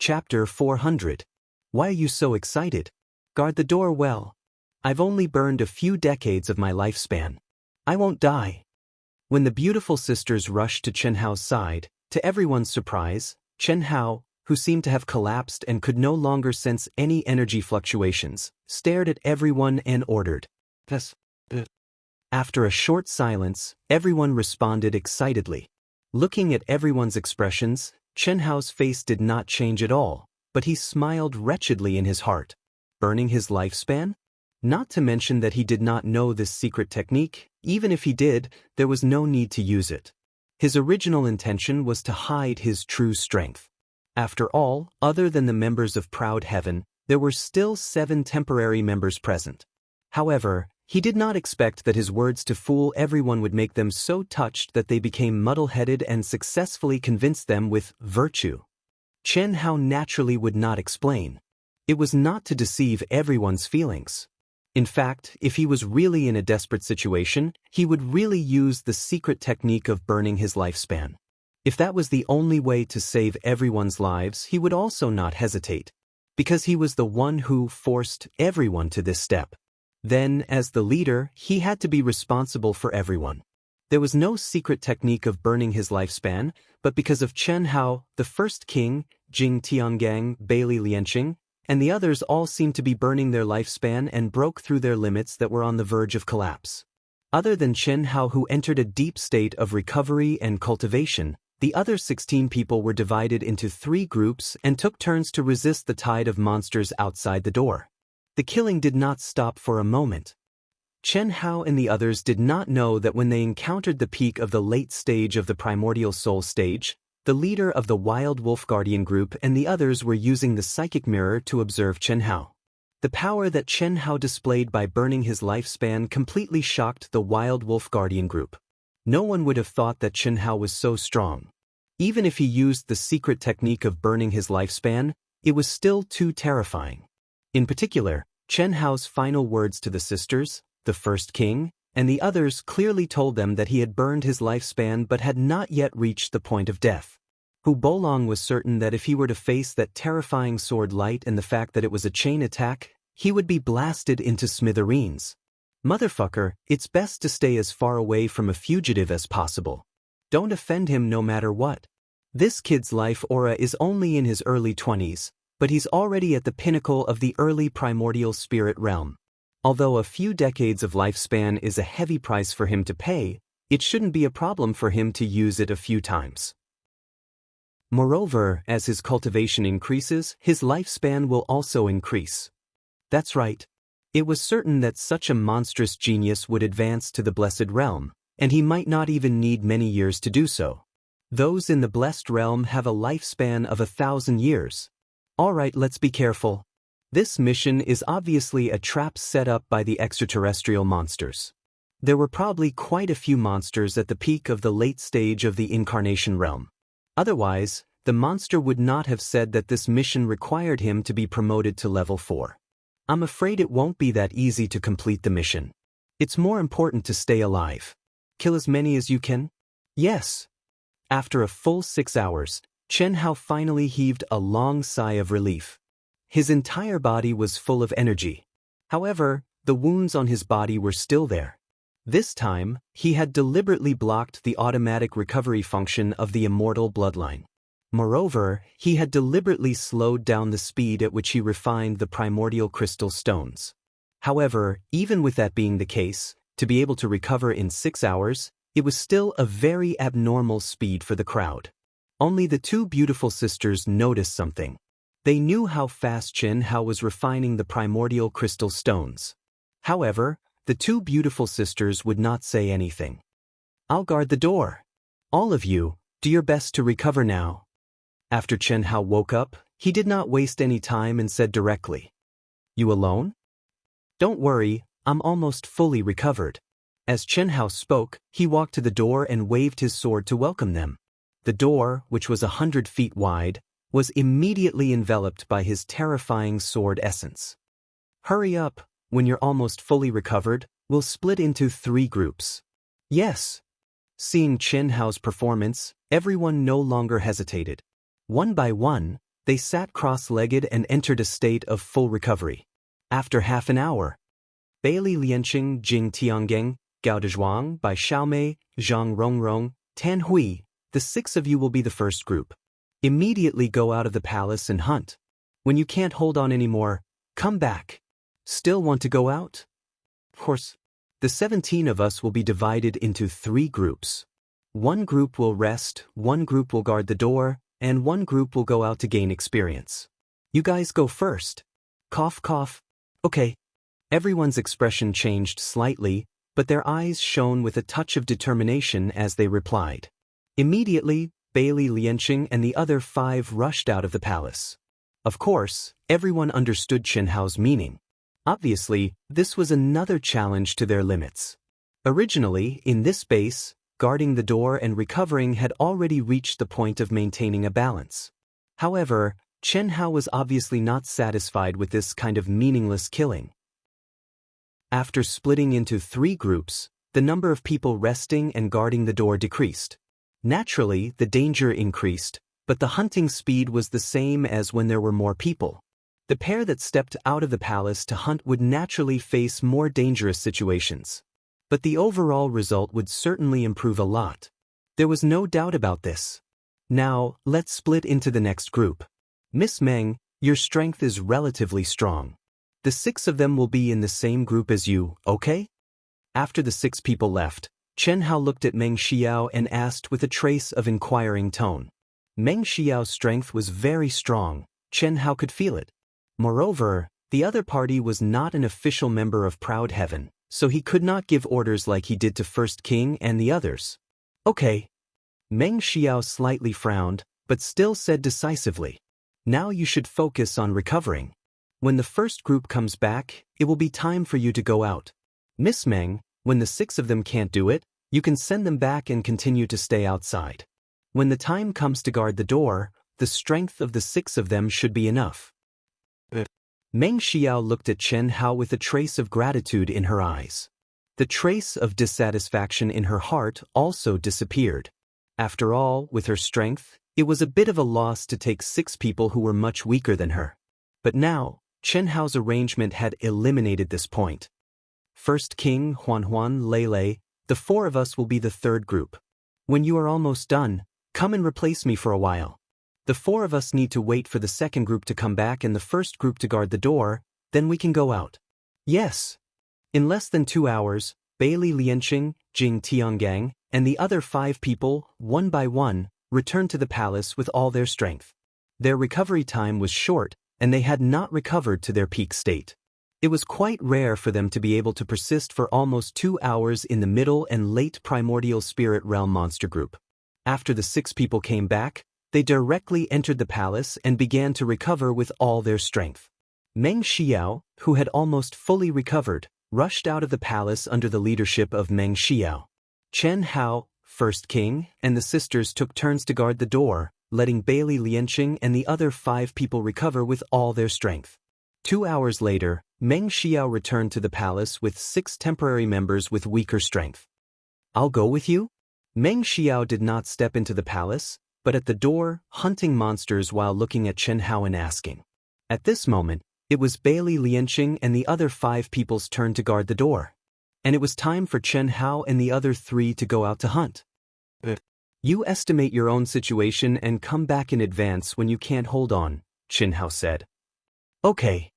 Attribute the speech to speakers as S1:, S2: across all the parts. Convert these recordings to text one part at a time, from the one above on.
S1: Chapter 400. Why are you so excited? Guard the door well. I've only burned a few decades of my lifespan. I won't die. When the beautiful sisters rushed to Chen Hao's side, to everyone's surprise, Chen Hao, who seemed to have collapsed and could no longer sense any energy fluctuations, stared at everyone and ordered, "Yes." After a short silence, everyone responded excitedly. Looking at everyone's expressions, Chen Hao's face did not change at all, but he smiled wretchedly in his heart. Burning his lifespan? Not to mention that he did not know this secret technique. Even if he did, there was no need to use it. His original intention was to hide his true strength. After all, other than the members of Proud Heaven, there were still 7 temporary members present. However, he did not expect that his words to fool everyone would make them so touched that they became muddle-headed and successfully convinced them with virtue. Chen Hao naturally would not explain. It was not to deceive everyone's feelings. In fact, if he was really in a desperate situation, he would really use the secret technique of burning his lifespan. If that was the only way to save everyone's lives, he would also not hesitate, because he was the one who forced everyone to this step. Then, as the leader, he had to be responsible for everyone. There was no secret technique of burning his lifespan, but because of Chen Hao, the first king, Jing Tiangang, Bailey Lianqing, and the others all seemed to be burning their lifespan and broke through their limits that were on the verge of collapse. Other than Chen Hao, who entered a deep state of recovery and cultivation, the other 16 people were divided into 3 groups and took turns to resist the tide of monsters outside the door. The killing did not stop for a moment. Chen Hao and the others did not know that when they encountered the peak of the late stage of the primordial soul stage, the leader of the Wild Wolf Guardian group and the others were using the psychic mirror to observe Chen Hao. The power that Chen Hao displayed by burning his lifespan completely shocked the Wild Wolf Guardian group. No one would have thought that Chen Hao was so strong. Even if he used the secret technique of burning his lifespan, it was still too terrifying. In particular, Chen Hao's final words to the sisters, the first king, and the others clearly told them that he had burned his lifespan but had not yet reached the point of death. Hu Bolong was certain that if he were to face that terrifying sword light and the fact that it was a chain attack, he would be blasted into smithereens. Motherfucker, it's best to stay as far away from a fugitive as possible. Don't offend him no matter what. This kid's life aura is only in his early 20s, but he's already at the pinnacle of the early primordial spirit realm. Although a few decades of lifespan is a heavy price for him to pay, it shouldn't be a problem for him to use it a few times. Moreover, as his cultivation increases, his lifespan will also increase. That's right. It was certain that such a monstrous genius would advance to the blessed realm, and he might not even need many years to do so. Those in the blessed realm have a lifespan of 1,000 years. Alright, let's be careful. This mission is obviously a trap set up by the extraterrestrial monsters. There were probably quite a few monsters at the peak of the late stage of the incarnation realm. Otherwise, the monster would not have said that this mission required him to be promoted to level 4. I'm afraid it won't be that easy to complete the mission. It's more important to stay alive. Kill as many as you can? Yes. After a full 6 hours, Chen Hao finally heaved a long sigh of relief. His entire body was full of energy. However, the wounds on his body were still there. This time, he had deliberately blocked the automatic recovery function of the immortal bloodline. Moreover, he had deliberately slowed down the speed at which he refined the primordial crystal stones. However, even with that being the case, to be able to recover in 6 hours, it was still a very abnormal speed for the crowd. Only the 2 beautiful sisters noticed something. They knew how fast Chen Hao was refining the primordial crystal stones. However, the 2 beautiful sisters would not say anything. I'll guard the door. All of you, do your best to recover now. After Chen Hao woke up, he did not waste any time and said directly, "You alone? Don't worry, I'm almost fully recovered." As Chen Hao spoke, he walked to the door and waved his sword to welcome them. The door, which was 100 feet wide, was immediately enveloped by his terrifying sword essence. Hurry up, when you're almost fully recovered, we'll split into 3 groups. Yes. Seeing Chen Hao's performance, everyone no longer hesitated. One by one, They sat cross-legged and entered a state of full recovery. After half an hour, Bailey Lianqing, Jing Tianggeng, Gao Dezhuang, Bai Xiaomei, Zhang Rongrong, Tan Hui, the 6 of you will be the first group. Immediately go out of the palace and hunt. When you can't hold on anymore, come back. Still want to go out? Of course. The 17 of us will be divided into 3 groups. One group will rest, one group will guard the door, and one group will go out to gain experience. You guys go first. Cough, cough. Okay. Everyone's expression changed slightly, but their eyes shone with a touch of determination as they replied. Immediately, Bailey Lianqing and the other 5 rushed out of the palace. Of course, everyone understood Chen Hao's meaning. Obviously, this was another challenge to their limits. Originally, in this base, guarding the door and recovering had already reached the point of maintaining a balance. However, Chen Hao was obviously not satisfied with this kind of meaningless killing. After splitting into 3 groups, the number of people resting and guarding the door decreased. Naturally, the danger increased, but the hunting speed was the same as when there were more people. The pair that stepped out of the palace to hunt would naturally face more dangerous situations. But the overall result would certainly improve a lot. There was no doubt about this. Now, let's split into the next group. Miss Meng, your strength is relatively strong. The 6 of them will be in the same group as you, okay? After the 6 people left, Chen Hao looked at Meng Xiao and asked with a trace of inquiring tone. Meng Xiao's strength was very strong. Chen Hao could feel it. Moreover, the other party was not an official member of Proud Heaven, so he could not give orders like he did to First King and the others. Okay. Meng Xiao slightly frowned, but still said decisively. Now you should focus on recovering. When the first group comes back, it will be time for you to go out. Miss Meng, when the 6 of them can't do it, you can send them back and continue to stay outside. When the time comes to guard the door, the strength of the 6 of them should be enough. Meng Xiao looked at Chen Hao with a trace of gratitude in her eyes. The trace of dissatisfaction in her heart also disappeared. After all, with her strength, it was a bit of a loss to take 6 people who were much weaker than her. But now, Chen Hao's arrangement had eliminated this point. First King, Huan, Lei, the 4 of us will be the 3rd group. When you are almost done, come and replace me for a while. The 4 of us need to wait for the 2nd group to come back and the 1st group to guard the door, then we can go out. Yes. In less than 2 hours, Bailey Lianqing, Jing Tiangang, and the other 5 people, one by one, returned to the palace with all their strength. Their recovery time was short, and they had not recovered to their peak state. It was quite rare for them to be able to persist for almost 2 hours in the middle and late primordial spirit realm monster group. After the 6 people came back, they directly entered the palace and began to recover with all their strength. Meng Xiao, who had almost fully recovered, rushed out of the palace under the leadership of Meng Xiao. Chen Hao, First King, and the sisters took turns to guard the door, letting Bailey Lianqing and the other 5 people recover with all their strength. 2 hours later, Meng Xiao returned to the palace with 6 temporary members with weaker strength. I'll go with you? Meng Xiao did not step into the palace, but at the door, hunting monsters while looking at Chen Hao and asking. At this moment, it was Bailey Lianqing and the other 5 people's turn to guard the door. And it was time for Chen Hao and the other 3 to go out to hunt. You estimate your own situation and come back in advance when you can't hold on, Chen Hao said. Okay.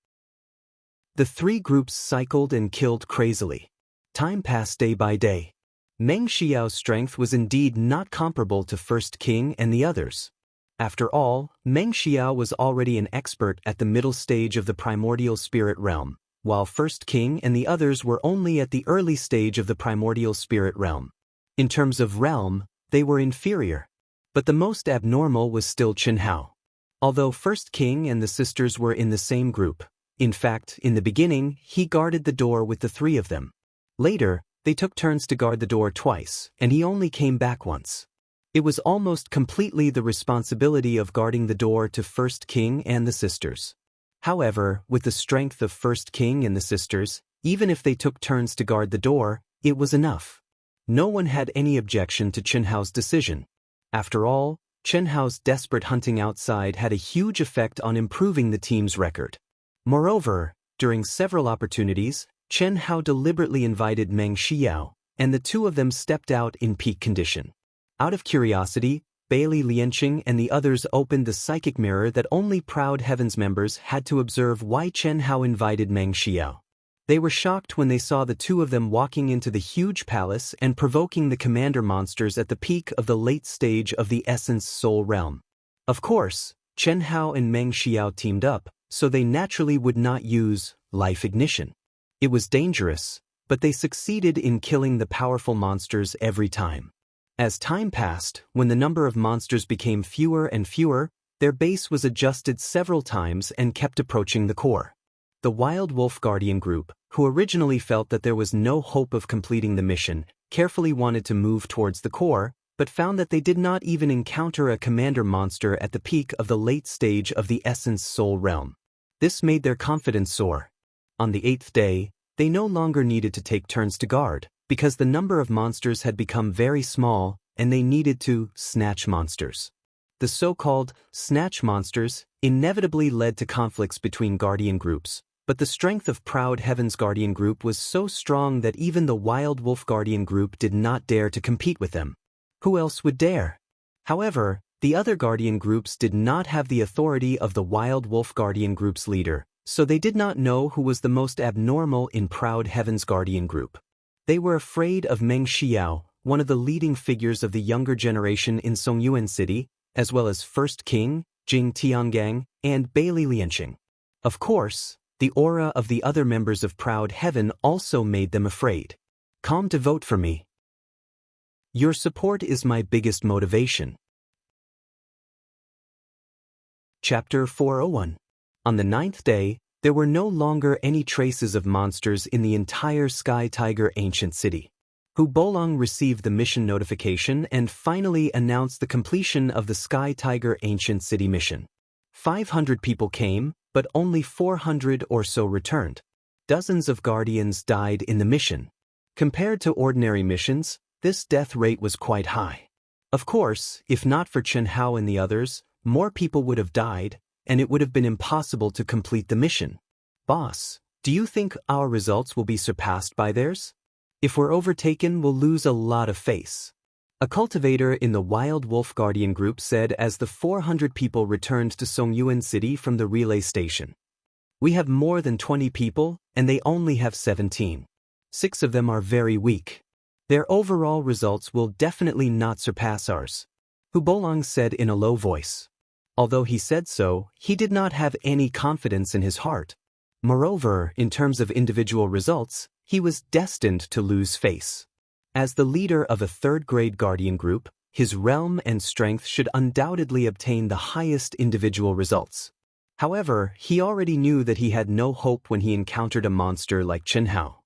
S1: The 3 groups cycled and killed crazily. Time passed day by day. Meng Xiao's strength was indeed not comparable to First King and the others. After all, Meng Xiao was already an expert at the middle stage of the primordial spirit realm, while First King and the others were only at the early stage of the primordial spirit realm. In terms of realm, they were inferior. But the most abnormal was still Chen Hao. Although First King and the sisters were in the same group, in fact, in the beginning, he guarded the door with the 3 of them. Later, they took turns to guard the door twice, and he only came back once. It was almost completely the responsibility of guarding the door to First King and the sisters. However, with the strength of First King and the sisters, even if they took turns to guard the door, it was enough. No one had any objection to Chen Hao's decision. After all, Chen Hao's desperate hunting outside had a huge effect on improving the team's record. Moreover, during several opportunities, Chen Hao deliberately invited Meng Xiao, and the two of them stepped out in peak condition. Out of curiosity, Bailey Lianqing and the others opened the psychic mirror that only Proud Heavens members had to observe why Chen Hao invited Meng Xiao. They were shocked when they saw the two of them walking into the huge palace and provoking the commander monsters at the peak of the late stage of the Essence Soul Realm. Of course, Chen Hao and Meng Xiao teamed up, so they naturally would not use life ignition. It was dangerous, but they succeeded in killing the powerful monsters every time. As time passed, when the number of monsters became fewer and fewer, their base was adjusted several times and kept approaching the core. The Wild Wolf Guardian group, who originally felt that there was no hope of completing the mission, carefully wanted to move towards the core, but found that they did not even encounter a commander monster at the peak of the late stage of the Essence Soul Realm. This made their confidence soar. On the 8th day, they no longer needed to take turns to guard, because the number of monsters had become very small, and they needed to snatch monsters. The so-called snatch monsters inevitably led to conflicts between guardian groups, but the strength of Proud Heavens Guardian Group was so strong that even the Wild Wolf Guardian Group did not dare to compete with them. Who else would dare? However, the other guardian groups did not have the authority of the Wild Wolf Guardian Group's leader, so they did not know who was the most abnormal in Proud Heavens Guardian Group. They were afraid of Meng Xiao, one of the leading figures of the younger generation in Songyuan City, as well as First King, Jing Tiangang, and Bailey Lianqing. Of course, the aura of the other members of Proud Heaven also made them afraid. Come to vote for me. Your support is my biggest motivation. Chapter 401. On the 9th day, there were no longer any traces of monsters in the entire Sky Tiger ancient city. Hu Bolong received the mission notification and finally announced the completion of the Sky Tiger ancient city mission. 500 people came, but only 400 or so returned. Dozens of guardians died in the mission. Compared to ordinary missions, this death rate was quite high. Of course, if not for Chen Hao and the others, more people would have died, and it would have been impossible to complete the mission. Boss, do you think our results will be surpassed by theirs? If we're overtaken, we'll lose a lot of face. A cultivator in the Wild Wolf Guardian Group said as the 400 people returned to Songyuan City from the relay station. We have more than 20 people, and they only have 17. 6 of them are very weak. Their overall results will definitely not surpass ours. Hu Bolong said in a low voice. Although he said so, he did not have any confidence in his heart. Moreover, in terms of individual results, he was destined to lose face. As the leader of a third-grade guardian group, his realm and strength should undoubtedly obtain the highest individual results. However, he already knew that he had no hope when he encountered a monster like Chen Hao.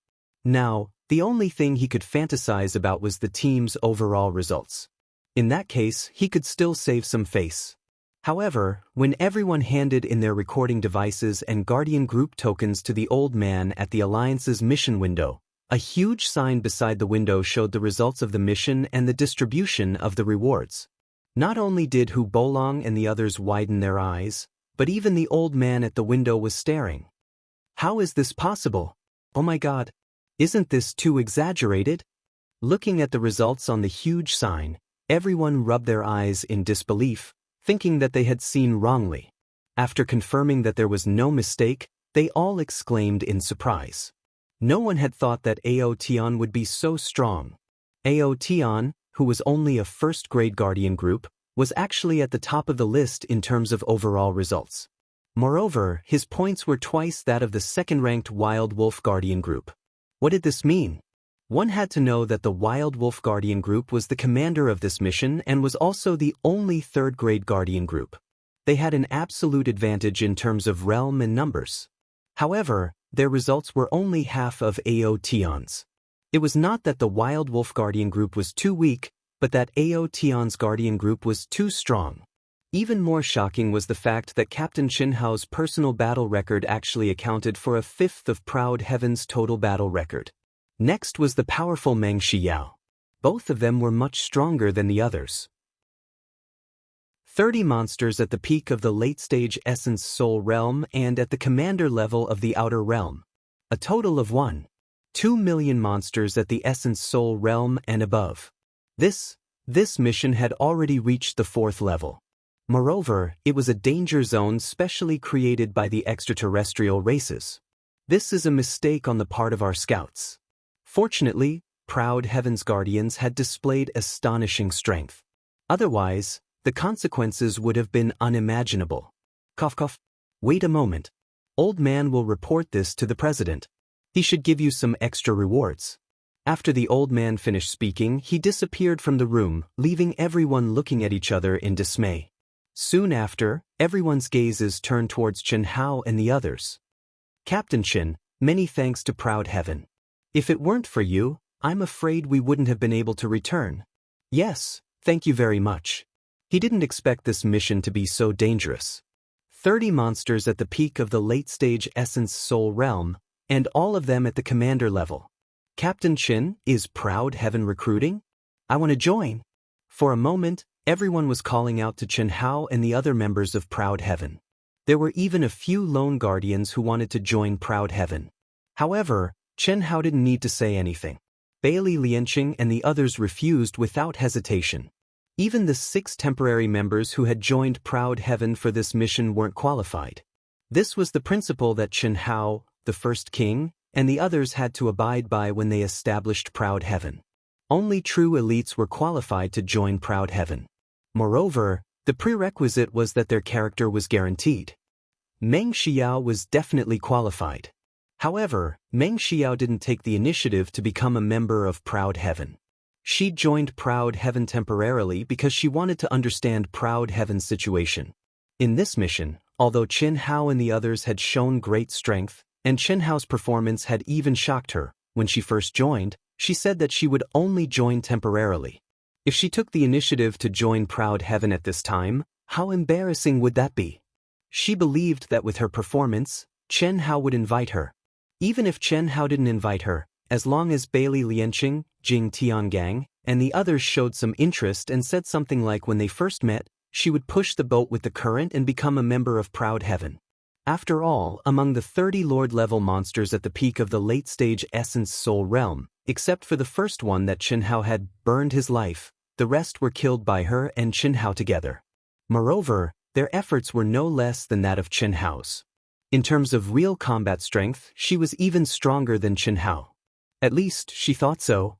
S1: Now, the only thing he could fantasize about was the team's overall results. In that case, he could still save some face. However, when everyone handed in their recording devices and guardian group tokens to the old man at the Alliance's mission window, a huge sign beside the window showed the results of the mission and the distribution of the rewards. Not only did Hu Bolong and the others widen their eyes, but even the old man at the window was staring. How is this possible? Oh my God! Isn't this too exaggerated? Looking at the results on the huge sign, everyone rubbed their eyes in disbelief, thinking that they had seen wrongly. After confirming that there was no mistake, they all exclaimed in surprise. No one had thought that Ao Tian would be so strong. Ao Tian, who was only a first-grade guardian group, was actually at the top of the list in terms of overall results. Moreover, his points were twice that of the second-ranked Wild Wolf Guardian Group. What did this mean? One had to know that the Wild Wolf Guardian Group was the commander of this mission and was also the only third-grade guardian group. They had an absolute advantage in terms of realm and numbers. However, their results were only half of Ao Tian's. It was not that the Wild Wolf Guardian Group was too weak, but that Ao Tian's Guardian Group was too strong. Even more shocking was the fact that Captain Chen Hao's personal battle record actually accounted for a fifth of Proud Heaven's total battle record. Next was the powerful Meng Xiao. Both of them were much stronger than the others. 30 monsters at the peak of the late-stage Essence Soul Realm and at the Commander level of the Outer Realm. A total of 2 million monsters at the Essence Soul Realm and above. This mission had already reached the 4th level. Moreover, it was a danger zone specially created by the extraterrestrial races. This is a mistake on the part of our scouts. Fortunately, Proud Heaven's Guardians had displayed astonishing strength. Otherwise, the consequences would have been unimaginable. Cough cough. Wait a moment. Old man will report this to the president. He should give you some extra rewards. After the old man finished speaking, he disappeared from the room, leaving everyone looking at each other in dismay. Soon after, everyone's gazes turned towards Chen Hao and the others. Captain Chen, many thanks to Proud Heaven. If it weren't for you, I'm afraid we wouldn't have been able to return. Yes, thank you very much. He didn't expect this mission to be so dangerous. 30 monsters at the peak of the late-stage Essence Soul Realm, and all of them at the Commander level. Captain Chen, is Proud Heaven recruiting? I want to join. For a moment, everyone was calling out to Chen Hao and the other members of Proud Heaven. There were even a few lone guardians who wanted to join Proud Heaven. However, Chen Hao didn't need to say anything. Bailey Lianqing and the others refused without hesitation. Even the 6 temporary members who had joined Proud Heaven for this mission weren't qualified. This was the principle that Chen Hao, the first king, and the others had to abide by when they established Proud Heaven. Only true elites were qualified to join Proud Heaven. Moreover, the prerequisite was that their character was guaranteed. Meng Xiao was definitely qualified. However, Meng Xiao didn't take the initiative to become a member of Proud Heaven. She joined Proud Heaven temporarily because she wanted to understand Proud Heaven's situation. In this mission, although Chen Hao and the others had shown great strength, and Chen Hao's performance had even shocked her, when she first joined, she said that she would only join temporarily. If she took the initiative to join Proud Heaven at this time, how embarrassing would that be? She believed that with her performance, Chen Hao would invite her. Even if Chen Hao didn't invite her, as long as Bailey Lianqing, Jing Tiangang, and the others showed some interest and said something like when they first met, she would push the boat with the current and become a member of Proud Heaven. After all, among the 30 Lord-level monsters at the peak of the late-stage Essence Soul Realm, except for the first one that Chen Hao had burned his life, the rest were killed by her and Chen Hao together. Moreover, their efforts were no less than that of Chen Hao's. In terms of real combat strength, she was even stronger than Chen Hao. At least, she thought so.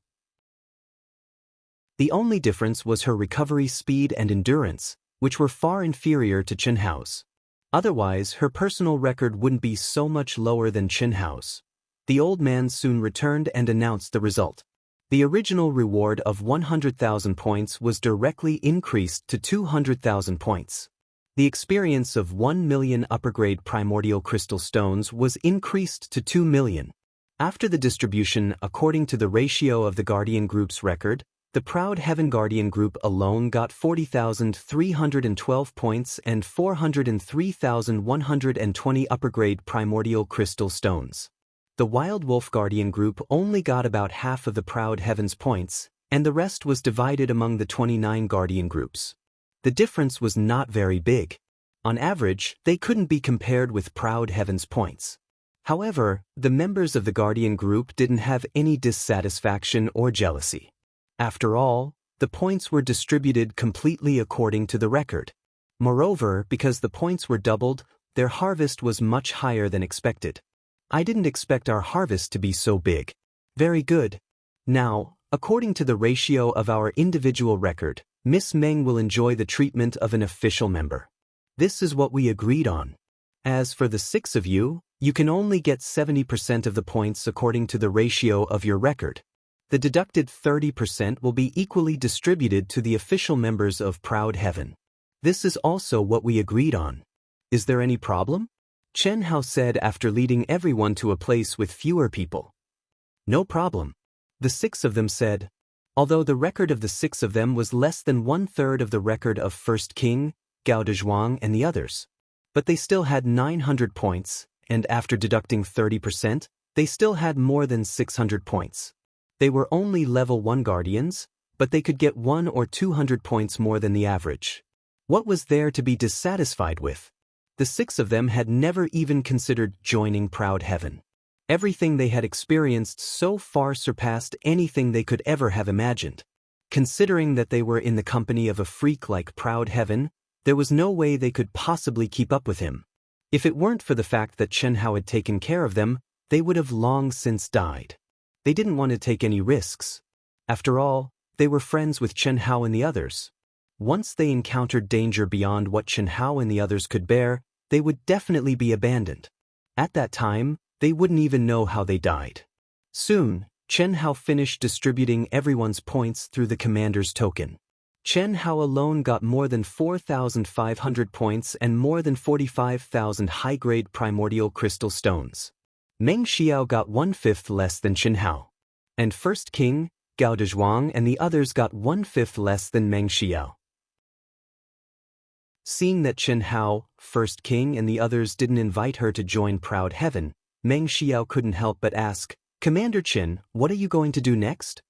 S1: The only difference was her recovery speed and endurance, which were far inferior to Chen Hao's. Otherwise, her personal record wouldn't be so much lower than Chen Hao's. The old man soon returned and announced the result. The original reward of 100,000 points was directly increased to 200,000 points. The experience of 1 million upper-grade primordial crystal stones was increased to 2 million. After the distribution according to the ratio of the Guardian Group's record, the Proud Heaven Guardian Group alone got 40,312 points and 403,120 upper-grade primordial crystal stones. The Wild Wolf Guardian Group only got about half of the Proud Heaven's points, and the rest was divided among the 29 Guardian Groups. The difference was not very big. On average, they couldn't be compared with Proud Heaven's points. However, the members of the Guardian Group didn't have any dissatisfaction or jealousy. After all, the points were distributed completely according to the record. Moreover, because the points were doubled, their harvest was much higher than expected. I didn't expect our harvest to be so big. Very good. Now, according to the ratio of our individual record, Miss Meng will enjoy the treatment of an official member. This is what we agreed on. As for the 6 of you, you can only get 70% of the points according to the ratio of your record. The deducted 30% will be equally distributed to the official members of Proud Heaven. This is also what we agreed on. Is there any problem? Chen Hao said after leading everyone to a place with fewer people. No problem. The 6 of them said. Although the record of the 6 of them was less than 1/3 of the record of First King, Gao Dezhuang and the others. But they still had 900 points, and after deducting 30%, they still had more than 600 points. They were only level 1 guardians, but they could get 100 or 200 points more than the average. What was there to be dissatisfied with? The 6 of them had never even considered joining Proud Heaven. Everything they had experienced so far surpassed anything they could ever have imagined. Considering that they were in the company of a freak like Proud Heaven, there was no way they could possibly keep up with him. If it weren't for the fact that Xianxia had taken care of them, they would have long since died. They didn't want to take any risks. After all, they were friends with Xianxia and the others. Once they encountered danger beyond what Xianxia and the others could bear, they would definitely be abandoned. At that time, they wouldn't even know how they died. Soon, Xianxia finished distributing everyone's points through the commander's token. Xianxia alone got more than 4,500 points and more than 45,000 high-grade primordial crystal stones. Meng Xiao got 1/5 less than Xianxia. And First King, Gao Dezhuang and the others got 1/5 less than Meng Xiao. Seeing that Xianxia, First King and the others didn't invite her to join Proud Heaven, Meng Xiao couldn't help but ask, "Commander Qin, what are you going to do next?"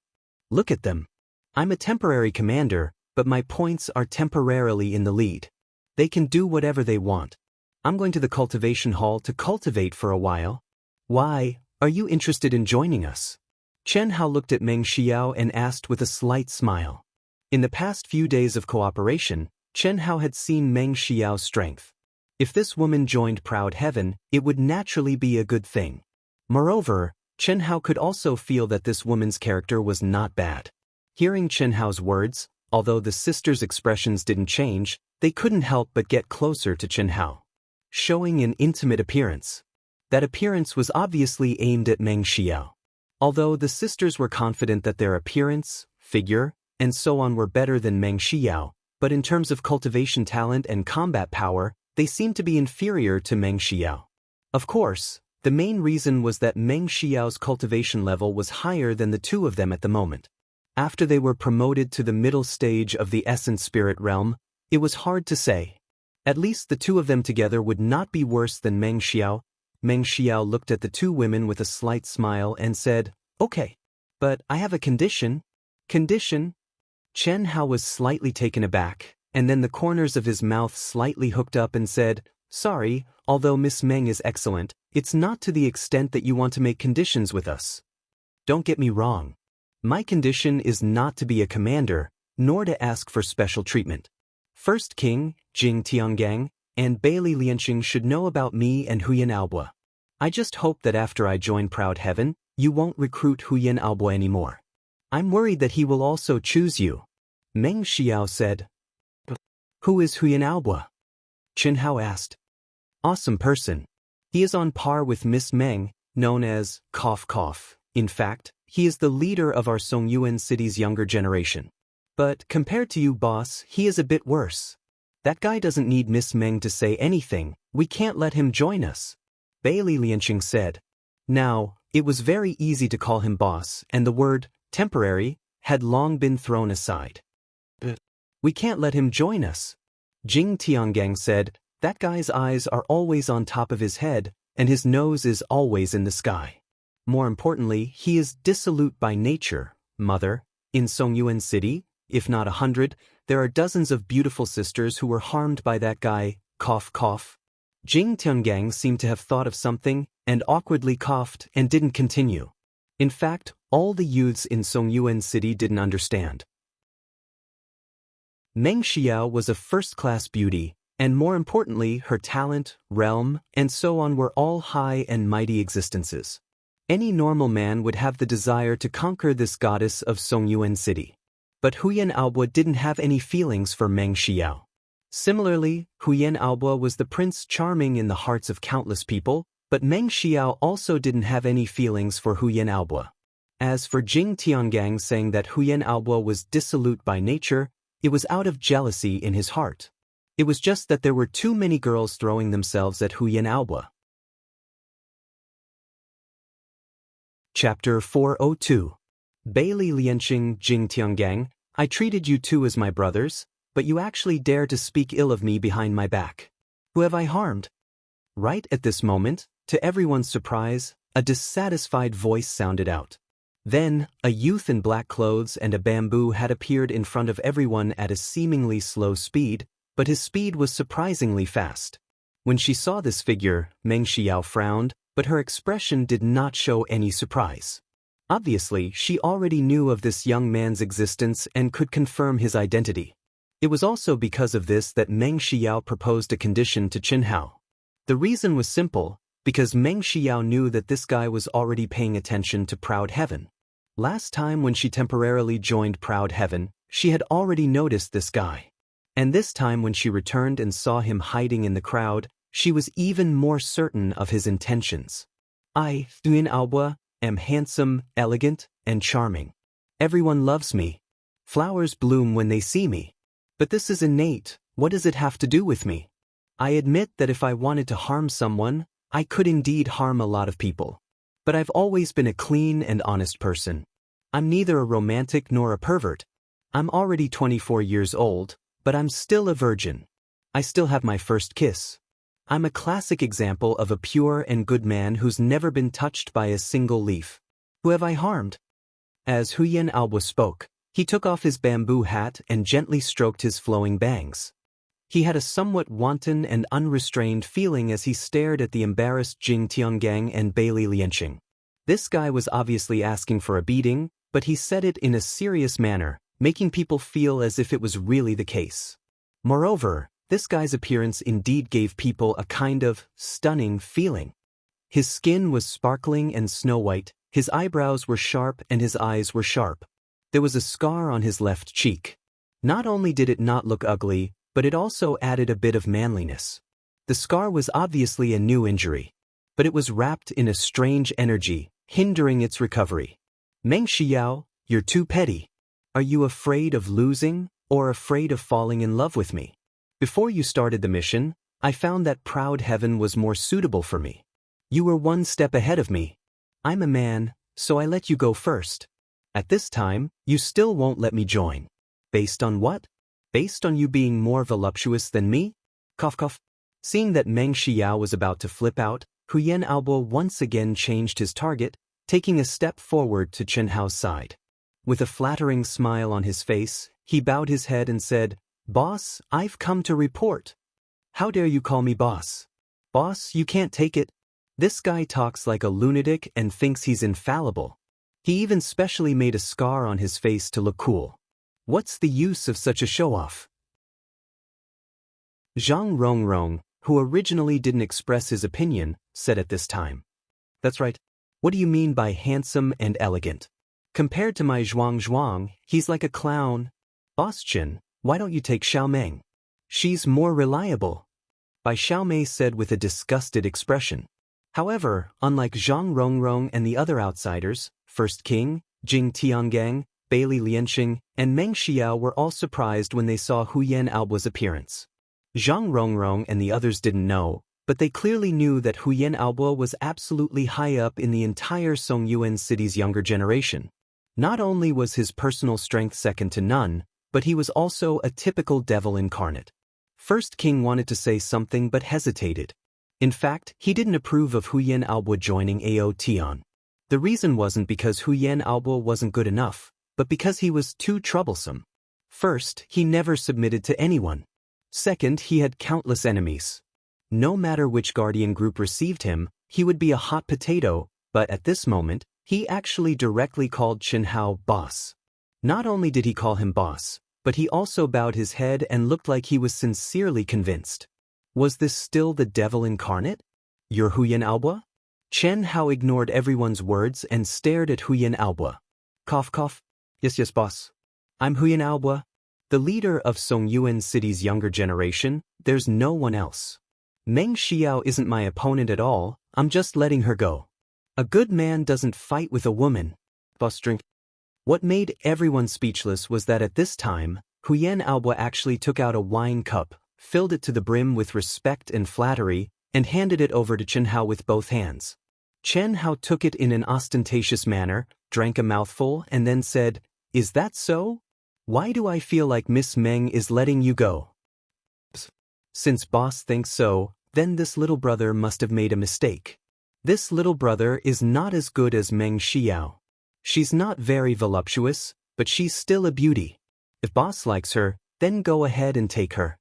S1: "Look at them. I'm a temporary commander, but my points are temporarily in the lead. They can do whatever they want. I'm going to the cultivation hall to cultivate for a while." "Why, are you interested in joining us?" Xianxia looked at Meng Xiao and asked with a slight smile. In the past few days of cooperation, Xianxia had seen Meng Xiao's strength. If this woman joined Proud Heaven, it would naturally be a good thing. Moreover, Xianxia could also feel that this woman's character was not bad. Hearing Xianxia's words, although the sisters' expressions didn't change, they couldn't help but get closer to Xianxia. Showing an intimate appearance. That appearance was obviously aimed at Meng Xiao. Although the sisters were confident that their appearance, figure, and so on were better than Meng Xiao, but in terms of cultivation talent and combat power, they seemed to be inferior to Meng Xiao. Of course, the main reason was that Meng Xiao's cultivation level was higher than the 2 of them at the moment. After they were promoted to the middle stage of the Essence Spirit realm, it was hard to say. At least the 2 of them together would not be worse than Meng Xiao. Meng Xiao looked at the 2 women with a slight smile and said, "Okay. But I have a condition." "Condition?" Xianxia was slightly taken aback, and then the corners of his mouth slightly hooked up and said, "Sorry, although Miss Meng is excellent, it's not to the extent that you want to make conditions with us. Don't get me wrong. My condition is not to be a commander, nor to ask for special treatment. First King, Jing Tiangang, and Bailey Lianxing should know about me and Huyan Albua. I just hope that after I join Proud Heaven, you won't recruit Huyan Albua anymore. I'm worried that he will also choose you." Meng Xiao said. "Who is Huyan Albua?" Xianxia asked. "Awesome person. He is on par with Miss Meng, known as Cough Cough. In fact, he is the leader of our Songyuan city's younger generation. But compared to you, boss, he is a bit worse. That guy doesn't need Miss Meng to say anything. We can't let him join us," Bailey Lianxing said. Now, it was very easy to call him boss, and the word temporary had long been thrown aside. "We can't let him join us," Jing Tiangang said. "That guy's eyes are always on top of his head, and his nose is always in the sky. More importantly, he is dissolute by nature, mother. In Songyuan City, if not 100, there are dozens of beautiful sisters who were harmed by that guy, Cough Cough." Jing Tiangang seemed to have thought of something, and awkwardly coughed and didn't continue. In fact, all the youths in Songyuan City didn't understand. Meng Xiao was a first-class beauty, and more importantly, her talent, realm, and so on were all high and mighty existences. Any normal man would have the desire to conquer this goddess of Songyuan City. But Huyan Albua didn't have any feelings for Meng Xiao. Similarly, Huyan Albua was the prince charming in the hearts of countless people, but Meng Xiao also didn't have any feelings for Huyan Albua. As for Jing Tiangang saying that Huyan Albua was dissolute by nature, it was out of jealousy in his heart. It was just that there were too many girls throwing themselves at Huyan Albua. Chapter 402. Bailey Lianxing, Jing Tiangang, I treated you 2 as my brothers, but you actually dare to speak ill of me behind my back. Who have I harmed? Right at this moment, to everyone's surprise, a dissatisfied voice sounded out. Then, a youth in black clothes and a bamboo had appeared in front of everyone at a seemingly slow speed, but his speed was surprisingly fast. When she saw this figure, Meng Xiao frowned, but her expression did not show any surprise. Obviously, she already knew of this young man's existence and could confirm his identity. It was also because of this that Meng Xiao proposed a condition to Chen Hao. The reason was simple, because Meng Xiao knew that this guy was already paying attention to Proud Heaven. Last time when she temporarily joined Proud Heaven, she had already noticed this guy. And this time when she returned and saw him hiding in the crowd, she was even more certain of his intentions. I, Thuyen Aoba, am handsome, elegant, and charming. Everyone loves me. Flowers bloom when they see me. But this is innate. What does it have to do with me? I admit that if I wanted to harm someone, I could indeed harm a lot of people. But I've always been a clean and honest person. I'm neither a romantic nor a pervert. I'm already 24 years old, but I'm still a virgin. I still have my first kiss. I'm a classic example of a pure and good man who's never been touched by a single leaf. Who have I harmed? As Huyen Aoba spoke, he took off his bamboo hat and gently stroked his flowing bangs. He had a somewhat wanton and unrestrained feeling as he stared at the embarrassed Jing Tiangang and Bailey Lianqing. This guy was obviously asking for a beating, but he said it in a serious manner, making people feel as if it was really the case. Moreover, this guy's appearance indeed gave people a kind of stunning feeling. His skin was sparkling and snow-white, his eyebrows were sharp and his eyes were sharp. There was a scar on his left cheek. Not only did it not look ugly, but it also added a bit of manliness. The scar was obviously a new injury, but it was wrapped in a strange energy, hindering its recovery. Meng Xiao, you're too petty. Are you afraid of losing, or afraid of falling in love with me? Before you started the mission, I found that Proud Heaven was more suitable for me. You were one step ahead of me. I'm a man, so I let you go first. At this time, you still won't let me join. Based on what? Based on you being more voluptuous than me? Cough cough. Seeing that Meng Xiao was about to flip out, Huyen Aobo once again changed his target, taking a step forward to Chen Hao's side. With a flattering smile on his face, he bowed his head and said, "Boss, I've come to report." "How dare you call me boss?" "Boss, you can't take it. This guy talks like a lunatic and thinks he's infallible. He even specially made a scar on his face to look cool. What's the use of such a show-off?" Zhang Rongrong, who originally didn't express his opinion, said at this time, "That's right. What do you mean by handsome and elegant? Compared to my Zhuang, he's like a clown. Boss Chen, why don't you take Xiao Meng? She's more reliable." Bai Xiaomei said with a disgusted expression. However, unlike Zhang Rongrong and the other outsiders, First King, Jing Tiangang, Bailey Lianqing, and Meng Xiao were all surprised when they saw Huyen Aoba's appearance. Zhang Rongrong and the others didn't know, but they clearly knew that Huyen Aoba was absolutely high up in the entire Songyuan city's younger generation. Not only was his personal strength second to none, but he was also a typical devil incarnate. First King wanted to say something but hesitated. In fact, he didn't approve of Huyen Aoba joining Ao Tian. The reason wasn't because Huyen Aoba wasn't good enough, but because he was too troublesome. First, he never submitted to anyone. Second, he had countless enemies. No matter which guardian group received him, he would be a hot potato, but at this moment, he actually directly called Chen Hao boss. Not only did he call him boss, but he also bowed his head and looked like he was sincerely convinced. Was this still the devil incarnate? "You're Huyen Aoba?" Chen Hao ignored everyone's words and stared at Huyen Aoba. Cough cough. Yes, boss. I'm Huyen Aoba, the leader of Songyuan City's younger generation. There's no one else. Meng Xiao isn't my opponent at all, I'm just letting her go. A good man doesn't fight with a woman. Boss drink. What made everyone speechless was that at this time, Huyen Aoba actually took out a wine cup, filled it to the brim with respect and flattery, and handed it over to Chen Hao with both hands. Chen Hao took it in an ostentatious manner, drank a mouthful, and then said, "Is that so? Why do I feel like Miss Meng is letting you go?" Since boss thinks so, then this little brother must have made a mistake. This little brother is not as good as Meng Xiao. She's not very voluptuous, but she's still a beauty. If boss likes her, then go ahead and take her.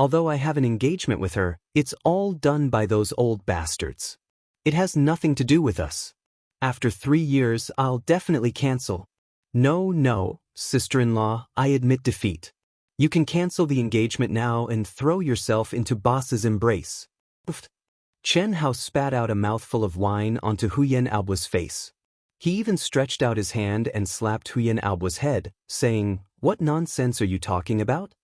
S1: Although I have an engagement with her, it's all done by those old bastards. It has nothing to do with us. After 3 years, I'll definitely cancel. No, sister-in-law, I admit defeat. You can cancel the engagement now and throw yourself into boss's embrace. Chen Hao spat out a mouthful of wine onto Huyan Albua's face. He even stretched out his hand and slapped Huyan Albua's head, saying, "What nonsense are you talking about?"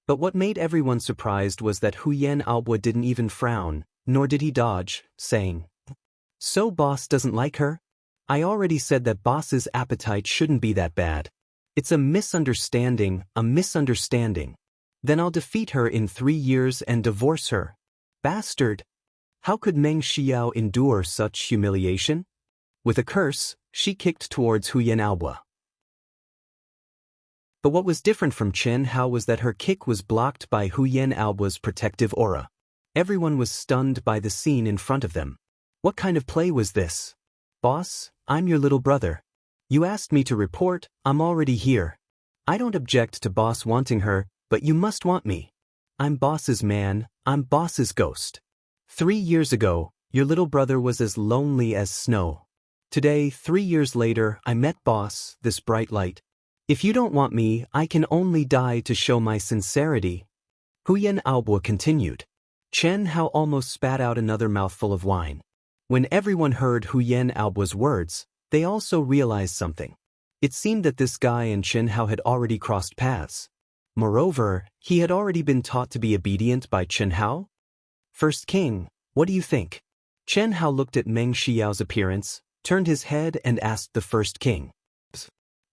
S1: But what made everyone surprised was that Huyan Albua didn't even frown, nor did he dodge, saying, "So boss doesn't like her? I already said that boss's appetite shouldn't be that bad. It's a misunderstanding, a misunderstanding. Then I'll defeat her in 3 years and divorce her. Bastard! How could Meng Xiao endure such humiliation?" With a curse, she kicked towards Huyan Albua. But what was different from Chen Hao was that her kick was blocked by Huyan Albua's protective aura. Everyone was stunned by the scene in front of them. What kind of play was this? "Boss, I'm your little brother. You asked me to report, I'm already here. I don't object to boss wanting her, but you must want me. I'm boss's man, I'm boss's ghost. 3 years ago, your little brother was as lonely as snow. Today, 3 years later, I met boss, this bright light. If you don't want me, I can only die to show my sincerity." Huyan Albua continued. Chen Hao almost spat out another mouthful of wine. When everyone heard Huyan Albua's words, they also realized something. It seemed that this guy and Chen Hao had already crossed paths. Moreover, he had already been taught to be obedient by Chen Hao. "First King, what do you think?" Chen Hao looked at Meng Xiao's appearance, turned his head and asked the First King.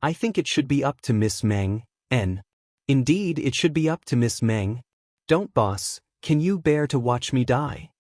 S1: "I think it should be up to Miss Meng, N. Indeed, it should be up to Miss Meng. Don't boss, can you bear to watch me die?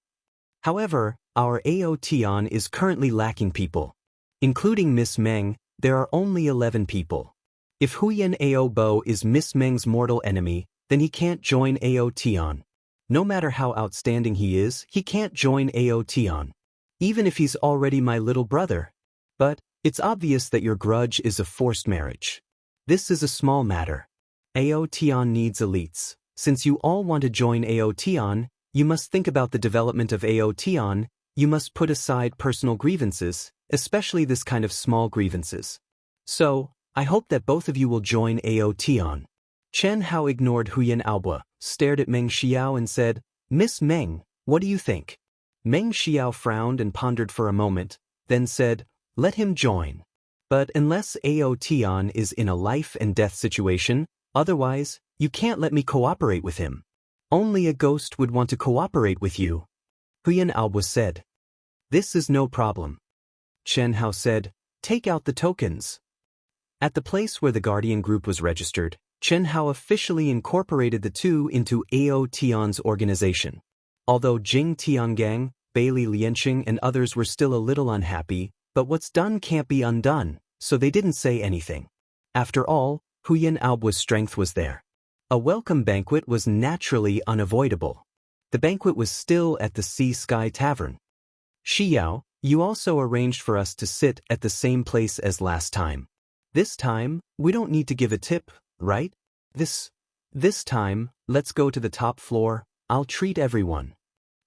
S1: However, our Aotion is currently lacking people. Including Miss Meng, there are only 11 people. If Huyan Aobo is Miss Meng's mortal enemy, then he can't join Aotion. No matter how outstanding he is, he can't join Aotion. Even if he's already my little brother. But it's obvious that your grudge is a forced marriage. This is a small matter. Aotion needs elites. Since you all want to join Aotion, you must think about the development of Aotion. You must put aside personal grievances, especially this kind of small grievances. So, I hope that both of you will join Aotion." Chen Hao ignored Huyan Albua, stared at Meng Xiao and said, "Miss Meng, what do you think?" Meng Xiao frowned and pondered for a moment, then said, "Let him join. But unless Aotion is in a life-and-death situation, otherwise, you can't let me cooperate with him. Only a ghost would want to cooperate with you." Huyan Albua said, "This is no problem." Chen Hao said, "Take out the tokens." At the place where the Guardian group was registered, Chen Hao officially incorporated the two into Aotion's organization. Although Jing Tiangang, Bailey Lianqing and others were still a little unhappy, but what's done can't be undone, so they didn't say anything. After all, Huyan Albua's strength was there. A welcome banquet was naturally unavoidable. The banquet was still at the Sea Sky Tavern. "Xiao, you also arranged for us to sit at the same place as last time. This time, we don't need to give a tip, right? This time, let's go to the top floor, I'll treat everyone."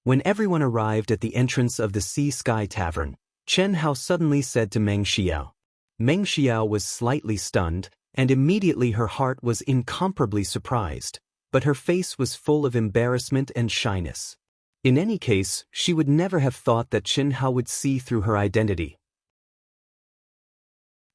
S1: When everyone arrived at the entrance of the Sea Sky Tavern, Chen Hao suddenly said to Meng Xiao. Meng Xiao was slightly stunned, and immediately her heart was incomparably surprised, but her face was full of embarrassment and shyness. In any case, she would never have thought that Chen Hao would see through her identity.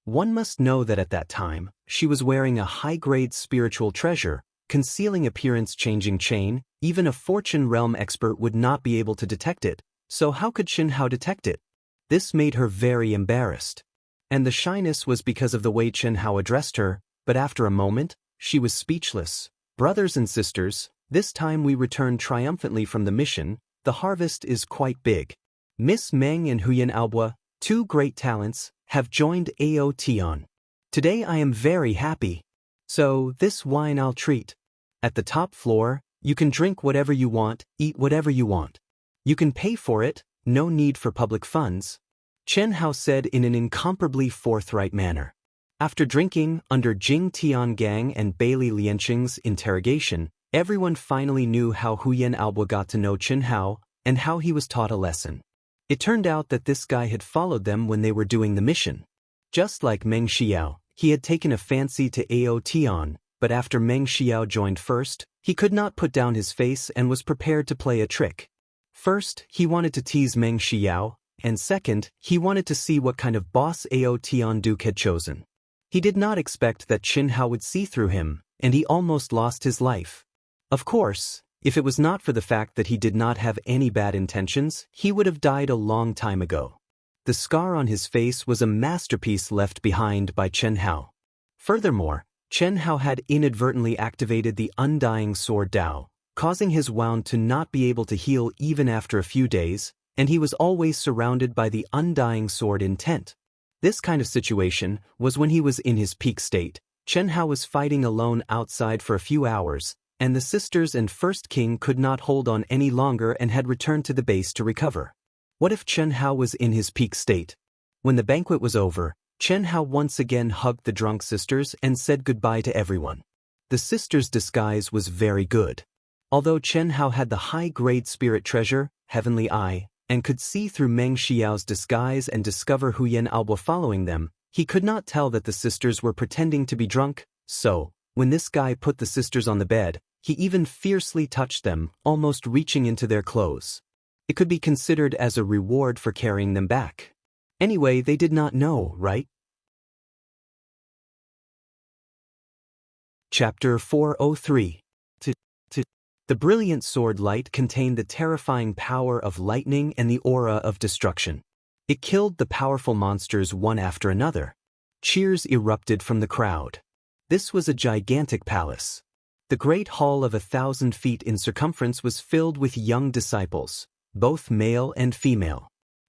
S1: One must know that at that time, she was wearing a high-grade spiritual treasure, concealing appearance-changing chain. Even a Fortune Realm expert would not be able to detect it, so how could Chen Hao detect it? This made her very embarrassed. And the shyness was because of the way Chen Hao addressed her, but after a moment, she was speechless. "Brothers and sisters, this time we return triumphantly from the mission. The harvest is quite big. Miss Meng and Huyan Albua, two great talents, have joined Aotion. Today I am very happy. So, this wine I'll treat. At the top floor, you can drink whatever you want, eat whatever you want. You can pay for it, no need for public funds," Chen Hao said in an incomparably forthright manner. After drinking, under Jing Tiangang and Bailey Lianqing's interrogation, Everyone finally knew how Huyan Albo got to know Chen Hao, and how he was taught a lesson. It turned out that this guy had followed them when they were doing the mission. Just like Meng Xiao, he had taken a fancy to Ao Tian, but after Meng Xiao joined first, he could not put down his face and was prepared to play a trick. First, he wanted to tease Meng Xiao, and second, he wanted to see what kind of boss Ao Tian Duke had chosen. He did not expect that Chen Hao would see through him, and he almost lost his life. Of course, if it was not for the fact that he did not have any bad intentions, he would have died a long time ago. The scar on his face was a masterpiece left behind by Chen Hao. Furthermore, Chen Hao had inadvertently activated the Undying Sword Dao, causing his wound to not be able to heal even after a few days, and he was always surrounded by the Undying Sword intent. This kind of situation was when he was in his peak state. Chen Hao was fighting alone outside for a few hours, and the sisters and First King could not hold on any longer and had returned to the base to recover. What if Chen Hao was in his peak state? When the banquet was over, Chen Hao once again hugged the drunk sisters and said goodbye to everyone. The sisters' disguise was very good. Although Chen Hao had the high-grade spirit treasure, Heavenly Eye, and could see through Meng Xiao's disguise and discover Huyan Albo following them, he could not tell that the sisters were pretending to be drunk, so, when this guy put the sisters on the bed, he even fiercely touched them, almost reaching into their clothes. It could be considered as a reward for carrying them back. Anyway, they did not know, right? Chapter 403. The brilliant sword light contained the terrifying power of lightning and the aura of destruction. It killed the powerful monsters one after another. Cheers erupted from the crowd. This was a gigantic palace. The great hall of 1,000 feet in circumference was filled with young disciples, both male and female.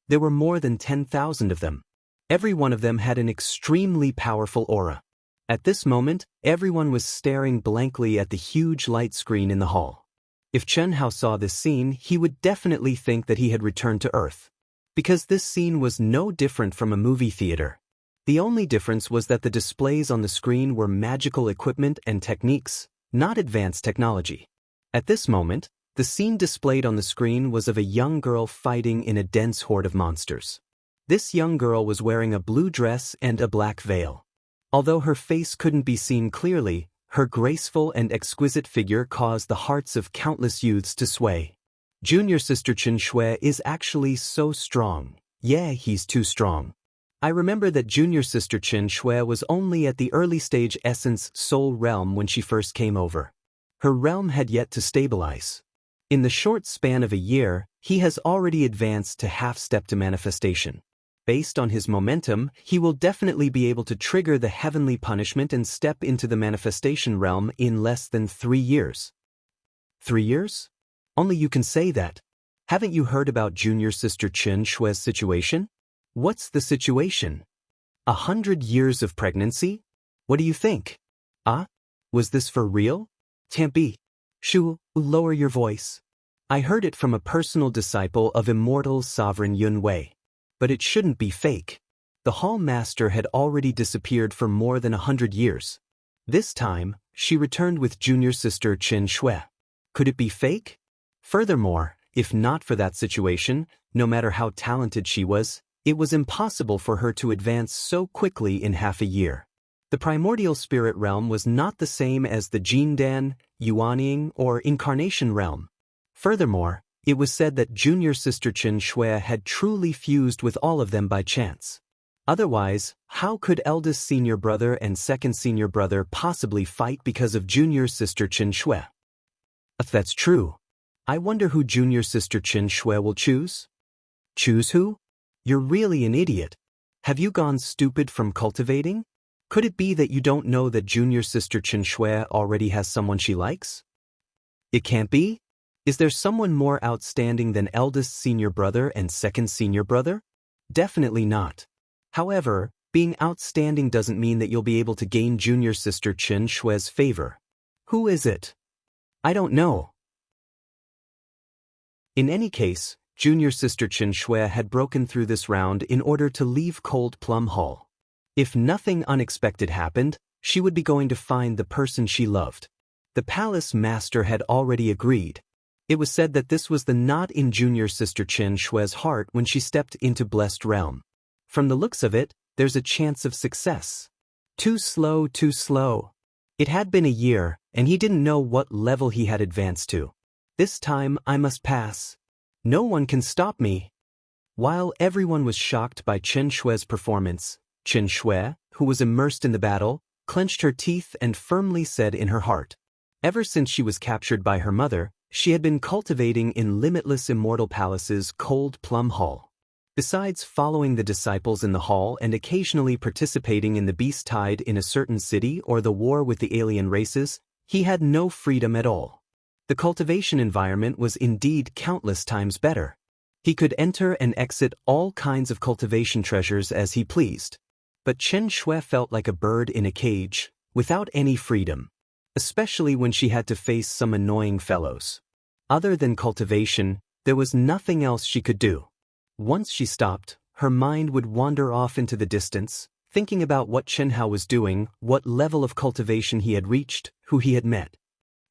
S1: There were more than 10,000 of them. Every one of them had an extremely powerful aura. At this moment, everyone was staring blankly at the huge light screen in the hall. If Chen Hao saw this scene, he would definitely think that he had returned to Earth. Because this scene was no different from a movie theater. The only difference was that the displays on the screen were magical equipment and techniques, not advanced technology. At this moment, the scene displayed on the screen was of a young girl fighting in a dense horde of monsters. This young girl was wearing a blue dress and a black veil. Although her face couldn't be seen clearly, her graceful and exquisite figure caused the hearts of countless youths to sway. Junior sister Chen Shui is actually so strong. Yeah, he's too strong. I remember that junior sister Chen Shui was only at the early stage essence soul realm when she first came over. Her realm had yet to stabilize. In the short span of a year, he has already advanced to half-step to manifestation. Based on his momentum, he will definitely be able to trigger the heavenly punishment and step into the manifestation realm in less than 3 years. 3 years? Only you can say that. Haven't you heard about junior sister Chen Shui's situation? What's the situation? 100 years of pregnancy? What do you think? Ah? Was this for real? Can't be. Shu, lower your voice. I heard it from a personal disciple of Immortal's sovereign Yun Wei. But it shouldn't be fake. The Hall Master had already disappeared for more than 100 years. This time, she returned with junior sister Chen Shui. Could it be fake? Furthermore, if not for that situation, no matter how talented she was, it was impossible for her to advance so quickly in half a year. The primordial spirit realm was not the same as the Jindan, Yuanying, or incarnation realm. Furthermore, it was said that junior sister Chen Shui had truly fused with all of them by chance. Otherwise, how could eldest senior brother and second senior brother possibly fight because of junior sister Chen Shui? If that's true, I wonder who junior sister Chen Shui will choose? Choose who? You're really an idiot. Have you gone stupid from cultivating? Could it be that you don't know that junior sister Chen Shui already has someone she likes? It can't be? Is there someone more outstanding than eldest senior brother and second senior brother? Definitely not. However, being outstanding doesn't mean that you'll be able to gain junior sister Chen Shui's favor. Who is it? I don't know. In any case, junior sister Chen Shui had broken through this round in order to leave Cold Plum Hall. If nothing unexpected happened, she would be going to find the person she loved. The palace master had already agreed. It was said that this was the knot in junior sister Chen Shui's heart when she stepped into Blessed Realm. From the looks of it, there's a chance of success. Too slow, too slow. It had been a year, and he didn't know what level he had advanced to. This time I must pass. No one can stop me. While everyone was shocked by Chen Shui's performance, Chen Shui, who was immersed in the battle, clenched her teeth and firmly said in her heart. Ever since she was captured by her mother, she had been cultivating in limitless Immortal Palace's cold plum hall. Besides following the disciples in the hall and occasionally participating in the beast tide in a certain city or the war with the alien races, he had no freedom at all. The cultivation environment was indeed countless times better. He could enter and exit all kinds of cultivation treasures as he pleased. But Chen Shui felt like a bird in a cage, without any freedom. Especially when she had to face some annoying fellows. Other than cultivation, there was nothing else she could do. Once she stopped, her mind would wander off into the distance, thinking about what Chen Hao was doing, what level of cultivation he had reached, who he had met.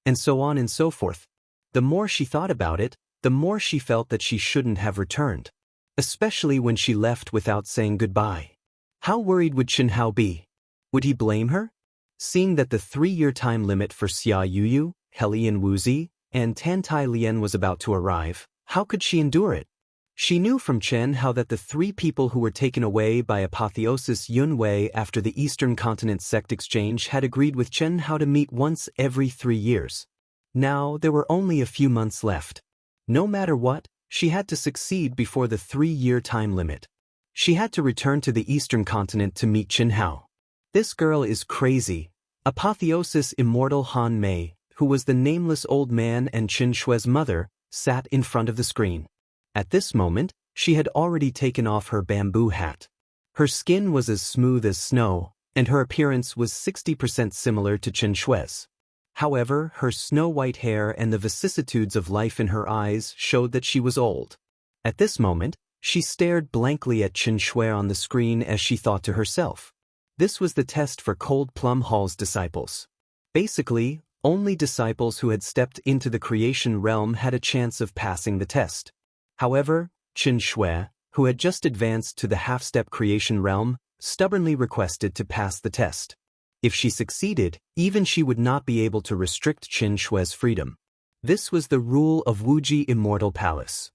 S1: And so on and so forth. The more she thought about it, the more she felt that she shouldn't have returned. Especially when she left without saying goodbye. How worried would Chen Hao be? Would he blame her? Seeing that the 3-year time limit for Xia Yuyu, Helian Wuzi, and Tan Tai Lian was about to arrive, how could she endure it? She knew from Chen Hao that the 3 people who were taken away by Apotheosis Yun Wei after the Eastern Continent sect exchange had agreed with Chen Hao to meet once every 3 years. Now there were only a few months left. No matter what, she had to succeed before the 3-year time limit. She had to return to the Eastern Continent to meet Chen Hao. This girl is crazy. Apotheosis Immortal Han Mei, who was the nameless old man and Chen Shui's mother, sat in front of the screen. At this moment, she had already taken off her bamboo hat. Her skin was as smooth as snow, and her appearance was 60% similar to Chen Shui's. However, her snow-white hair and the vicissitudes of life in her eyes showed that she was old. At this moment, she stared blankly at Chen Shui on the screen as she thought to herself. This was the test for Cold Plum Hall's disciples. Basically, only disciples who had stepped into the creation realm had a chance of passing the test. However, Chen Shui, who had just advanced to the half-step creation realm, stubbornly requested to pass the test. If she succeeded, even she would not be able to restrict Chen Shui's freedom. This was the rule of Wuji Immortal Palace.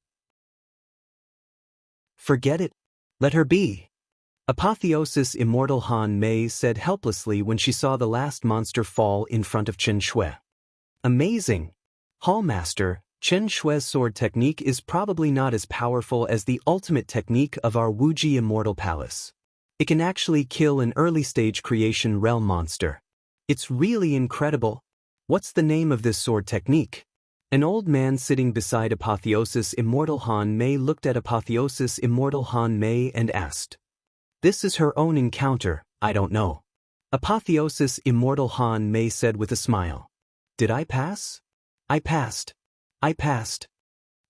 S1: Forget it. Let her be. Apotheosis Immortal Han Mei said helplessly when she saw the last monster fall in front of Chen Shui. Amazing. Hallmaster, Chen Shui's sword technique is probably not as powerful as the ultimate technique of our Wuji Immortal Palace. It can actually kill an early-stage creation realm monster. It's really incredible. What's the name of this sword technique? An old man sitting beside Apotheosis Immortal Han Mei looked at Apotheosis Immortal Han Mei and asked. This is her own encounter, I don't know. Apotheosis Immortal Han Mei said with a smile. Did I pass? I passed. I passed.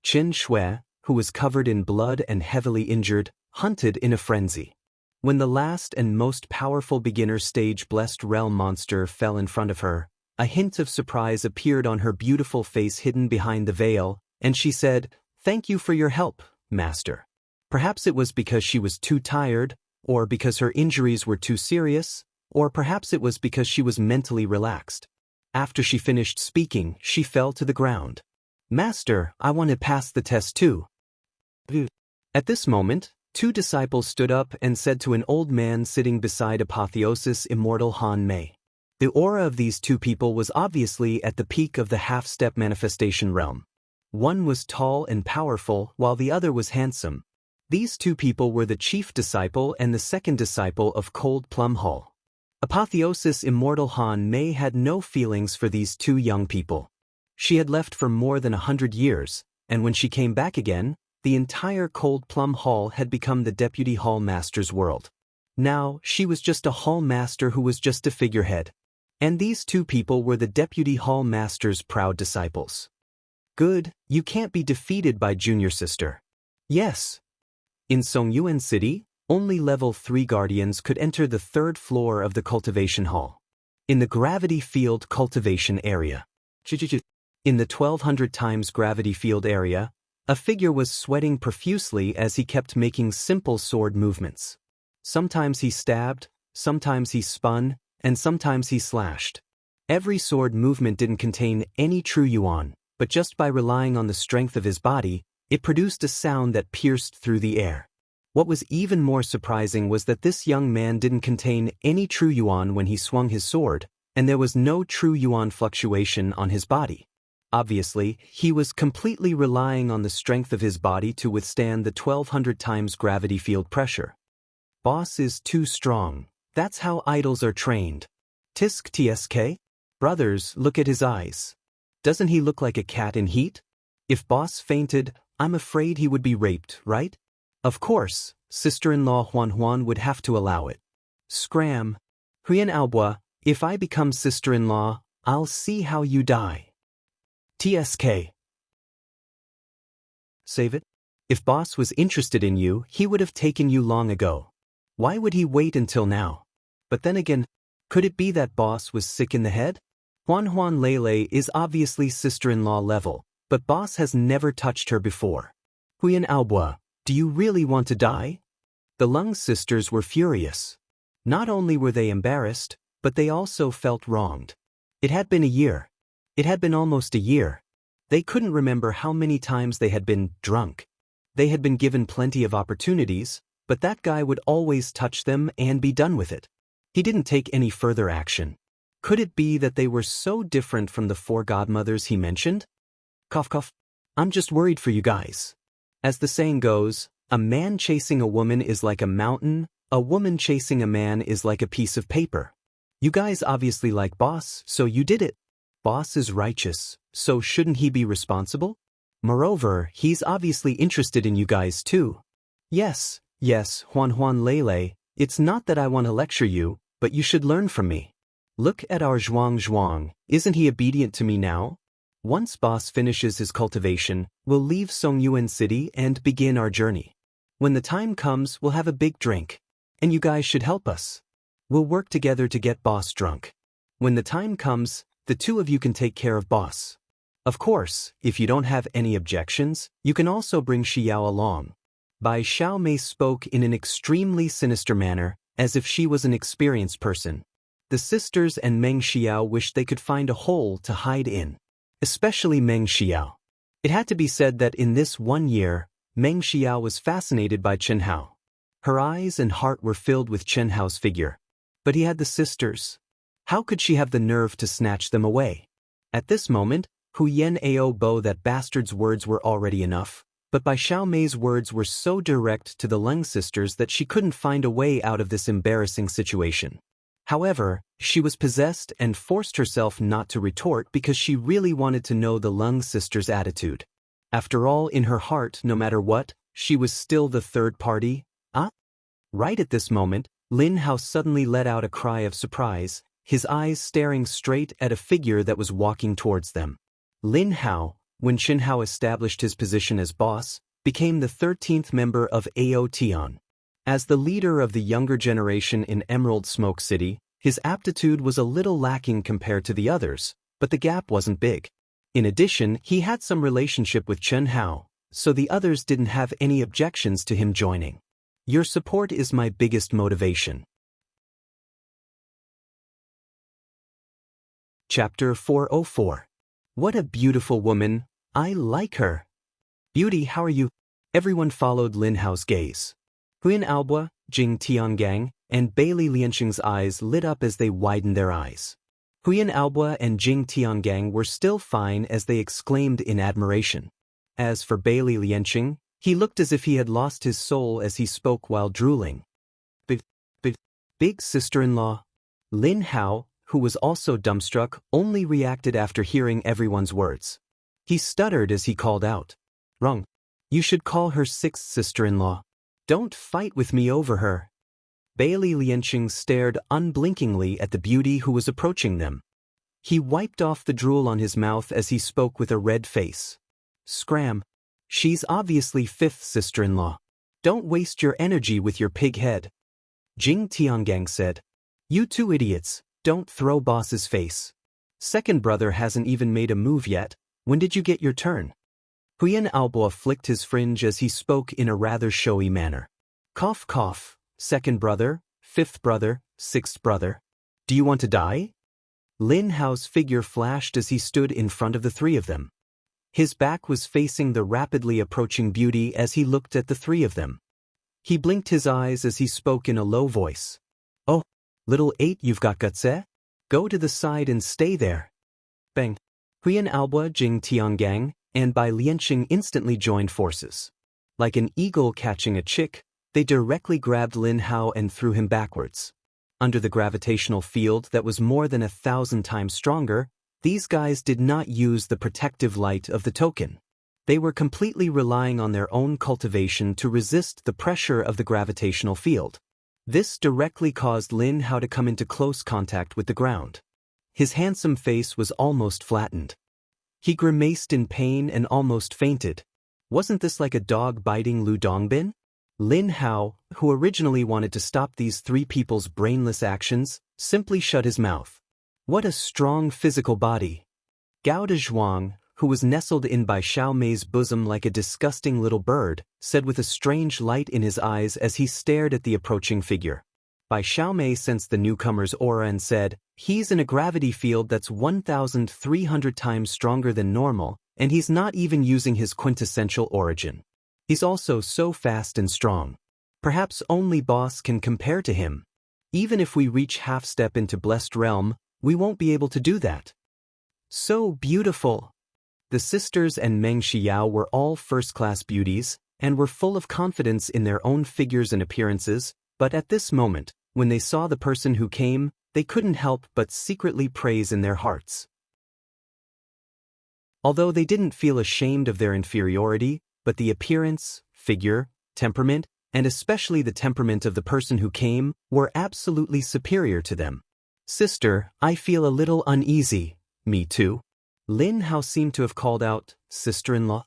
S1: Chen Shui, who was covered in blood and heavily injured, hunted in a frenzy. When the last and most powerful beginner stage Blessed Realm monster fell in front of her, a hint of surprise appeared on her beautiful face hidden behind the veil, and she said, Thank you for your help, Master. Perhaps it was because she was too tired, or because her injuries were too serious, or perhaps it was because she was mentally relaxed. After she finished speaking, she fell to the ground. Master, I want to pass the test too. At this moment, 2 disciples stood up and said to an old man sitting beside Apotheosis Immortal Han Mei. The aura of these 2 people was obviously at the peak of the half-step manifestation realm. One was tall and powerful, while the other was handsome. These 2 people were the chief disciple and the second disciple of Cold Plum Hall. Apotheosis Immortal Han Mei had no feelings for these 2 young people. She had left for more than 100 years, and when she came back again, the entire Cold Plum Hall had become the Deputy Hall Master's world. Now, she was just a Hall Master who was just a figurehead. And these 2 people were the Deputy Hall Master's proud disciples. Good, you can't be defeated by Junior Sister. Yes. In Songyuan City, only level 3 guardians could enter the 3rd floor of the cultivation hall. In the gravity field cultivation area. In the 1200 times gravity field area, a figure was sweating profusely as he kept making simple sword movements. Sometimes he stabbed, sometimes he spun, and sometimes he slashed. Every sword movement didn't contain any true yuan, but just by relying on the strength of his body, it produced a sound that pierced through the air. What was even more surprising was that this young man didn't contain any true yuan when he swung his sword, and there was no true yuan fluctuation on his body. Obviously, he was completely relying on the strength of his body to withstand the 1200 times gravity field pressure. Boss is too strong. That's how idols are trained. Tisk tsk? Brothers, look at his eyes. Doesn't he look like a cat in heat? If boss fainted, I'm afraid he would be raped, right? Of course, sister-in-law Huan would have to allow it. Scram. Huyan Albua, if I become sister-in-law, I'll see how you die. TSK. Save it? If boss was interested in you, he would have taken you long ago. Why would he wait until now? But then again, could it be that boss was sick in the head? Huan Lele is obviously sister-in-law level, but boss has never touched her before. Huyan Albua, do you really want to die? The Lung sisters were furious. Not only were they embarrassed, but they also felt wronged. It had been a year. It had been almost a year. They couldn't remember how many times they had been drunk. They had been given plenty of opportunities, but that guy would always touch them and be done with it. He didn't take any further action. Could it be that they were so different from the 4 godmothers he mentioned? Cough cough. I'm just worried for you guys. As the saying goes, a man chasing a woman is like a mountain, a woman chasing a man is like a piece of paper. You guys obviously like boss, so you did it. Boss is righteous, so shouldn't he be responsible? Moreover, he's obviously interested in you guys too. Yes, Huan Lele, it's not that I want to lecture you, but you should learn from me. Look at our Zhuang, isn't he obedient to me now? Once boss finishes his cultivation, we'll leave Songyuan City and begin our journey. When the time comes, we'll have a big drink. And you guys should help us. We'll work together to get boss drunk. When the time comes, the 2 of you can take care of boss. Of course, if you don't have any objections, you can also bring Xiao along. Bai Xiaomei spoke in an extremely sinister manner, as if she was an experienced person. The sisters and Meng Xiao wished they could find a hole to hide in. Especially Meng Xiao. It had to be said that in this 1 year, Meng Xiao was fascinated by Chen Hao. Her eyes and heart were filled with Chen Hao's figure. But he had the sisters. How could she have the nerve to snatch them away? At this moment, Hu Yen Ao Bo that bastard's words were already enough, but Bai Xiaomei's words were so direct to the Leng sisters that she couldn't find a way out of this embarrassing situation. However, she was possessed and forced herself not to retort because she really wanted to know the Leng sisters' attitude. After all, in her heart, no matter what, she was still the third party. Right at this moment, Lin Hao suddenly let out a cry of surprise, his eyes staring straight at a figure that was walking towards them. Lin Hao, when Chen Hao established his position as boss, became the 13th member of Ao Tian. As the leader of the younger generation in Emerald Smoke City, his aptitude was a little lacking compared to the others, but the gap wasn't big. In addition, he had some relationship with Chen Hao, so the others didn't have any objections to him joining. Your support is my biggest motivation. Chapter 404. What a beautiful woman. I like her. Beauty, how are you? Everyone followed Lin Hao's gaze. Huyan Albua, Jing Tiangang, and Bailey Lianxing's eyes lit up as they widened their eyes. Huyan Albua and Jing Tiangang were still fine as they exclaimed in admiration. As for Bailey Lianxing, he looked as if he had lost his soul as he spoke while drooling. Big sister-in-law. Lin Hao, who was also dumbstruck, only reacted after hearing everyone's words. He stuttered as he called out. Wrong. You should call her 6th sister-in-law. Don't fight with me over her. Bailey Lianxing stared unblinkingly at the beauty who was approaching them. He wiped off the drool on his mouth as he spoke with a red face. Scram. She's obviously 5th sister-in-law. Don't waste your energy with your pig head. Jing Tiangang said. You 2 idiots, don't throw boss's face. Second brother hasn't even made a move yet. When did you get your turn? Huyan Aobo flicked his fringe as he spoke in a rather showy manner. Cough cough, second brother, fifth brother, sixth brother. Do you want to die? Lin Hao's figure flashed as he stood in front of the three of them. His back was facing the rapidly approaching beauty as he looked at the three of them. He blinked his eyes as he spoke in a low voice. Oh, little eight, you've got guts, eh? Go to the side and stay there. Bang. Huyan Aobo, Jing Tiangang, and Bai Lianqing instantly joined forces. Like an eagle catching a chick, they directly grabbed Lin Hao and threw him backwards. Under the gravitational field that was more than 1,000 times stronger, these guys did not use the protective light of the token. They were completely relying on their own cultivation to resist the pressure of the gravitational field. This directly caused Lin Hao to come into close contact with the ground. His handsome face was almost flattened. He grimaced in pain and almost fainted. Wasn't this like a dog biting Lu Dongbin? Lin Hao, who originally wanted to stop these three people's brainless actions, simply shut his mouth. What a strong physical body. Gao de Zhuang, who was nestled in by Xiao Mei's bosom like a disgusting little bird, said with a strange light in his eyes as he stared at the approaching figure. Bai Xiaomei sensed the newcomer's aura and said, "He's in a gravity field that's 1,300 times stronger than normal, and he's not even using his quintessential origin. He's also so fast and strong. Perhaps only boss can compare to him. Even if we reach half-step into Blessed Realm, we won't be able to do that." So beautiful. The sisters and Meng Xiao were all first-class beauties, and were full of confidence in their own figures and appearances, but at this moment, when they saw the person who came, they couldn't help but secretly praise in their hearts. Although they didn't feel ashamed of their inferiority, but the appearance, figure, temperament, and especially the temperament of the person who came, were absolutely superior to them. "Sister, I feel a little uneasy." "Me too." Lin Hao seemed to have called out, "Sister-in-law?"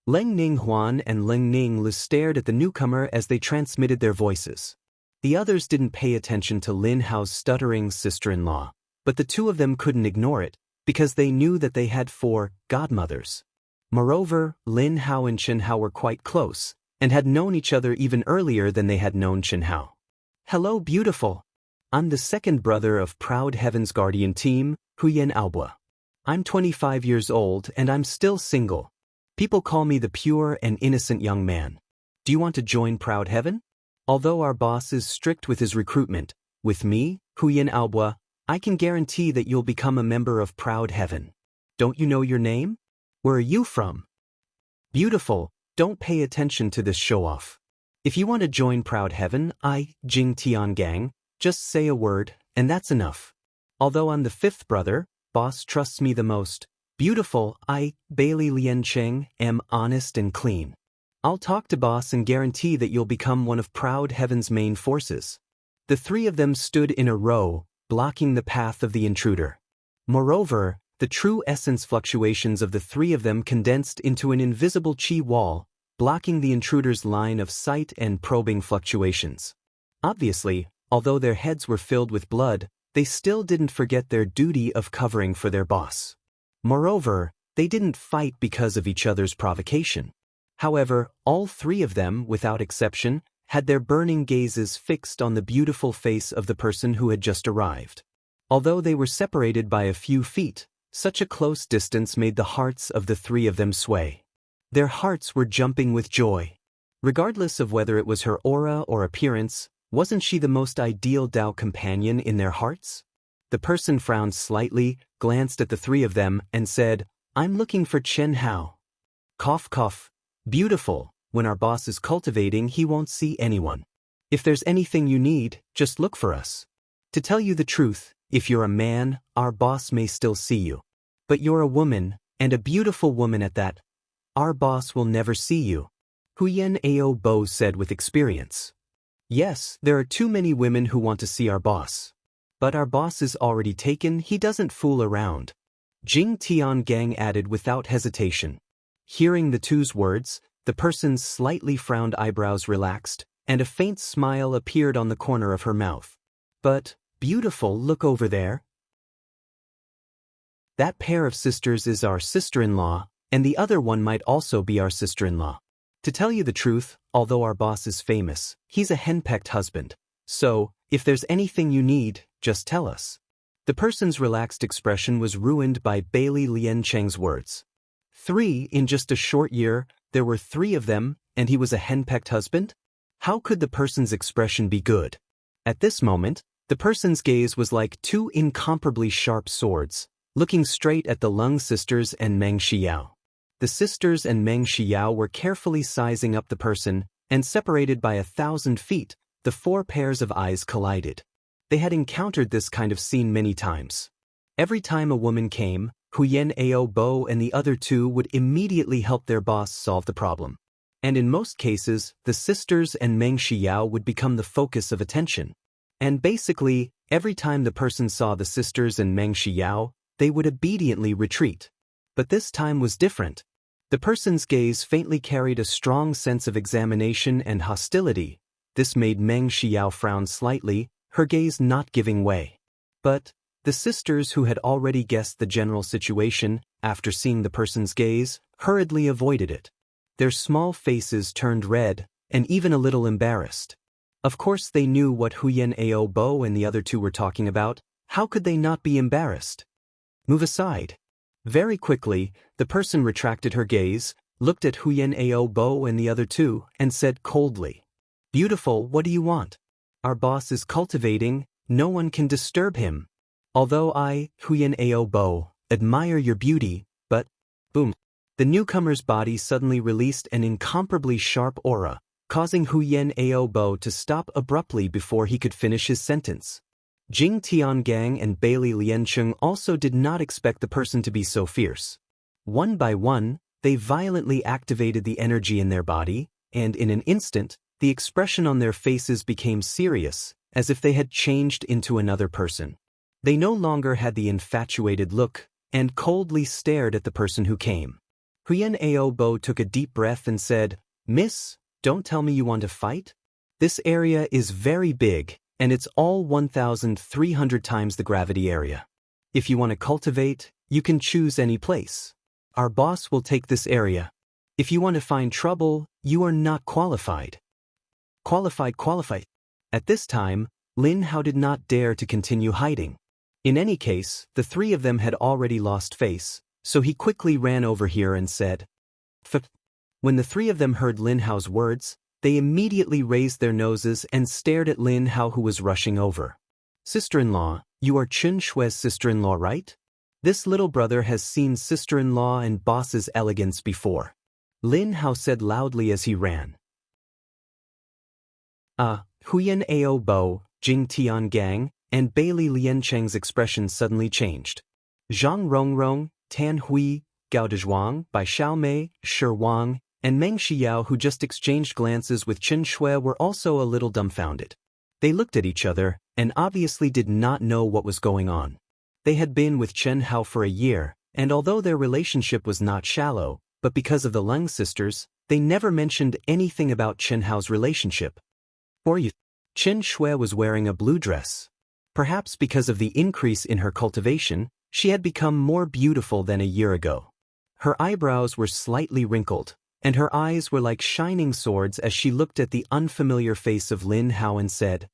S1: Leng Ning Huan and Leng Ning Lu stared at the newcomer as they transmitted their voices. The others didn't pay attention to Lin Hao's stuttering sister-in-law, but the two of them couldn't ignore it, because they knew that they had 4 godmothers. Moreover, Lin Hao and Chen Hao were quite close, and had known each other even earlier than they had known Chen Hao. "Hello, beautiful. I'm the second brother of Proud Heaven's guardian team, Huyan Aobo. I'm 25 years old and I'm still single. People call me the pure and innocent young man. Do you want to join Proud Heaven? Although our boss is strict with his recruitment, with me, Huyan Aobo, I can guarantee that you'll become a member of Proud Heaven. Don't you know your name? Where are you from?" "Beautiful, don't pay attention to this show-off. If you want to join Proud Heaven, Jing Tiangang, just say a word, and that's enough. Although I'm the 5th brother, boss trusts me the most. Beautiful, Bailey Liancheng, am honest and clean. I'll talk to boss and guarantee that you'll become one of Proud Heaven's main forces." The three of them stood in a row, blocking the path of the intruder. Moreover, the true essence fluctuations of the three of them condensed into an invisible chi wall, blocking the intruder's line of sight and probing fluctuations. Obviously, although their heads were filled with blood, they still didn't forget their duty of covering for their boss. Moreover, they didn't fight because of each other's provocation. However, all three of them, without exception, had their burning gazes fixed on the beautiful face of the person who had just arrived. Although they were separated by a few feet, such a close distance made the hearts of the three of them sway. Their hearts were jumping with joy. Regardless of whether it was her aura or appearance, wasn't she the most ideal Dao companion in their hearts? The person frowned slightly, glanced at the three of them, and said, "I'm looking for Chen Hao." Cough cough. "Beautiful, when our boss is cultivating he won't see anyone. If there's anything you need, just look for us. To tell you the truth, if you're a man, our boss may still see you. But you're a woman, and a beautiful woman at that. Our boss will never see you." Huyan Aobo said with experience. "Yes, there are too many women who want to see our boss. But our boss is already taken, he doesn't fool around." Jing Tiangang added without hesitation. Hearing the two's words, the person's slightly frowned eyebrows relaxed, and a faint smile appeared on the corner of her mouth. "But, beautiful, look over there, That pair of sisters is our sister-in-law, and the other one might also be our sister-in-law. To tell you the truth, although our boss is famous, he's a henpecked husband. So, if there's anything you need, just tell us. The person's relaxed expression was ruined by Bailey Liancheng's words. 3 in just a short year, there were 3 of them, and he was a henpecked husband? How could the person's expression be good? At this moment, the person's gaze was like 2 incomparably sharp swords, looking straight at the Lung sisters and Meng Xiao. The sisters and Meng Xiao were carefully sizing up the person, and separated by 1,000 feet, the 4 pairs of eyes collided. They had encountered this kind of scene many times. Every time a woman came, Huyen Ao Bo and the other 2 would immediately help their boss solve the problem. And in most cases, the sisters and Meng Xiao would become the focus of attention. And basically, every time the person saw the sisters and Meng Xiao, they would obediently retreat. But this time was different. The person's gaze faintly carried a strong sense of examination and hostility. This made Meng Xiao frown slightly, her gaze not giving way. But the sisters, who had already guessed the general situation, after seeing the person's gaze, hurriedly avoided it. Their small faces turned red, and even a little embarrassed. Of course they knew what Huyen Ao Bo and the other 2 were talking about. How could they not be embarrassed? Move aside. Very quickly, the person retracted her gaze, looked at Huyen Ao Bo and the other 2, and said coldly, "Beautiful, what do you want? Our boss is cultivating, no one can disturb him. Although I, Huyen Ao Bo, admire your beauty, but..." Boom. The newcomer's body suddenly released an incomparably sharp aura, causing Huyen Ao Bo to stop abruptly before he could finish his sentence. Jing Tiangang and Bailey Liancheng also did not expect the person to be so fierce. One by one, they violently activated the energy in their body, and in an instant, the expression on their faces became serious, as if they had changed into another person. They no longer had the infatuated look, and coldly stared at the person who came. Huyen Ao Bo took a deep breath and said, "Miss, don't tell me you want to fight? This area is very big, and it's all 1,300 times the gravity area. If you want to cultivate, you can choose any place. Our boss will take this area. If you want to find trouble, you are not qualified." Qualified. At this time, Lin Hao did not dare to continue hiding. In any case, the 3 of them had already lost face, so he quickly ran over here and said, "F." When the 3 of them heard Lin Hao's words, they immediately raised their noses and stared at Lin Hao, who was rushing over. "Sister-in-law, you are Chen Shui's sister-in-law, right? This little brother has seen sister-in-law and boss's elegance before," Lin Hao said loudly as he ran. Huyen Ao Bo, Jing Tiangang, and Bailey Liancheng's expression suddenly changed. Zhang Rongrong, Tan Hui, Gao Dezhuang, Bai Xiaomei, Shi Wang, and Meng Xiao, who just exchanged glances with Chen Shui, were also a little dumbfounded. They looked at each other, and obviously did not know what was going on. They had been with Chen Hao for a year, and although their relationship was not shallow, but because of the Lung sisters, they never mentioned anything about Chen Hao's relationship. Chen Shui was wearing a blue dress. Perhaps because of the increase in her cultivation, she had become more beautiful than a year ago. Her eyebrows were slightly wrinkled, and her eyes were like shining swords as she looked at the unfamiliar face of Lin Hao and said,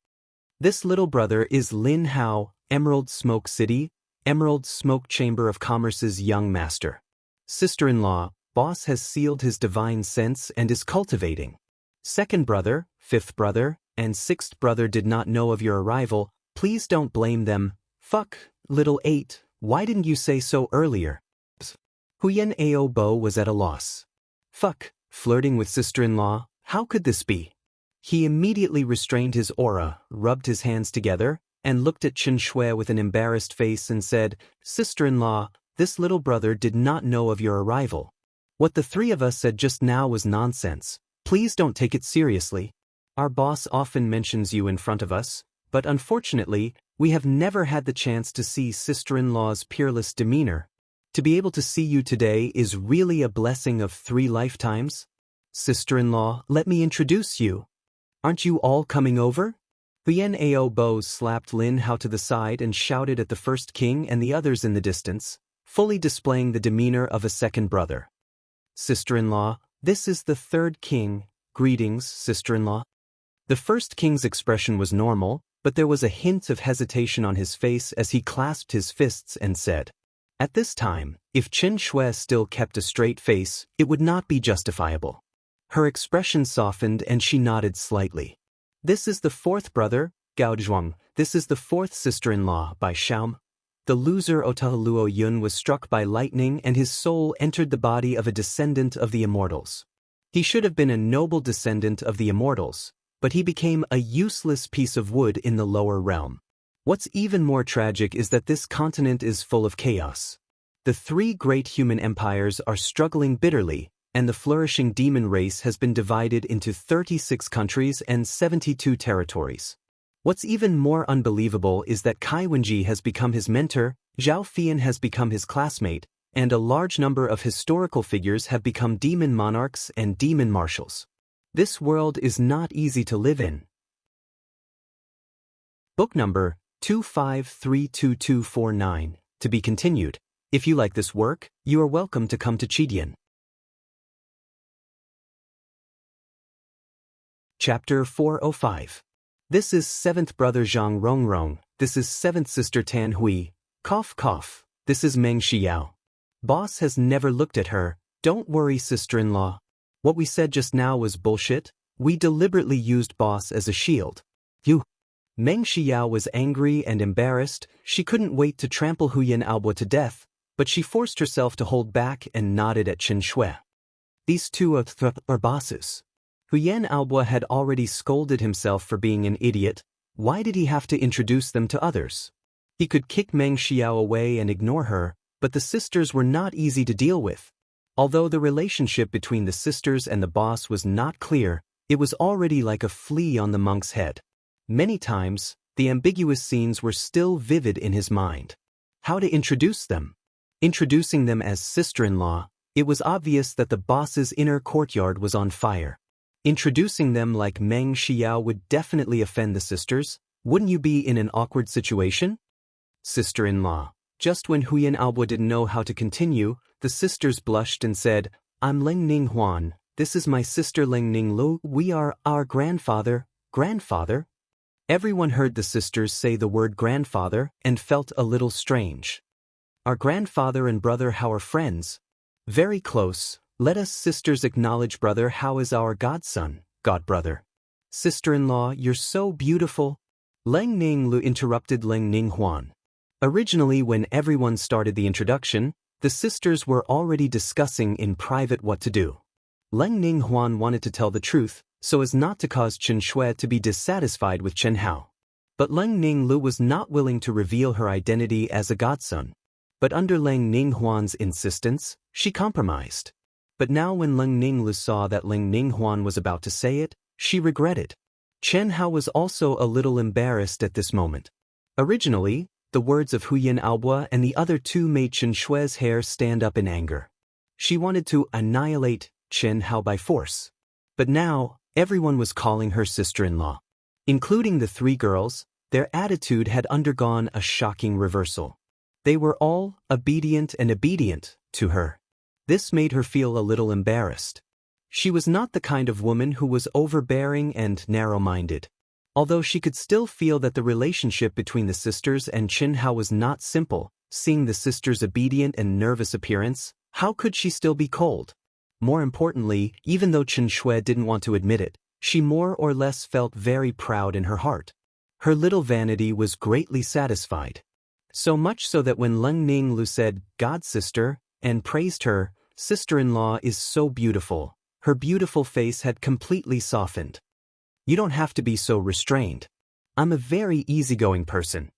S1: "This little brother is Lin Hao, Emerald Smoke City, Emerald Smoke Chamber of Commerce's young master. Sister-in-law, boss has sealed his divine sense and is cultivating. Second brother, fifth brother, and sixth brother did not know of your arrival. Please don't blame them. Fuck, little 8, why didn't you say so earlier?" Huyen Ao Bo was at a loss. Fuck, flirting with sister-in-law, how could this be? He immediately restrained his aura, rubbed his hands together, and looked at Chen Shui with an embarrassed face and said, "Sister-in-law, this little brother did not know of your arrival. What the 3 of us said just now was nonsense. Please don't take it seriously. Our boss often mentions you in front of us, but unfortunately, we have never had the chance to see sister-in-law's peerless demeanor. To be able to see you today is really a blessing of 3 lifetimes. Sister-in-law, let me introduce you. Aren't you all coming over?" Huyen Ao Bo slapped Lin Hao to the side and shouted at the first king and the others in the distance, fully displaying the demeanor of a second brother. Sister-in-law, this is the third king. Greetings, sister-in-law. The first king's expression was normal, but there was a hint of hesitation on his face as he clasped his fists and said, at this time, if Chen Shui still kept a straight face, it would not be justifiable. Her expression softened and she nodded slightly. This is the fourth brother, Gao Zhuang. This is the fourth sister-in-law, by Shaom. The loser Otahaluo Yun was struck by lightning and his soul entered the body of a descendant of the Immortals. He should have been a noble descendant of the Immortals, but he became a useless piece of wood in the lower realm. What's even more tragic is that this continent is full of chaos. The three great human empires are struggling bitterly, and the flourishing demon race has been divided into 36 countries and 72 territories. What's even more unbelievable is that Kai Wenji has become his mentor, Zhao Fian has become his classmate, and a large number of historical figures have become demon monarchs and demon marshals. This world is not easy to live in. Book number 2532249, to be continued. If you like this work, you are welcome to come to Chidian. Chapter 405. This is seventh brother Zhang Rongrong. This is seventh sister Tan Hui. Cough cough. This is Meng Xiao. Boss has never looked at her. Don't worry, sister-in-law. What we said just now was bullshit. We deliberately used boss as a shield. You. Meng Xiao was angry and embarrassed. She couldn't wait to trample Huyan Aobo to death, but she forced herself to hold back and nodded at Chen Shui. These two are bosses. Huyan Aobo had already scolded himself for being an idiot. Why did he have to introduce them to others? He could kick Meng Xiao away and ignore her, but the sisters were not easy to deal with. Although the relationship between the sisters and the boss was not clear, it was already like a flea on the monk's head. Many times, the ambiguous scenes were still vivid in his mind. How to introduce them? Introducing them as sister-in-law, it was obvious that the boss's inner courtyard was on fire. Introducing them like Meng Xiao would definitely offend the sisters. Wouldn't you be in an awkward situation? Sister-in-law. Just when Huyan Aobo didn't know how to continue, the sisters blushed and said, I'm Leng Ning Huan. This is my sister Leng Ning Lu. We are our grandfather. Grandfather? Everyone heard the sisters say the word grandfather and felt a little strange. Our grandfather and brother How are friends? Very close. Let us sisters acknowledge brother How is our godson, godbrother. Sister-in-law, you're so beautiful. Leng Ning Lu interrupted Leng Ning Huan. Originally, when everyone started the introduction, the sisters were already discussing in private what to do. Leng Ning Huan wanted to tell the truth, so as not to cause Chen Shui to be dissatisfied with Chen Hao. But Leng Ning Lu was not willing to reveal her identity as a godson. But under Leng Ning Huan's insistence, she compromised. But now when Leng Ning Lu saw that Leng Ning Huan was about to say it, she regretted. Chen Hao was also a little embarrassed at this moment. Originally, the words of Huyan Aobo and the other two made Chen Shui's hair stand up in anger. She wanted to annihilate Chen Hao by force. But now, everyone was calling her sister-in-law. Including the three girls, their attitude had undergone a shocking reversal. They were all obedient to her. This made her feel a little embarrassed. She was not the kind of woman who was overbearing and narrow-minded. Although she could still feel that the relationship between the sisters and Chen Hao was not simple, seeing the sisters' obedient and nervous appearance, how could she still be cold? More importantly, even though Chen Shui didn't want to admit it, she more or less felt very proud in her heart. Her little vanity was greatly satisfied. So much so that when Leng Ning Lu said, God sister, and praised her, sister-in-law is so beautiful, her beautiful face had completely softened. You don't have to be so restrained. I'm a very easygoing person.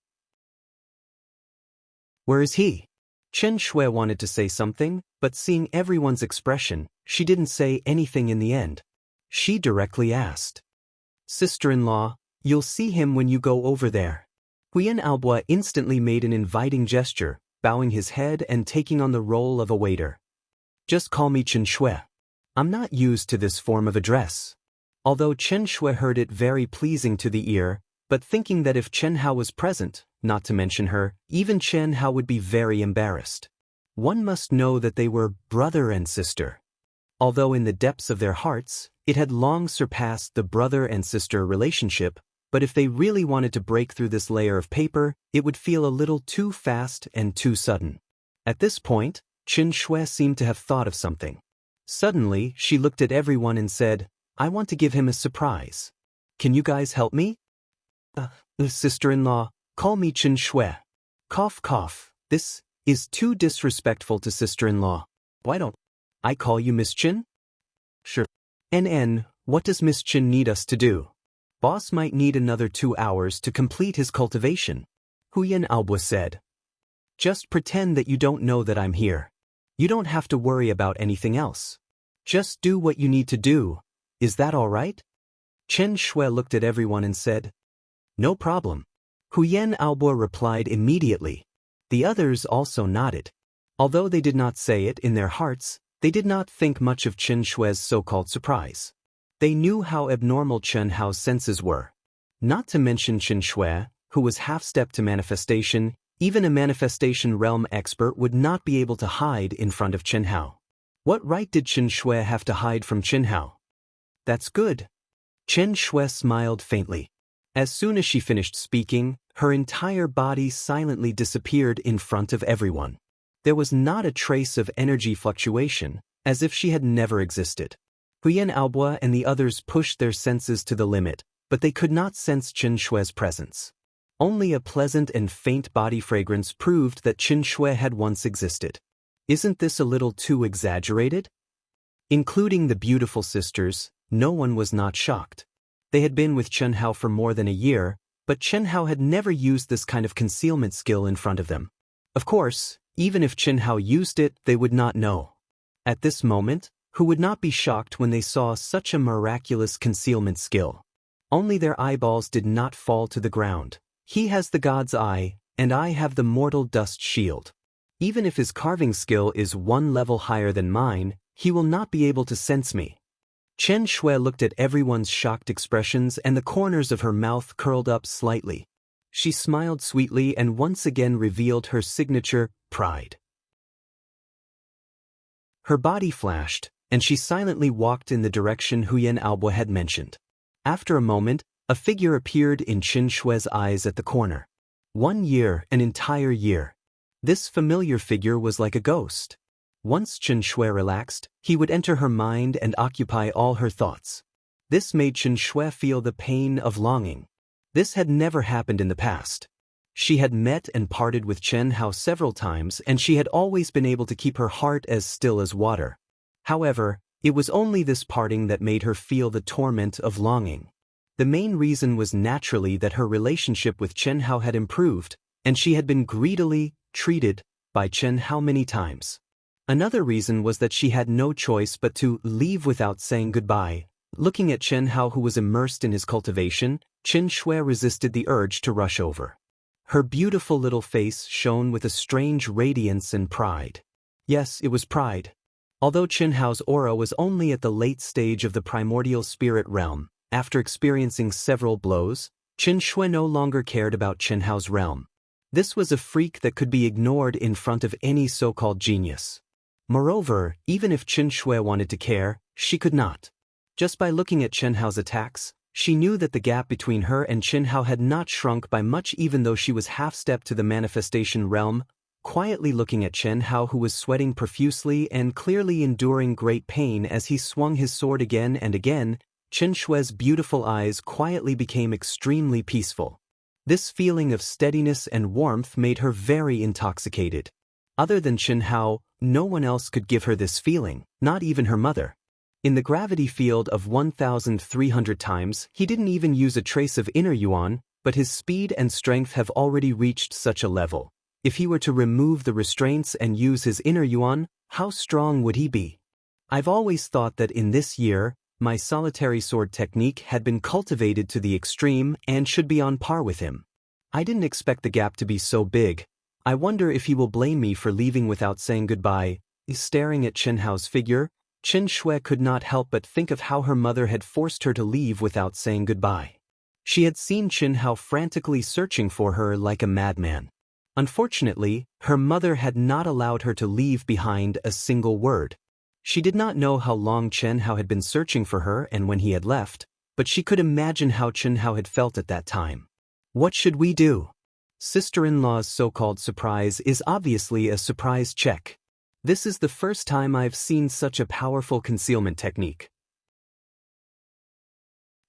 S1: Where is he? Chen Shui wanted to say something, but seeing everyone's expression, she didn't say anything in the end. She directly asked. Sister-in-law, you'll see him when you go over there. Huyan Aobo instantly made an inviting gesture, bowing his head and taking on the role of a waiter. Just call me Chen Shui. I'm not used to this form of address. Although Chen Shui heard it very pleasing to the ear, but thinking that if Chen Hao was present, not to mention her, even Chen Hao would be very embarrassed. One must know that they were brother and sister. Although in the depths of their hearts, it had long surpassed the brother and sister relationship, but if they really wanted to break through this layer of paper, it would feel a little too fast and too sudden. At this point, Qin Shui seemed to have thought of something. Suddenly, she looked at everyone and said, "I want to give him a surprise. Can you guys help me?" Sister-in-law, call me Qin Shui. Cough cough, this is too disrespectful to sister-in-law. Why don't I call you Miss Qin? Sure. What does Miss Qin need us to do? Boss might need another 2 hours to complete his cultivation. Huyan Albua said. Just pretend that you don't know that I'm here. You don't have to worry about anything else. Just do what you need to do. Is that all right? Chen Shui looked at everyone and said, "No problem." Huyan Albua replied immediately. The others also nodded. Although they did not say it in their hearts, they did not think much of Chen Shui's so-called surprise. They knew how abnormal Chen Hao's senses were. Not to mention Chen Shui, who was half-stepped to manifestation, even a manifestation realm expert would not be able to hide in front of Chen Hao. What right did Chen Shui have to hide from Chen Hao? That's good. Chen Shui smiled faintly. As soon as she finished speaking, her entire body silently disappeared in front of everyone. There was not a trace of energy fluctuation, as if she had never existed. Huyan Albua and the others pushed their senses to the limit, but they could not sense Chen Shui's presence. Only a pleasant and faint body fragrance proved that Chen Shui had once existed. Isn't this a little too exaggerated? Including the beautiful sisters, no one was not shocked. They had been with Chen Hao for more than a year, but Chen Hao had never used this kind of concealment skill in front of them. Of course, even if Chen Hao used it, they would not know. At this moment, who would not be shocked when they saw such a miraculous concealment skill? Only their eyeballs did not fall to the ground. He has the god's eye, and I have the mortal dust shield. Even if his carving skill is 1 level higher than mine, he will not be able to sense me. Chen Shui looked at everyone's shocked expressions and the corners of her mouth curled up slightly. She smiled sweetly and once again revealed her signature, pride. Her body flashed, and she silently walked in the direction Huyan Albua had mentioned. After a moment, a figure appeared in Chen Shui's eyes at the corner. 1 year, an entire year. This familiar figure was like a ghost. Once Chen Shui relaxed, he would enter her mind and occupy all her thoughts. This made Chen Shui feel the pain of longing. This had never happened in the past. She had met and parted with Chen Hao several times and she had always been able to keep her heart as still as water. However, it was only this parting that made her feel the torment of longing. The main reason was naturally that her relationship with Chen Hao had improved, and she had been greedily treated by Chen Hao many times. Another reason was that she had no choice but to leave without saying goodbye. Looking at Chen Hao, who was immersed in his cultivation, Chen Shui resisted the urge to rush over. Her beautiful little face shone with a strange radiance and pride. Yes, it was pride. Although Chen Hao's aura was only at the late stage of the primordial spirit realm, after experiencing several blows, Chen Shui no longer cared about Chen Hao's realm. This was a freak that could be ignored in front of any so-called genius. Moreover, even if Chen Shui wanted to care, she could not. Just by looking at Chen Hao's attacks, she knew that the gap between her and Chen Hao had not shrunk by much even though she was half-stepped to the manifestation realm. Quietly looking at Chen Hao, who was sweating profusely and clearly enduring great pain as he swung his sword again and again, Chen Shui's beautiful eyes quietly became extremely peaceful. This feeling of steadiness and warmth made her very intoxicated. Other than Chen Hao, no one else could give her this feeling, not even her mother. In the gravity field of 1,300 times, he didn't even use a trace of inner yuan, but his speed and strength have already reached such a level. If he were to remove the restraints and use his inner yuan, how strong would he be? I've always thought that in this year, my solitary sword technique had been cultivated to the extreme and should be on par with him. I didn't expect the gap to be so big. I wonder if he will blame me for leaving without saying goodbye. Staring at Chen Hao's figure, Chen Shui could not help but think of how her mother had forced her to leave without saying goodbye. She had seen Chen Hao frantically searching for her like a madman. Unfortunately, her mother had not allowed her to leave behind a single word. She did not know how long Chen Hao had been searching for her and when he had left, but she could imagine how Chen Hao had felt at that time. What should we do? Sister-in-law's so-called surprise is obviously a surprise check. This is the first time I've seen such a powerful concealment technique.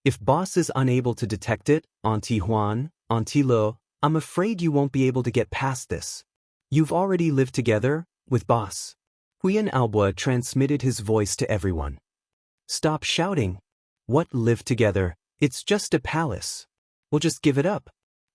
S1: If boss is unable to detect it, Auntie Huan, Auntie Lo, I'm afraid you won't be able to get past this. You've already lived together, with boss. Huyan Albua transmitted his voice to everyone. Stop shouting. What live together? It's just a palace. We'll just give it up.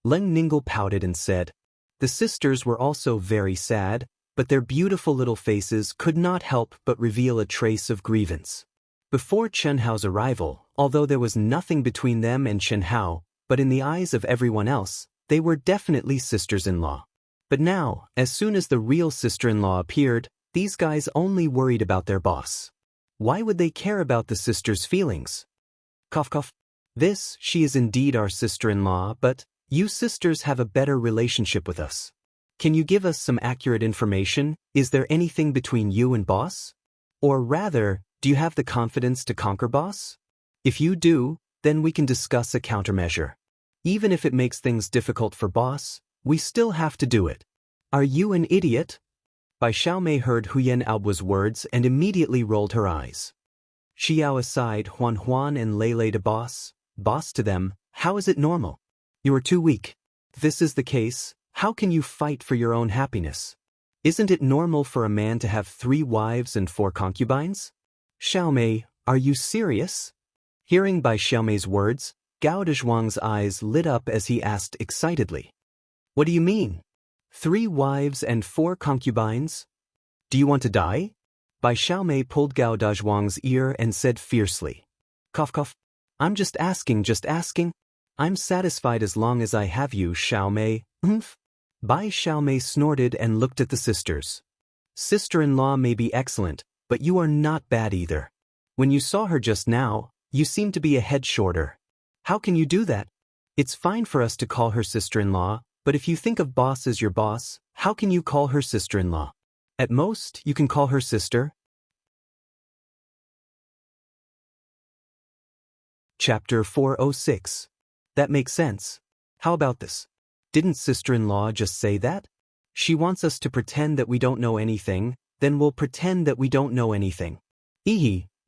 S1: Leng Ningle pouted and said. The sisters were also very sad, but their beautiful little faces could not help but reveal a trace of grievance. Before Chen Hao's arrival, although there was nothing between them and Chen Hao, but in the eyes of everyone else, they were definitely sisters-in-law. But now, as soon as the real sister-in-law appeared, these guys only worried about their boss. Why would they care about the sisters' feelings? Cough cough. She is indeed our sister-in-law, but you sisters have a better relationship with us. Can you give us some accurate information? Is there anything between you and boss? Or rather, do you have the confidence to conquer boss? If you do, then we can discuss a countermeasure. Even if it makes things difficult for boss, we still have to do it. Are you an idiot? Bai Xiaomei heard Huyan Albua's words and immediately rolled her eyes. Xiao aside, Huan Huan and Lei to boss to them, how is it normal? You are too weak. If this is the case, how can you fight for your own happiness? Isn't it normal for a man to have 3 wives and 4 concubines? Xiaomei, are you serious? Hearing Bai Xiaomei's words, Gao Dezhuang's eyes lit up as he asked excitedly. What do you mean? 3 wives and 4 concubines? Do you want to die? Bai Xiaomei pulled Gao Dezhuang's ear and said fiercely. Cough cough. I'm just asking. I'm satisfied as long as I have you, Xiaomei. Bai Xiaomei snorted and looked at the sisters. Sister-in-law may be excellent, but you are not bad either. When you saw her just now, you seemed to be a head shorter. How can you do that? It's fine for us to call her sister-in-law, but if you think of boss as your boss, how can you call her sister-in-law? At most, you can call her sister. Chapter 406. That makes sense. How about this? Didn't sister-in-law just say that? She wants us to pretend that we don't know anything, then we'll pretend that we don't know anything.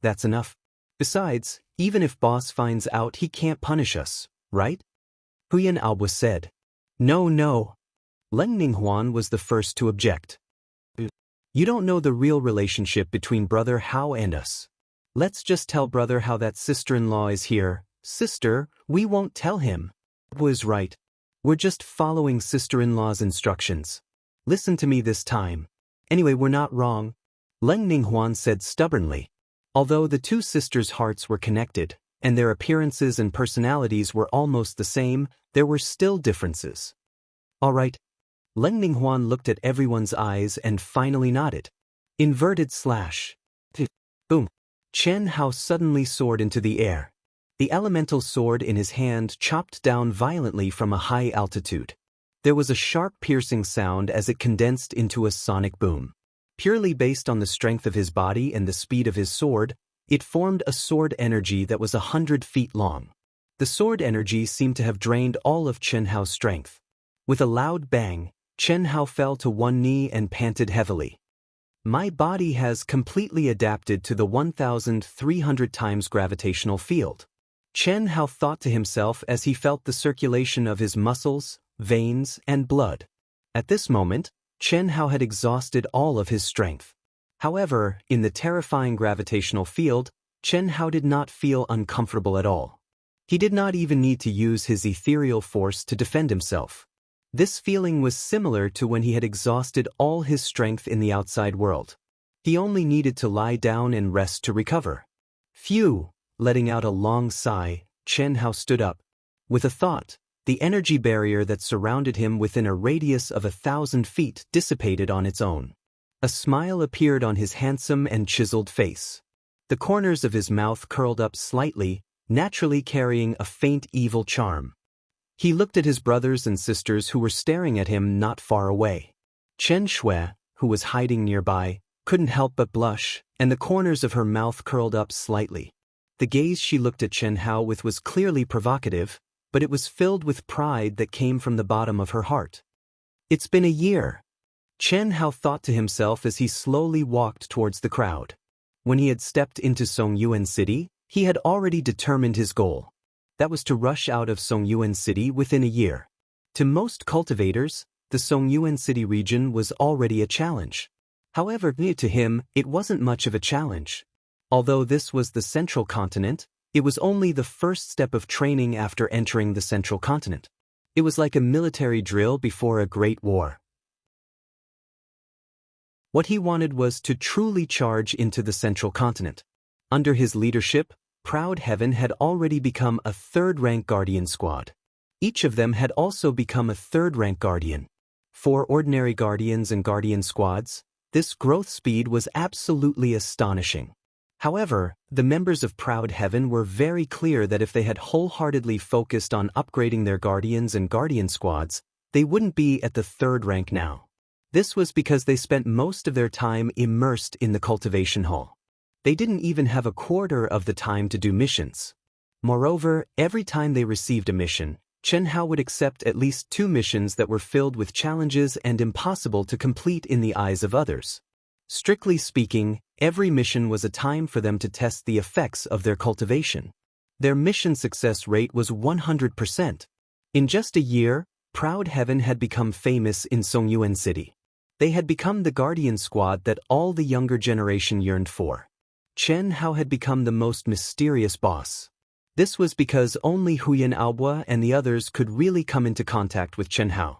S1: That's enough. Besides, even if boss finds out, he can't punish us, right? Huyan Albua said. No. Leng Ninghuan was the first to object. You don't know the real relationship between Brother Hao and us. Let's just tell Brother Hao that sister-in-law is here. Sister, we won't tell him. Was right. We're just following sister-in-law's instructions. Listen to me this time. Anyway, we're not wrong. Leng Ninghuan said stubbornly. Although the 2 sisters' hearts were connected, and their appearances and personalities were almost the same, there were still differences. All right. Leng Ninghuan looked at everyone's eyes and finally nodded. Inverted slash. Boom. Chen Hao suddenly soared into the air. The elemental sword in his hand chopped down violently from a high altitude. There was a sharp piercing sound as it condensed into a sonic boom. Purely based on the strength of his body and the speed of his sword, it formed a sword energy that was 100 feet long. The sword energy seemed to have drained all of Chen Hao's strength. With a loud bang, Chen Hao fell to one knee and panted heavily. My body has completely adapted to the 1,300 times gravitational field. Chen Hao thought to himself as he felt the circulation of his muscles, veins, and blood. At this moment, Chen Hao had exhausted all of his strength. However, in the terrifying gravitational field, Chen Hao did not feel uncomfortable at all. He did not even need to use his ethereal force to defend himself. This feeling was similar to when he had exhausted all his strength in the outside world. He only needed to lie down and rest to recover. Phew! Letting out a long sigh, Chen Hao stood up. With a thought, the energy barrier that surrounded him within a radius of 1,000 feet dissipated on its own. A smile appeared on his handsome and chiseled face. The corners of his mouth curled up slightly, naturally carrying a faint evil charm. He looked at his brothers and sisters who were staring at him not far away. Chen Shui, who was hiding nearby, couldn't help but blush, and the corners of her mouth curled up slightly. The gaze she looked at Chen Hao with was clearly provocative, but it was filled with pride that came from the bottom of her heart. It's been a year, Chen Hao thought to himself as he slowly walked towards the crowd. When he had stepped into Songyuan City, he had already determined his goal. That was to rush out of Songyuan City within a year. To most cultivators, the Songyuan City region was already a challenge. However, to him, it wasn't much of a challenge. Although this was the central continent, it was only the first step of training after entering the central continent. It was like a military drill before a great war. What he wanted was to truly charge into the central continent. Under his leadership, Proud Heaven had already become a third-rank guardian squad. Each of them had also become a third-rank guardian. For ordinary guardians and guardian squads, this growth speed was absolutely astonishing. However, the members of Proud Heaven were very clear that if they had wholeheartedly focused on upgrading their guardians and guardian squads, they wouldn't be at the third rank now. This was because they spent most of their time immersed in the cultivation hall. They didn't even have a quarter of the time to do missions. Moreover, every time they received a mission, Chen Hao would accept at least 2 missions that were filled with challenges and impossible to complete in the eyes of others. Strictly speaking, every mission was a time for them to test the effects of their cultivation. Their mission success rate was 100%. In just a year, Proud Heaven had become famous in Songyuan City. They had become the guardian squad that all the younger generation yearned for. Chen Hao had become the most mysterious boss. This was because only Huyan Aobua and the others could really come into contact with Chen Hao.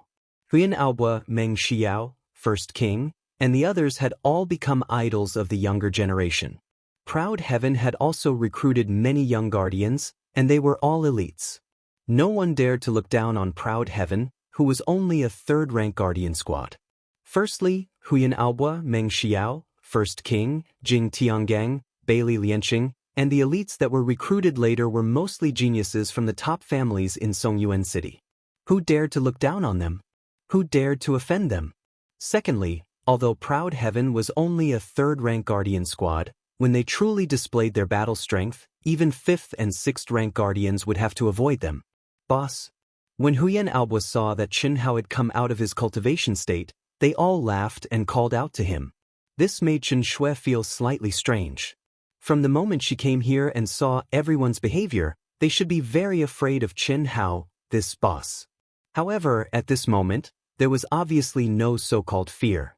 S1: Huyan Aobua, Meng Xiao, First King, and the others had all become idols of the younger generation. Proud Heaven had also recruited many young guardians, and they were all elites. No one dared to look down on Proud Heaven, who was only a third-rank guardian squad. Firstly, Huyan Aobua, Meng Xiao, First King, Jing Tiangang, Bailey Lianqing, and the elites that were recruited later were mostly geniuses from the top families in Songyuan City. Who dared to look down on them? Who dared to offend them? Secondly, although Proud Heaven was only a third-rank guardian squad, when they truly displayed their battle strength, even 5th and 6th rank guardians would have to avoid them. Boss. When Huyan Aobua saw that Chen Hao had come out of his cultivation state, they all laughed and called out to him. This made Chen Shui feel slightly strange. From the moment she came here and saw everyone's behavior, they should be very afraid of Chen Hao, this boss. However, at this moment, there was obviously no so-called fear.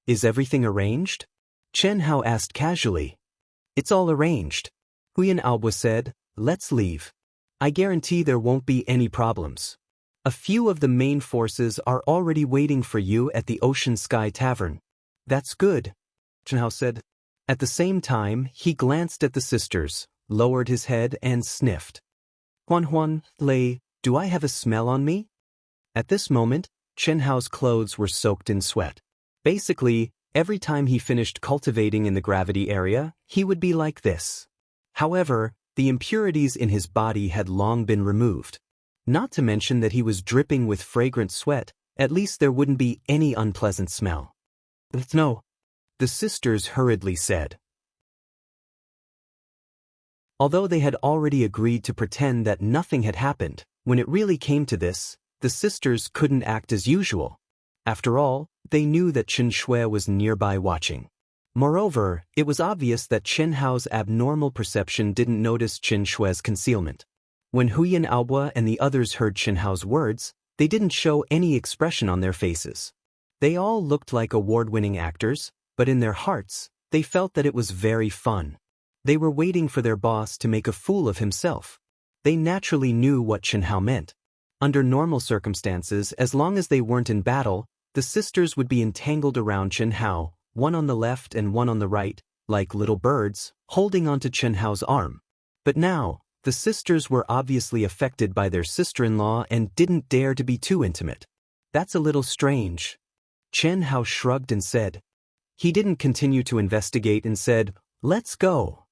S1: Is everything arranged? Chen Hao asked casually. It's all arranged. Huyan Aobua said, let's leave. I guarantee there won't be any problems. A few of the main forces are already waiting for you at the Ocean Sky Tavern. That's good, Chen Hao said. At the same time, he glanced at the sisters, lowered his head and sniffed. Huan, Lei, do I have a smell on me? At this moment, Chen Hao's clothes were soaked in sweat. Basically, every time he finished cultivating in the gravity area, he would be like this. However, the impurities in his body had long been removed. Not to mention that he was dripping with fragrant sweat, at least there wouldn't be any unpleasant smell. No, the sisters hurriedly said. Although they had already agreed to pretend that nothing had happened, when it really came to this, the sisters couldn't act as usual. After all, they knew that Chen Shui was nearby watching. Moreover, it was obvious that Chen Hao's abnormal perception didn't notice Chen Shui's concealment. When Huyan Aobua and the others heard Chen Hao's words, they didn't show any expression on their faces. They all looked like award-winning actors, but in their hearts, they felt that it was very fun. They were waiting for their boss to make a fool of himself. They naturally knew what Chen Hao meant. Under normal circumstances, as long as they weren't in battle, the sisters would be entangled around Chen Hao, one on the left and one on the right, like little birds, holding onto Chen Hao's arm. But now, the sisters were obviously affected by their sister-in-law and didn't dare to be too intimate. That's a little strange. Chen Hao shrugged and said. He didn't continue to investigate and said, let's go.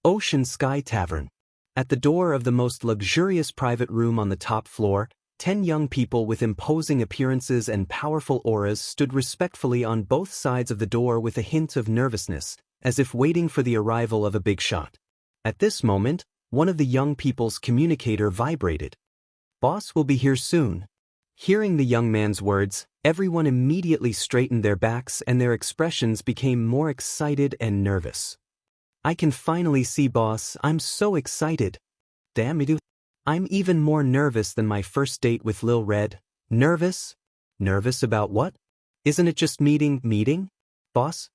S1: Ocean Sky Tavern. At the door of the most luxurious private room on the top floor, 10 young people with imposing appearances and powerful auras stood respectfully on both sides of the door with a hint of nervousness, as if waiting for the arrival of a big shot. At this moment, one of the young people's communicator vibrated. "Boss will be here soon." Hearing the young man's words, everyone immediately straightened their backs and their expressions became more excited and nervous. "I can finally see boss, I'm so excited." "Damn it. I'm even more nervous than my first date with Lil Red." "Nervous? Nervous about what? Isn't it just meeting? Boss?"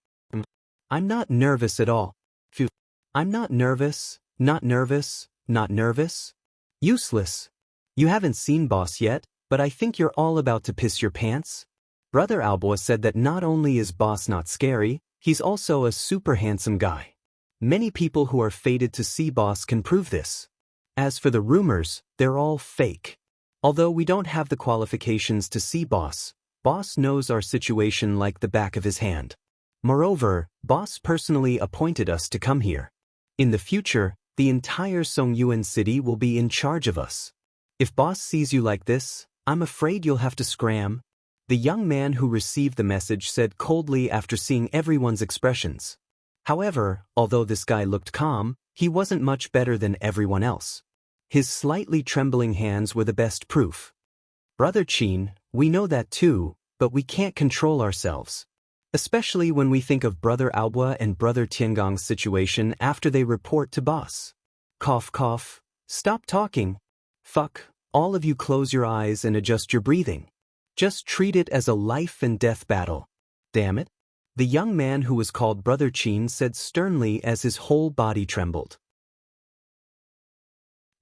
S1: "I'm not nervous at all." "Phew. I'm not nervous, not nervous, not nervous." "Useless. You haven't seen boss yet, but I think you're all about to piss your pants." Brother Alboa said that not only is boss not scary, he's also a super handsome guy. Many people who are fated to see boss can prove this. As for the rumors, they're all fake. Although we don't have the qualifications to see boss, boss knows our situation like the back of his hand. Moreover, boss personally appointed us to come here. In the future, the entire Songyuan city will be in charge of us. If boss sees you like this, I'm afraid you'll have to scram. The young man who received the message said coldly after seeing everyone's expressions. However, although this guy looked calm, he wasn't much better than everyone else. His slightly trembling hands were the best proof. "Brother Qin, we know that too, but we can't control ourselves. Especially when we think of Brother Alboa and Brother Tiangong's situation after they report to boss." Cough cough. "Stop talking. Fuck, all of you close your eyes and adjust your breathing. Just treat it as a life and death battle. Damn it." The young man who was called Brother Qin said sternly as his whole body trembled.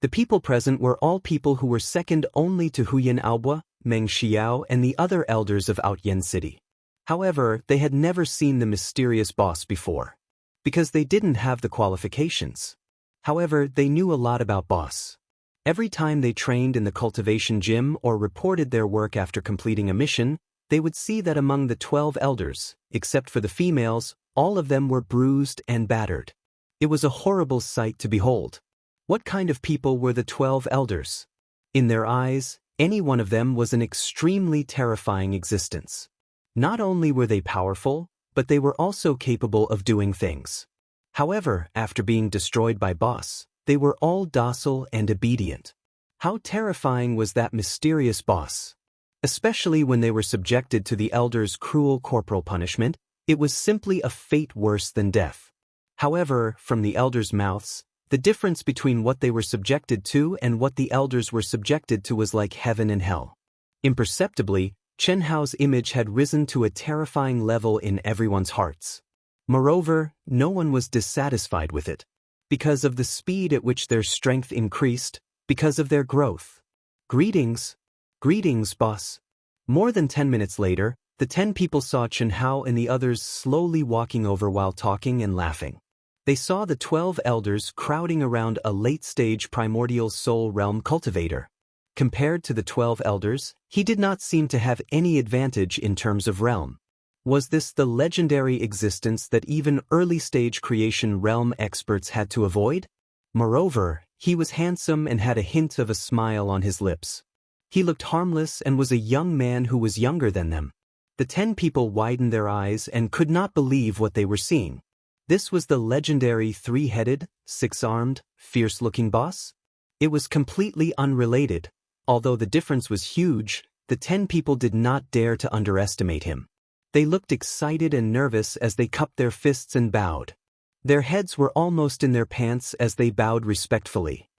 S1: The people present were all people who were second only to Huyan Alboa, Meng Xiao and the other elders of Outyen City. However, they had never seen the mysterious boss before. Because they didn't have the qualifications. However, they knew a lot about boss. Every time they trained in the cultivation gym or reported their work after completing a mission, they would see that among the 12 elders, except for the females, all of them were bruised and battered. It was a horrible sight to behold. What kind of people were the 12 elders? In their eyes, any one of them was an extremely terrifying existence. Not only were they powerful, but they were also capable of doing things. However, after being destroyed by boss, they were all docile and obedient. How terrifying was that mysterious boss? Especially when they were subjected to the elders' cruel corporal punishment, it was simply a fate worse than death. However, from the elders' mouths, the difference between what they were subjected to and what the elders were subjected to was like heaven and hell. Imperceptibly, Chen Hao's image had risen to a terrifying level in everyone's hearts. Moreover, no one was dissatisfied with it. Because of the speed at which their strength increased, because of their growth. "Greetings. Greetings, boss." More than 10 minutes later, the 10 people saw Chen Hao and the others slowly walking over while talking and laughing. They saw the 12 elders crowding around a late-stage primordial soul realm cultivator. Compared to the 12 elders, he did not seem to have any advantage in terms of realm. Was this the legendary existence that even early-stage creation realm experts had to avoid? Moreover, he was handsome and had a hint of a smile on his lips. He looked harmless and was a young man who was younger than them. The 10 people widened their eyes and could not believe what they were seeing. This was the legendary 3-headed, 6-armed, fierce-looking boss? It was completely unrelated. Although the difference was huge, the 10 people did not dare to underestimate him. They looked excited and nervous as they cupped their fists and bowed. Their heads were almost in their pants as they bowed respectfully.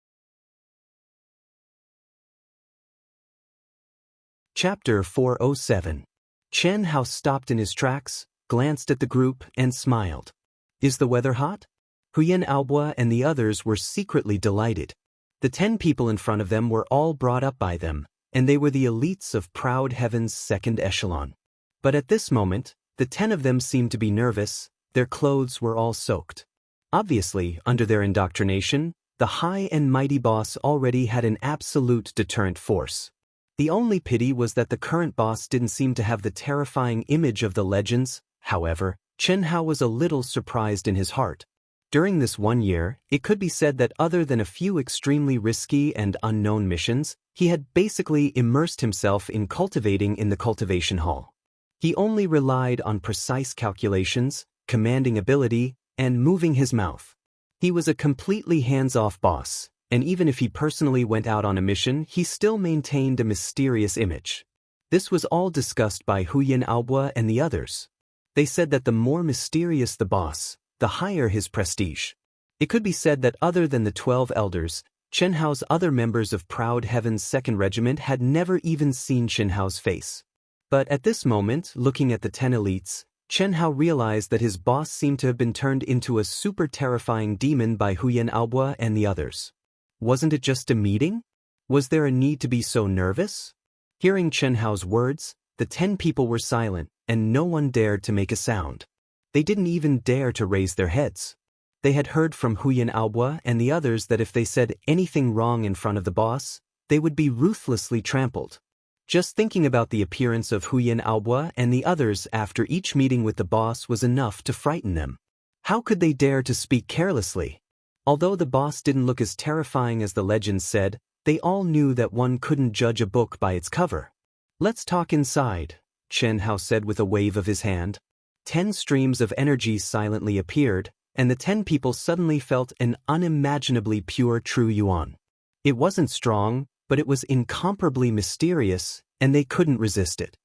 S1: Chapter 407. Chen Hao stopped in his tracks, glanced at the group, and smiled. "Is the weather hot?" Huyan Alboa and the others were secretly delighted. The 10 people in front of them were all brought up by them, and they were the elites of Proud Heaven's second echelon. But at this moment, the 10 of them seemed to be nervous, their clothes were all soaked. Obviously, under their indoctrination, the high and mighty boss already had an absolute deterrent force. The only pity was that the current boss didn't seem to have the terrifying image of the legends. However, Chen Hao was a little surprised in his heart. During this 1 year, it could be said that other than a few extremely risky and unknown missions, he had basically immersed himself in cultivating in the cultivation hall. He only relied on precise calculations, commanding ability, and moving his mouth. He was a completely hands-off boss, and even if he personally went out on a mission, he still maintained a mysterious image. This was all discussed by Huyan Aobo and the others. They said that the more mysterious the boss, the higher his prestige. It could be said that other than the 12 elders, Chen Hao's other members of Proud Heaven's 2nd Regiment had never even seen Chen Hao's face. But at this moment, looking at the 10 elites, Chen Hao realized that his boss seemed to have been turned into a super terrifying demon by Huyan Aobo and the others. Wasn't it just a meeting? Was there a need to be so nervous? Hearing Chen Hao's words, the 10 people were silent, and no one dared to make a sound. They didn't even dare to raise their heads. They had heard from Huyan Aobo and the others that if they said anything wrong in front of the boss, they would be ruthlessly trampled. Just thinking about the appearance of Huyan Aobo and the others after each meeting with the boss was enough to frighten them. How could they dare to speak carelessly? Although the boss didn't look as terrifying as the legends said, they all knew that one couldn't judge a book by its cover. "Let's talk inside," Chen Hao said with a wave of his hand. 10 streams of energy silently appeared, and the 10 people suddenly felt an unimaginably pure true yuan. It wasn't strong, but it was incomparably mysterious, and they couldn't resist it.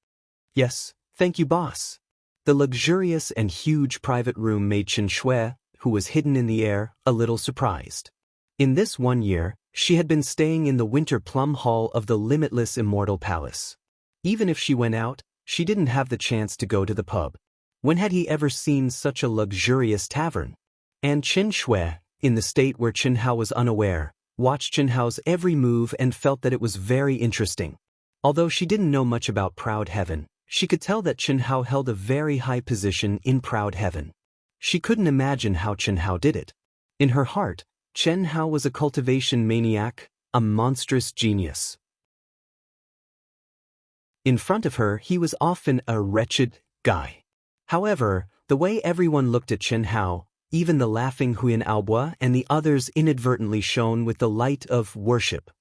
S1: "Yes, thank you, boss." The luxurious and huge private room made Chen Shui, who was hidden in the air, a little surprised. In this 1 year, she had been staying in the Winter Plum Hall of the limitless Immortal Palace. Even if she went out, she didn't have the chance to go to the pub. When had he ever seen such a luxurious tavern? And Chen Shui, in the state where Chen Hao was unaware, watched Chen Hao's every move and felt that it was very interesting. Although she didn't know much about Proud Heaven, she could tell that Chen Hao held a very high position in Proud Heaven. She couldn't imagine how Chen Hao did it. In her heart, Chen Hao was a cultivation maniac, a monstrous genius. In front of her, he was often a wretched guy. However, the way everyone looked at Chen Hao, even the laughing Huyan Aobo and the others inadvertently shone with the light of worship.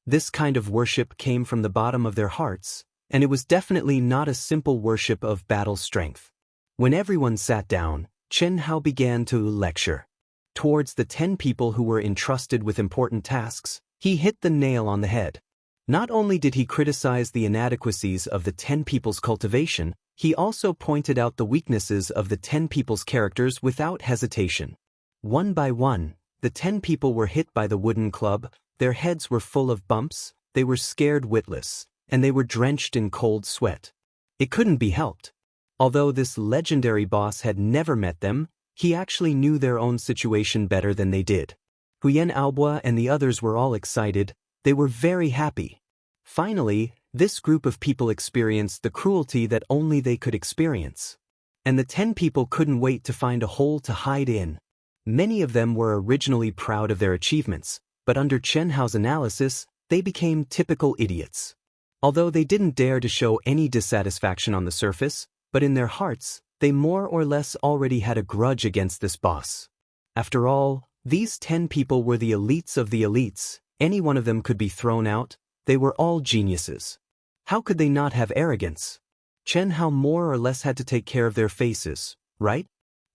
S1: This kind of worship came from the bottom of their hearts, and it was definitely not a simple worship of battle strength. When everyone sat down, Chen Hao began to lecture. Towards the 10 people who were entrusted with important tasks, he hit the nail on the head. Not only did he criticize the inadequacies of the 10 people's cultivation, he also pointed out the weaknesses of the 10 people's characters without hesitation. One by one, the 10 people were hit by the wooden club, their heads were full of bumps, they were scared witless, and they were drenched in cold sweat. It couldn't be helped. Although this legendary boss had never met them, he actually knew their own situation better than they did. Huyan Aobo and the others were all excited, they were very happy. Finally, this group of people experienced the cruelty that only they could experience. And the 10 people couldn't wait to find a hole to hide in. Many of them were originally proud of their achievements, but under Chen Hao's analysis, they became typical idiots. Although they didn't dare to show any dissatisfaction on the surface, but in their hearts, they more or less already had a grudge against this boss. After all, these 10 people were the elites of the elites, any one of them could be thrown out, they were all geniuses. How could they not have arrogance? Chen Hao more or less had to take care of their faces, right?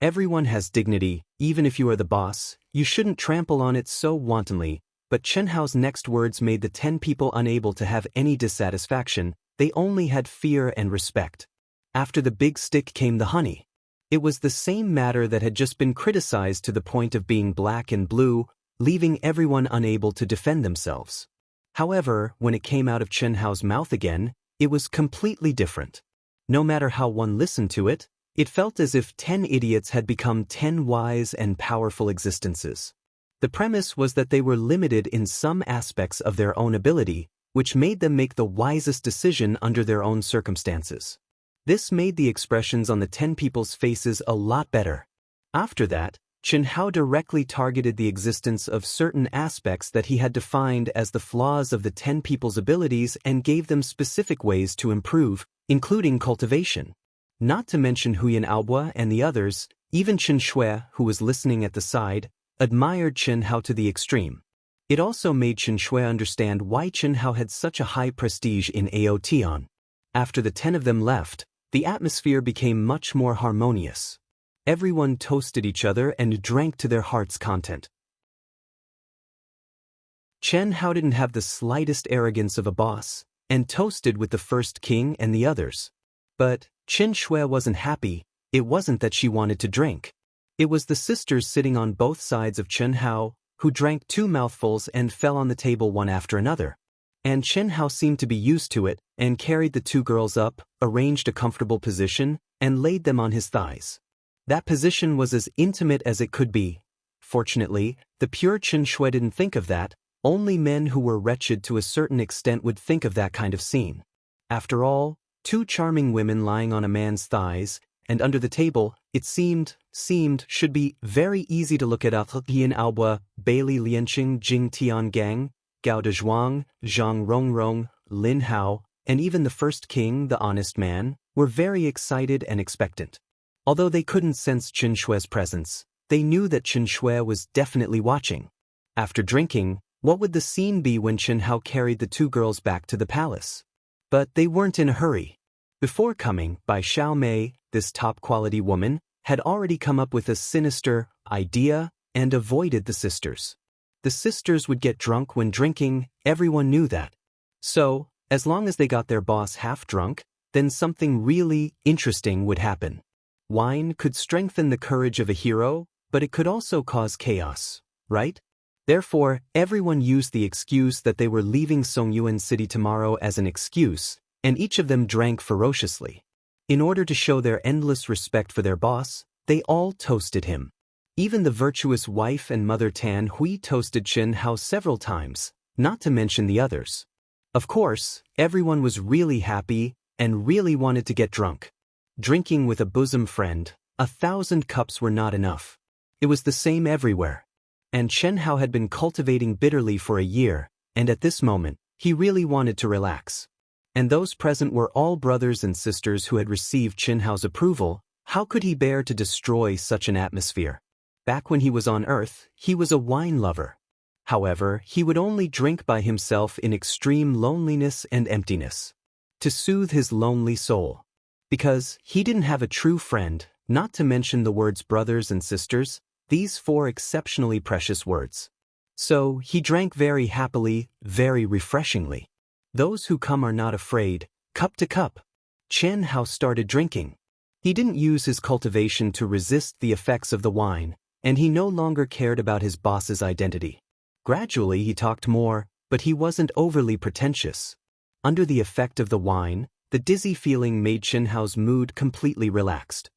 S1: Everyone has dignity, even if you are the boss, you shouldn't trample on it so wantonly, but Chen Hao's next words made the 10 people unable to have any dissatisfaction, they only had fear and respect. After the big stick came the honey. It was the same matter that had just been criticized to the point of being black and blue, leaving everyone unable to defend themselves. However, when it came out of Chen Hao's mouth again, it was completely different. No matter how one listened to it, it felt as if 10 idiots had become 10 wise and powerful existences. The premise was that they were limited in some aspects of their own ability, which made them make the wisest decision under their own circumstances. This made the expressions on the 10 people's faces a lot better. After that, Chen Hao directly targeted the existence of certain aspects that he had defined as the flaws of the 10 people's abilities and gave them specific ways to improve, including cultivation. Not to mention Huyan Aobo and the others, Even Chen Shui, who was listening at the side, admired Chen Hao to the extreme. It also made Chen Shui understand why Chen Hao had such a high prestige in Aotion. After the 10 of them left, the atmosphere became much more harmonious. Everyone toasted each other and drank to their heart's content. Chen Hao didn't have the slightest arrogance of a boss, and toasted with the first king and the others. But Chen Shui wasn't happy. It wasn't that she wanted to drink. It was the sisters sitting on both sides of Chen Hao, who drank 2 mouthfuls and fell on the table one after another. And Chen Hao seemed to be used to it, and carried the 2 girls up, arranged a comfortable position, and laid them on his thighs. That position was as intimate as it could be. Fortunately, the pure Chen Shui didn't think of that. Only men who were wretched to a certain extent would think of that kind of scene. After all, 2 charming women lying on a man's thighs, and under the table, it seemed, should be very easy to look at. Yin Aobua, Bailey Lianqing, Jing Tiangang, Gao Dezhuang, Zhang Rongrong, Lin Hao, and even the first king, the honest man, were very excited and expectant. Although they couldn't sense Chen Shui's presence, they knew that Chen Shui was definitely watching. After drinking, what would the scene be when Chen Hao carried the 2 girls back to the palace? But they weren't in a hurry. Before coming, Bai Xiaomei, this top-quality woman, had already come up with a sinister idea and avoided the sisters. The sisters would get drunk when drinking, everyone knew that. So, as long as they got their boss half-drunk, then something really interesting would happen. Wine could strengthen the courage of a hero, but it could also cause chaos, right? Therefore, everyone used the excuse that they were leaving Songyuan City tomorrow as an excuse, and each of them drank ferociously. In order to show their endless respect for their boss, they all toasted him. Even the virtuous wife and mother Tan Hui toasted Chen Hao several times, not to mention the others. Of course, everyone was really happy and really wanted to get drunk. Drinking with a bosom friend, 1,000 cups were not enough. It was the same everywhere. And Chen Hao had been cultivating bitterly for a year, and at this moment, he really wanted to relax. And those present were all brothers and sisters who had received Chen Hao's approval. How could he bear to destroy such an atmosphere? Back when he was on Earth, he was a wine lover. However, he would only drink by himself in extreme loneliness and emptiness, to soothe his lonely soul. Because he didn't have a true friend, not to mention the words brothers and sisters, these 4 exceptionally precious words. So he drank very happily, very refreshingly. Those who come are not afraid, cup to cup. Chen Hao started drinking. He didn't use his cultivation to resist the effects of the wine, and he no longer cared about his boss's identity. Gradually he talked more, but he wasn't overly pretentious. Under the effect of the wine, the dizzy feeling made Chen Hao's mood completely relaxed.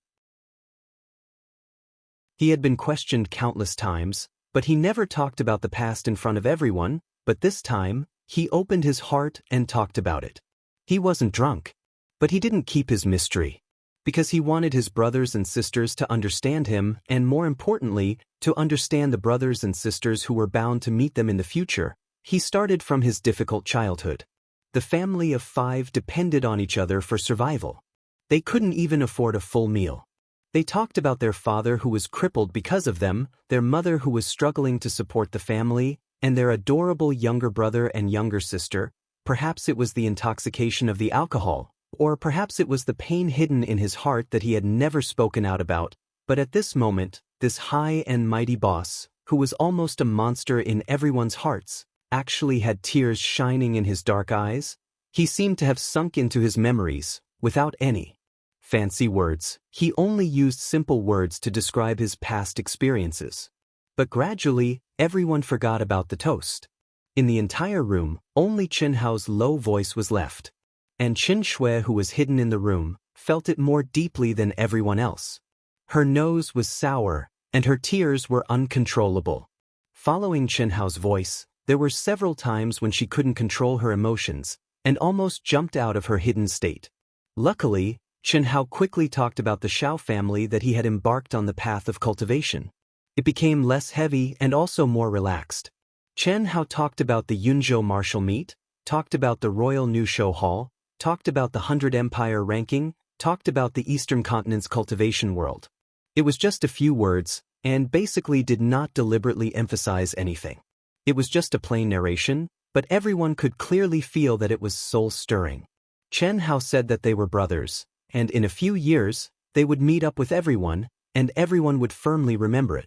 S1: He had been questioned countless times, but he never talked about the past in front of everyone, but this time, he opened his heart and talked about it. He wasn't drunk, but he didn't keep his mystery. Because he wanted his brothers and sisters to understand him, and more importantly, to understand the brothers and sisters who were bound to meet them in the future, he started from his difficult childhood. The family of 5 depended on each other for survival. They couldn't even afford a full meal. They talked about their father who was crippled because of them, their mother who was struggling to support the family, and their adorable younger brother and younger sister. Perhaps it was the intoxication of the alcohol, or perhaps it was the pain hidden in his heart that he had never spoken out about. But at this moment, this high and mighty boss, who was almost a monster in everyone's hearts, actually had tears shining in his dark eyes. He seemed to have sunk into his memories, without any fancy words. He only used simple words to describe his past experiences. But gradually, everyone forgot about the toast. In the entire room, only Chen Hao's low voice was left. And Chen Shui, who was hidden in the room, felt it more deeply than everyone else. Her nose was sour, and her tears were uncontrollable. Following Chen Hao's voice, there were several times when she couldn't control her emotions, and almost jumped out of her hidden state. Luckily, Chen Hao quickly talked about the Xiao family that he had embarked on the path of cultivation. It became less heavy and also more relaxed. Chen Hao talked about the Yunzhou martial meet, talked about the Royal New Show Hall, talked about the 100 Empire ranking, talked about the Eastern Continent's cultivation world. It was just a few words, and basically did not deliberately emphasize anything. It was just a plain narration, but everyone could clearly feel that it was soul-stirring. Chen Hao said that they were brothers, and in a few years, they would meet up with everyone, and everyone would firmly remember it.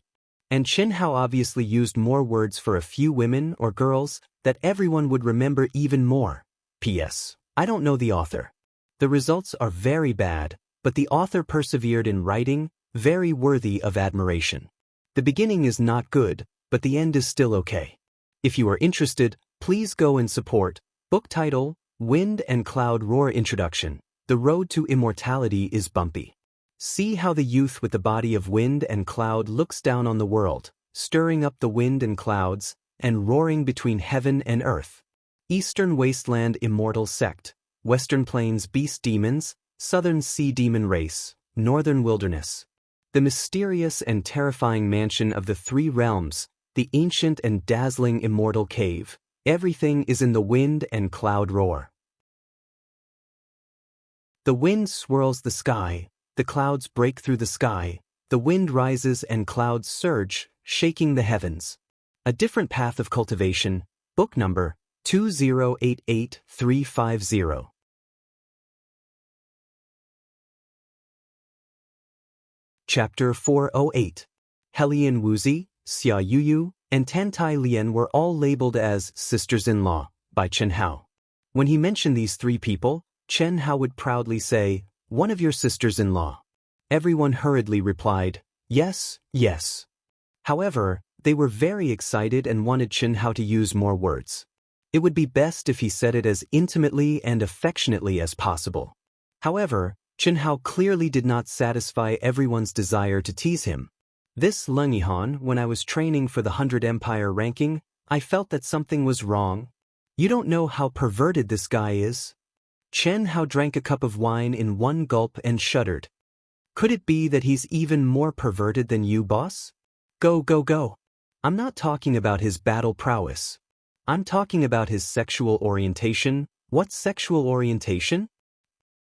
S1: And Chen Hao obviously used more words for a few women or girls that everyone would remember even more. P.S. I don't know the author. The results are very bad, but the author persevered in writing, very worthy of admiration. The beginning is not good, but the end is still okay. If you are interested, please go and support. Book title, Wind and Cloud Roar Introduction. The road to immortality is bumpy. See how the youth with the body of wind and cloud looks down on the world, stirring up the wind and clouds, and roaring between heaven and earth. Eastern Wasteland Immortal Sect, Western Plains Beast Demons, Southern Sea Demon Race, Northern Wilderness. The mysterious and terrifying mansion of the three realms, the ancient and dazzling immortal cave, everything is in the wind and cloud roar. The wind swirls the sky, the clouds break through the sky, the wind rises and clouds surge, shaking the heavens. A Different Path of Cultivation, book number 2088350. Chapter 408. Helian Wuxi, Xia Yuyu, and Tantai Lian were all labeled as sisters-in-law by Chen Hao. When he mentioned these three people, Chen Hao would proudly say, "One of your sisters-in-law." Everyone hurriedly replied, "Yes, yes." However, they were very excited and wanted Chen Hao to use more words. It would be best if he said it as intimately and affectionately as possible. However, Chen Hao clearly did not satisfy everyone's desire to tease him. This Leng Yihan, when I was training for the 100 Empire ranking, I felt that something was wrong. You don't know how perverted this guy is. Chen Hao drank a cup of wine in one gulp and shuddered. Could it be that he's even more perverted than you, boss? Go, go, go. I'm not talking about his battle prowess. I'm talking about his sexual orientation. What sexual orientation?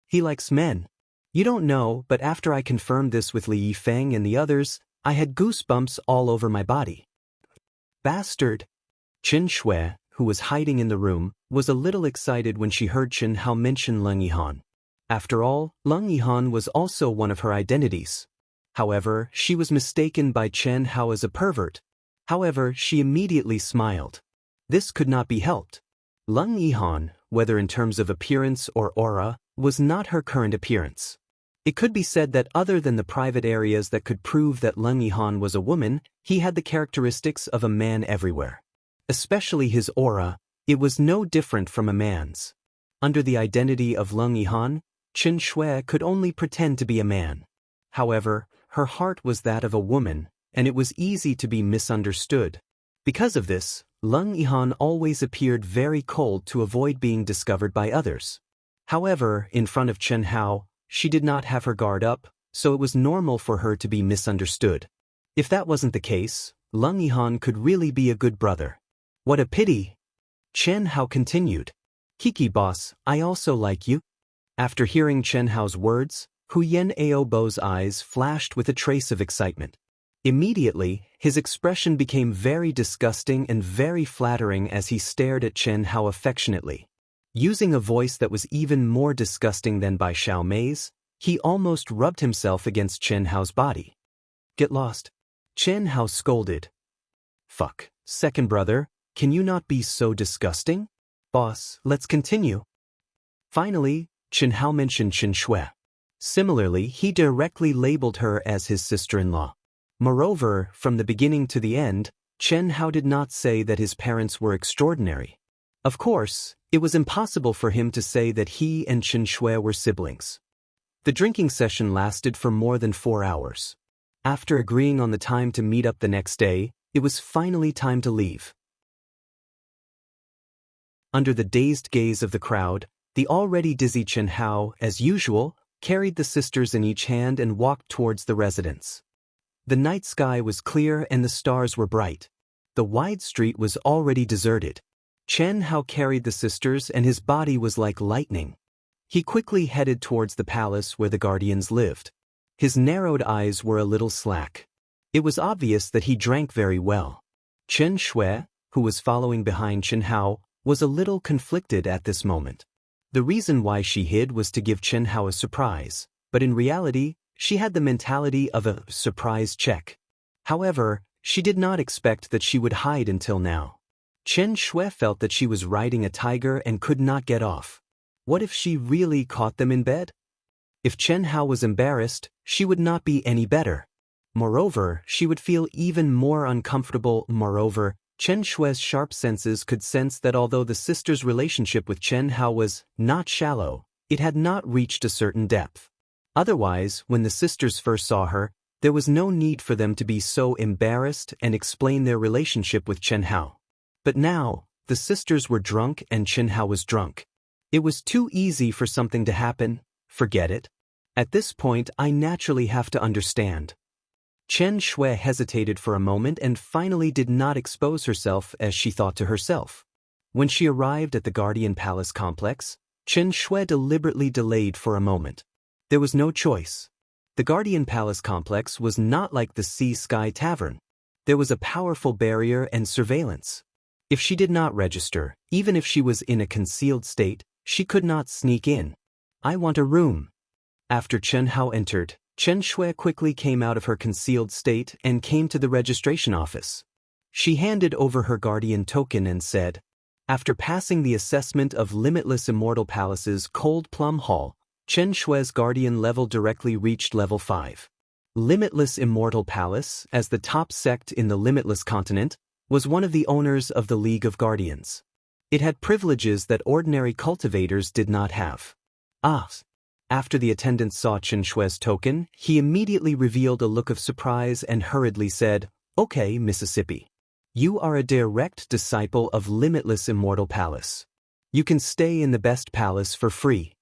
S1: He likes men. You don't know, but after I confirmed this with Li Yifeng and the others, I had goosebumps all over my body. Bastard. Qin Shui, who was hiding in the room, was a little excited when she heard Chen Hao mention Leng Yihan. After all, Leng Yihan was also one of her identities. However, she was mistaken by Chen Hao as a pervert. However, she immediately smiled. This could not be helped. Leng Yihan, whether in terms of appearance or aura, was not her current appearance. It could be said that other than the private areas that could prove that Leng Yihan was a woman, he had the characteristics of a man everywhere. Especially his aura, it was no different from a man's. Under the identity of Leng Yihan, Qin Shui could only pretend to be a man. However, her heart was that of a woman, and it was easy to be misunderstood. Because of this, Leng Yihan always appeared very cold to avoid being discovered by others. However, in front of Chen Hao, she did not have her guard up, so it was normal for her to be misunderstood. If that wasn't the case, Leng Yihan could really be a good brother. What a pity! Chen Hao continued. Kiki boss, I also like you. After hearing Chen Hao's words, Huyen Aobo's eyes flashed with a trace of excitement. Immediately, his expression became very disgusting and very flattering as he stared at Chen Hao affectionately. Using a voice that was even more disgusting than by Xiao Mei's, he almost rubbed himself against Chen Hao's body. Get lost. Chen Hao scolded. Fuck, second brother, can you not be so disgusting? Boss, let's continue. Finally, Chen Hao mentioned Qin Shui. Similarly, he directly labeled her as his sister-in-law. Moreover, from the beginning to the end, Chen Hao did not say that his parents were extraordinary. Of course, it was impossible for him to say that he and Qin Shui were siblings. The drinking session lasted for more than 4 hours. After agreeing on the time to meet up the next day, it was finally time to leave. Under the dazed gaze of the crowd, the already dizzy Chen Hao, as usual, carried the sisters in each hand and walked towards the residence. The night sky was clear and the stars were bright. The wide street was already deserted. Chen Hao carried the sisters and his body was like lightning. He quickly headed towards the palace where the guardians lived. His narrowed eyes were a little slack. It was obvious that he drank very well. Chen Shui, who was following behind Chen Hao, was a little conflicted at this moment. The reason why she hid was to give Chen Hao a surprise, but in reality, she had the mentality of a surprise check. However, she did not expect that she would hide until now. Chen Shui felt that she was riding a tiger and could not get off. What if she really caught them in bed? If Chen Hao was embarrassed, she would not be any better. Moreover, she would feel even more uncomfortable. Moreover, Chen Shui's sharp senses could sense that although the sisters' relationship with Chen Hao was not shallow, it had not reached a certain depth. Otherwise, when the sisters first saw her, there was no need for them to be so embarrassed and explain their relationship with Chen Hao. But now, the sisters were drunk and Chen Hao was drunk. It was too easy for something to happen. Forget it. At this point, I naturally have to understand. Chen Shui hesitated for a moment and finally did not expose herself as she thought to herself. When she arrived at the Guardian Palace complex, Chen Shui deliberately delayed for a moment. There was no choice. The Guardian Palace complex was not like the Sea Sky Tavern. There was a powerful barrier and surveillance. If she did not register, even if she was in a concealed state, she could not sneak in. I want a room. After Chen Hao entered, Chen Shui quickly came out of her concealed state and came to the registration office. She handed over her guardian token and said, after passing the assessment of Limitless Immortal Palace's Cold Plum Hall, Chen Shui's guardian level directly reached level 5. Limitless Immortal Palace, as the top sect in the Limitless continent, was one of the owners of the League of Guardians. It had privileges that ordinary cultivators did not have. After the attendant saw Chen Shui's token, he immediately revealed a look of surprise and hurriedly said, "Okay, Mississippi. You are a direct disciple of Limitless Immortal Palace. You can stay in the best palace for free.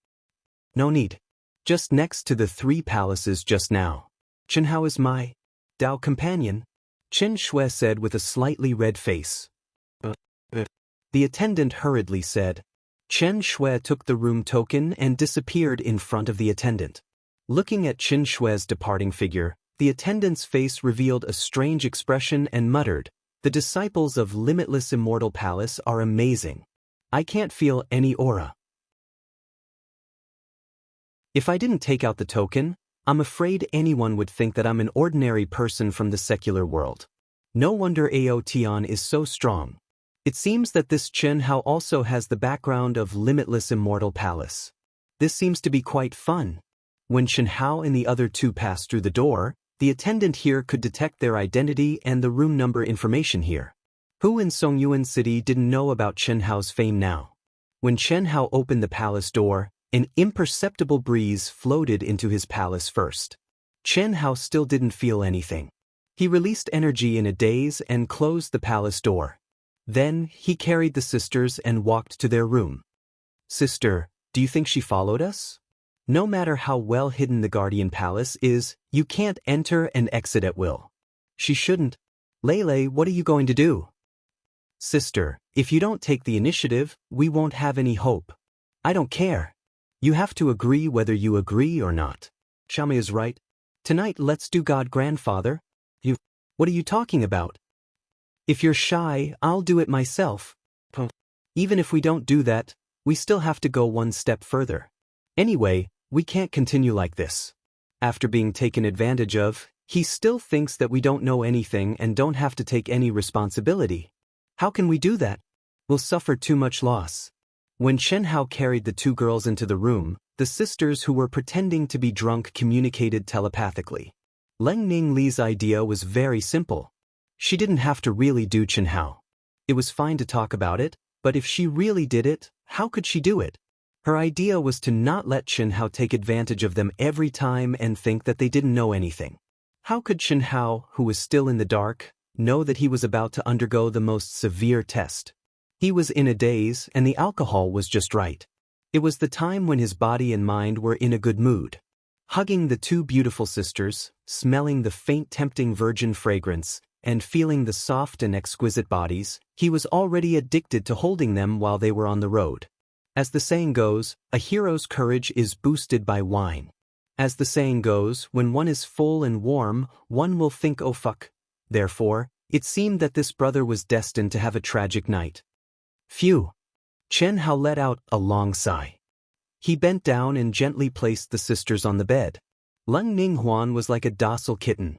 S1: No need. Just next to the 3 palaces just now. Chen Hao is my Dao companion," Chen Shui said with a slightly red face. The attendant hurriedly said. Chen Shui took the room token and disappeared in front of the attendant. Looking at Chen Shui's departing figure, the attendant's face revealed a strange expression and muttered, "The disciples of Limitless Immortal Palace are amazing. I can't feel any aura. If I didn't take out the token, I'm afraid anyone would think that I'm an ordinary person from the secular world. No wonder Aotian is so strong. It seems that this Chen Hao also has the background of Limitless Immortal Palace. This seems to be quite fun." When Chen Hao and the other 2 passed through the door, the attendant here could detect their identity and the room number information here. Who in Songyuan City didn't know about Chen Hao's fame now? When Chen Hao opened the palace door, an imperceptible breeze floated into his palace first. Chen Hao still didn't feel anything. He released energy in a daze and closed the palace door. Then, he carried the sisters and walked to their room. "Sister, do you think she followed us? No matter how well hidden the Guardian Palace is, you can't enter and exit at will." "She shouldn't. Lele, what are you going to do?" "Sister, if you don't take the initiative, we won't have any hope." "I don't care. You have to agree whether you agree or not." "Xiaomei is right. Tonight let's do God Grandfather." What are you talking about?" "If you're shy, I'll do it myself." "Even if we don't do that, we still have to go one step further. Anyway, we can't continue like this. After being taken advantage of, he still thinks that we don't know anything and don't have to take any responsibility. How can we do that? We'll suffer too much loss." When Chen Hao carried the 2 girls into the room, the sisters who were pretending to be drunk communicated telepathically. Leng Ning Li's idea was very simple. She didn't have to really do Chen Hao. It was fine to talk about it, but if she really did it, how could she do it? Her idea was to not let Chen Hao take advantage of them every time and think that they didn't know anything. How could Chen Hao, who was still in the dark, know that he was about to undergo the most severe test? He was in a daze and the alcohol was just right. It was the time when his body and mind were in a good mood. Hugging the 2 beautiful sisters, smelling the faint tempting virgin fragrance, and feeling the soft and exquisite bodies, he was already addicted to holding them while they were on the road. As the saying goes, a hero's courage is boosted by wine. As the saying goes, when one is full and warm, one will think oh fuck. Therefore, it seemed that this brother was destined to have a tragic night. Phew. Chen Hao let out a long sigh. He bent down and gently placed the sisters on the bed. Leng Ninghuan was like a docile kitten.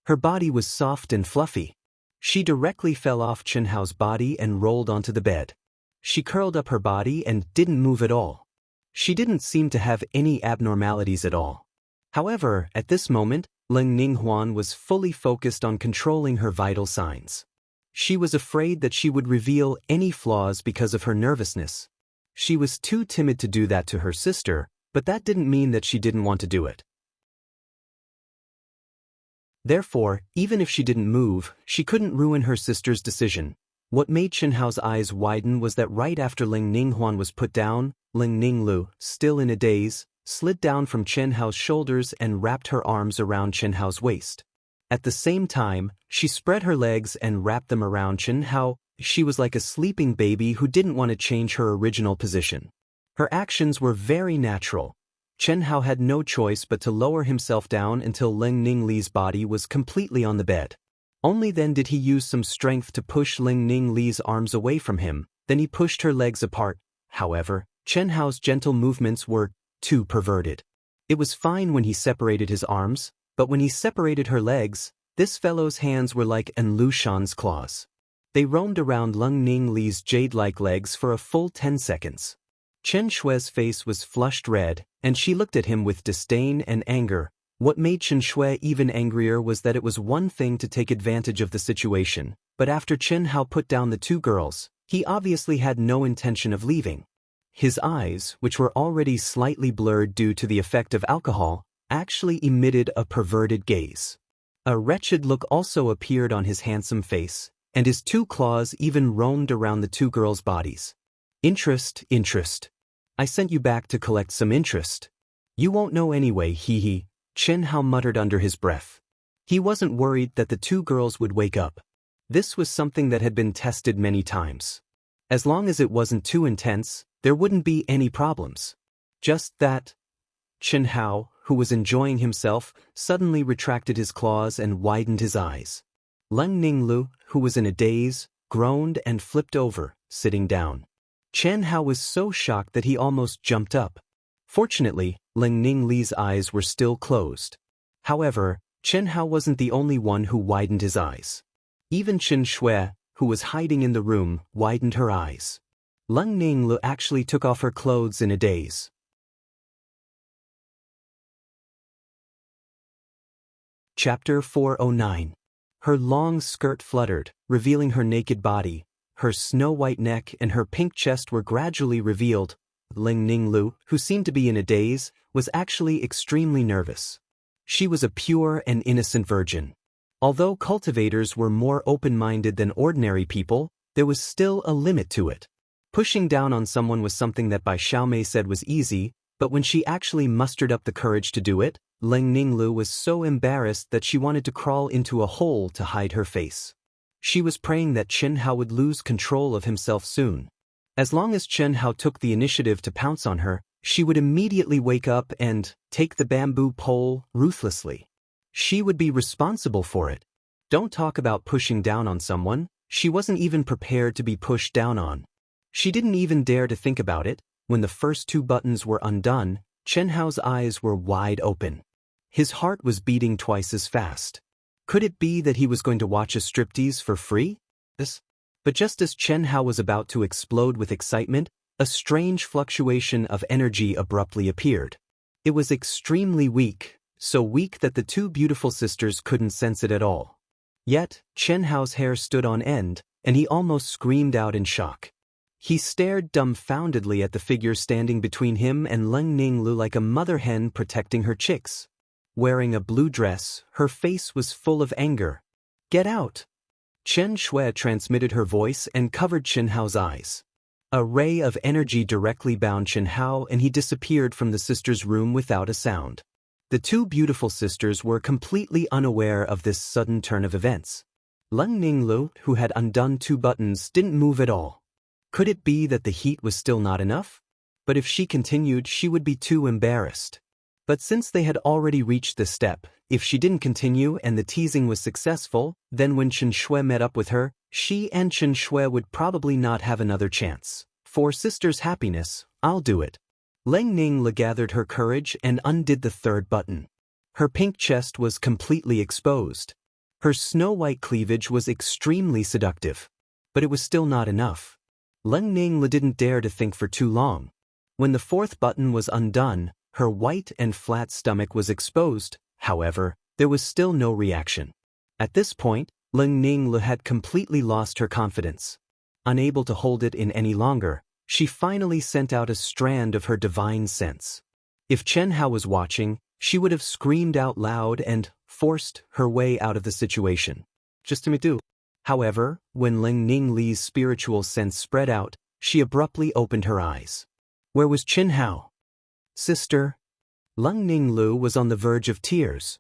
S1: Her body was soft and fluffy. She directly fell off Chen Hao's body and rolled onto the bed. She curled up her body and didn't move at all. She didn't seem to have any abnormalities at all. However, at this moment, Leng Ninghuan was fully focused on controlling her vital signs. She was afraid that she would reveal any flaws because of her nervousness. She was too timid to do that to her sister, but that didn't mean that she didn't want to do it. Therefore, even if she didn't move, she couldn't ruin her sister's decision. What made Chen Hao's eyes widen was that right after Leng Ninghuan was put down, Leng Ninglu, still in a daze, slid down from Chen Hao's shoulders and wrapped her arms around Chen Hao's waist. At the same time, she spread her legs and wrapped them around Chen Hao. She was like a sleeping baby who didn't want to change her original position. Her actions were very natural. Chen Hao had no choice but to lower himself down until Leng Ningli's body was completely on the bed. Only then did he use some strength to push Leng Ningli's arms away from him, then he pushed her legs apart. However, Chen Hao's gentle movements were too perverted. It was fine when he separated his arms, but when he separated her legs, this fellow's hands were like An Lushan's claws. They roamed around Leng Ningli's jade-like legs for a full 10 seconds. Chen Shui's face was flushed red, and she looked at him with disdain and anger. What made Chen Shui even angrier was that it was one thing to take advantage of the situation, but after Chen Hao put down the two girls, he obviously had no intention of leaving. His eyes, which were already slightly blurred due to the effect of alcohol, actually emitted a perverted gaze. A wretched look also appeared on his handsome face, and his two claws even roamed around the two girls' bodies. Interest. I sent you back to collect some interest. You won't know anyway, hee hee, Chen Hao muttered under his breath. He wasn't worried that the two girls would wake up. This was something that had been tested many times. As long as it wasn't too intense, there wouldn't be any problems. Just that. Chen Hao, who was enjoying himself, suddenly retracted his claws and widened his eyes. Leng Ninglu, who was in a daze, groaned and flipped over, sitting down. Chen Hao was so shocked that he almost jumped up. Fortunately, Leng Ningli's eyes were still closed. However, Chen Hao wasn't the only one who widened his eyes. Even Chen Shui, who was hiding in the room, widened her eyes. Leng Ninglu actually took off her clothes in a daze. Chapter 409. Her long skirt fluttered, revealing her naked body. Her snow-white neck and her pink chest were gradually revealed. Leng Ninglu, who seemed to be in a daze, was actually extremely nervous. She was a pure and innocent virgin. Although cultivators were more open-minded than ordinary people, there was still a limit to it. Pushing down on someone was something that Bai Xiaomei said was easy, but when she actually mustered up the courage to do it, Leng Ninglu was so embarrassed that she wanted to crawl into a hole to hide her face. She was praying that Chen Hao would lose control of himself soon. As long as Chen Hao took the initiative to pounce on her, she would immediately wake up and take the bamboo pole ruthlessly. She would be responsible for it. Don't talk about pushing down on someone, she wasn't even prepared to be pushed down on. She didn't even dare to think about it. When the first two buttons were undone, Chen Hao's eyes were wide open. His heart was beating twice as fast. Could it be that he was going to watch a striptease for free? But just as Chen Hao was about to explode with excitement, a strange fluctuation of energy abruptly appeared. It was extremely weak, so weak that the two beautiful sisters couldn't sense it at all. Yet, Chen Hao's hair stood on end, and he almost screamed out in shock. He stared dumbfoundedly at the figure standing between him and Leng Ninglu like a mother hen protecting her chicks. Wearing a blue dress, her face was full of anger. "Get out!" Chen Shui transmitted her voice and covered Chen Hao's eyes. A ray of energy directly bound Chen Hao and he disappeared from the sisters' room without a sound. The two beautiful sisters were completely unaware of this sudden turn of events. Leng Ninglu, who had undone two buttons, didn't move at all. Could it be that the heat was still not enough? But if she continued, she would be too embarrassed. But since they had already reached this step, if she didn't continue and the teasing was successful, then when Xianxia met up with her, she and Xianxia would probably not have another chance. For sister's happiness, I'll do it. Lang Ningli gathered her courage and undid the third button. Her pink chest was completely exposed. Her snow-white cleavage was extremely seductive. But it was still not enough. Lang Ningli didn't dare to think for too long. When the fourth button was undone, her white and flat stomach was exposed. However, there was still no reaction. At this point, Lang Ningli had completely lost her confidence. Unable to hold it in any longer, she finally sent out a strand of her divine sense. If Chen Hao was watching, she would have screamed out loud and forced her way out of the situation. Just to do. However, when Lang Ningli's spiritual sense spread out, she abruptly opened her eyes. Where was Chen Hao? Sister. Lang Ningli was on the verge of tears.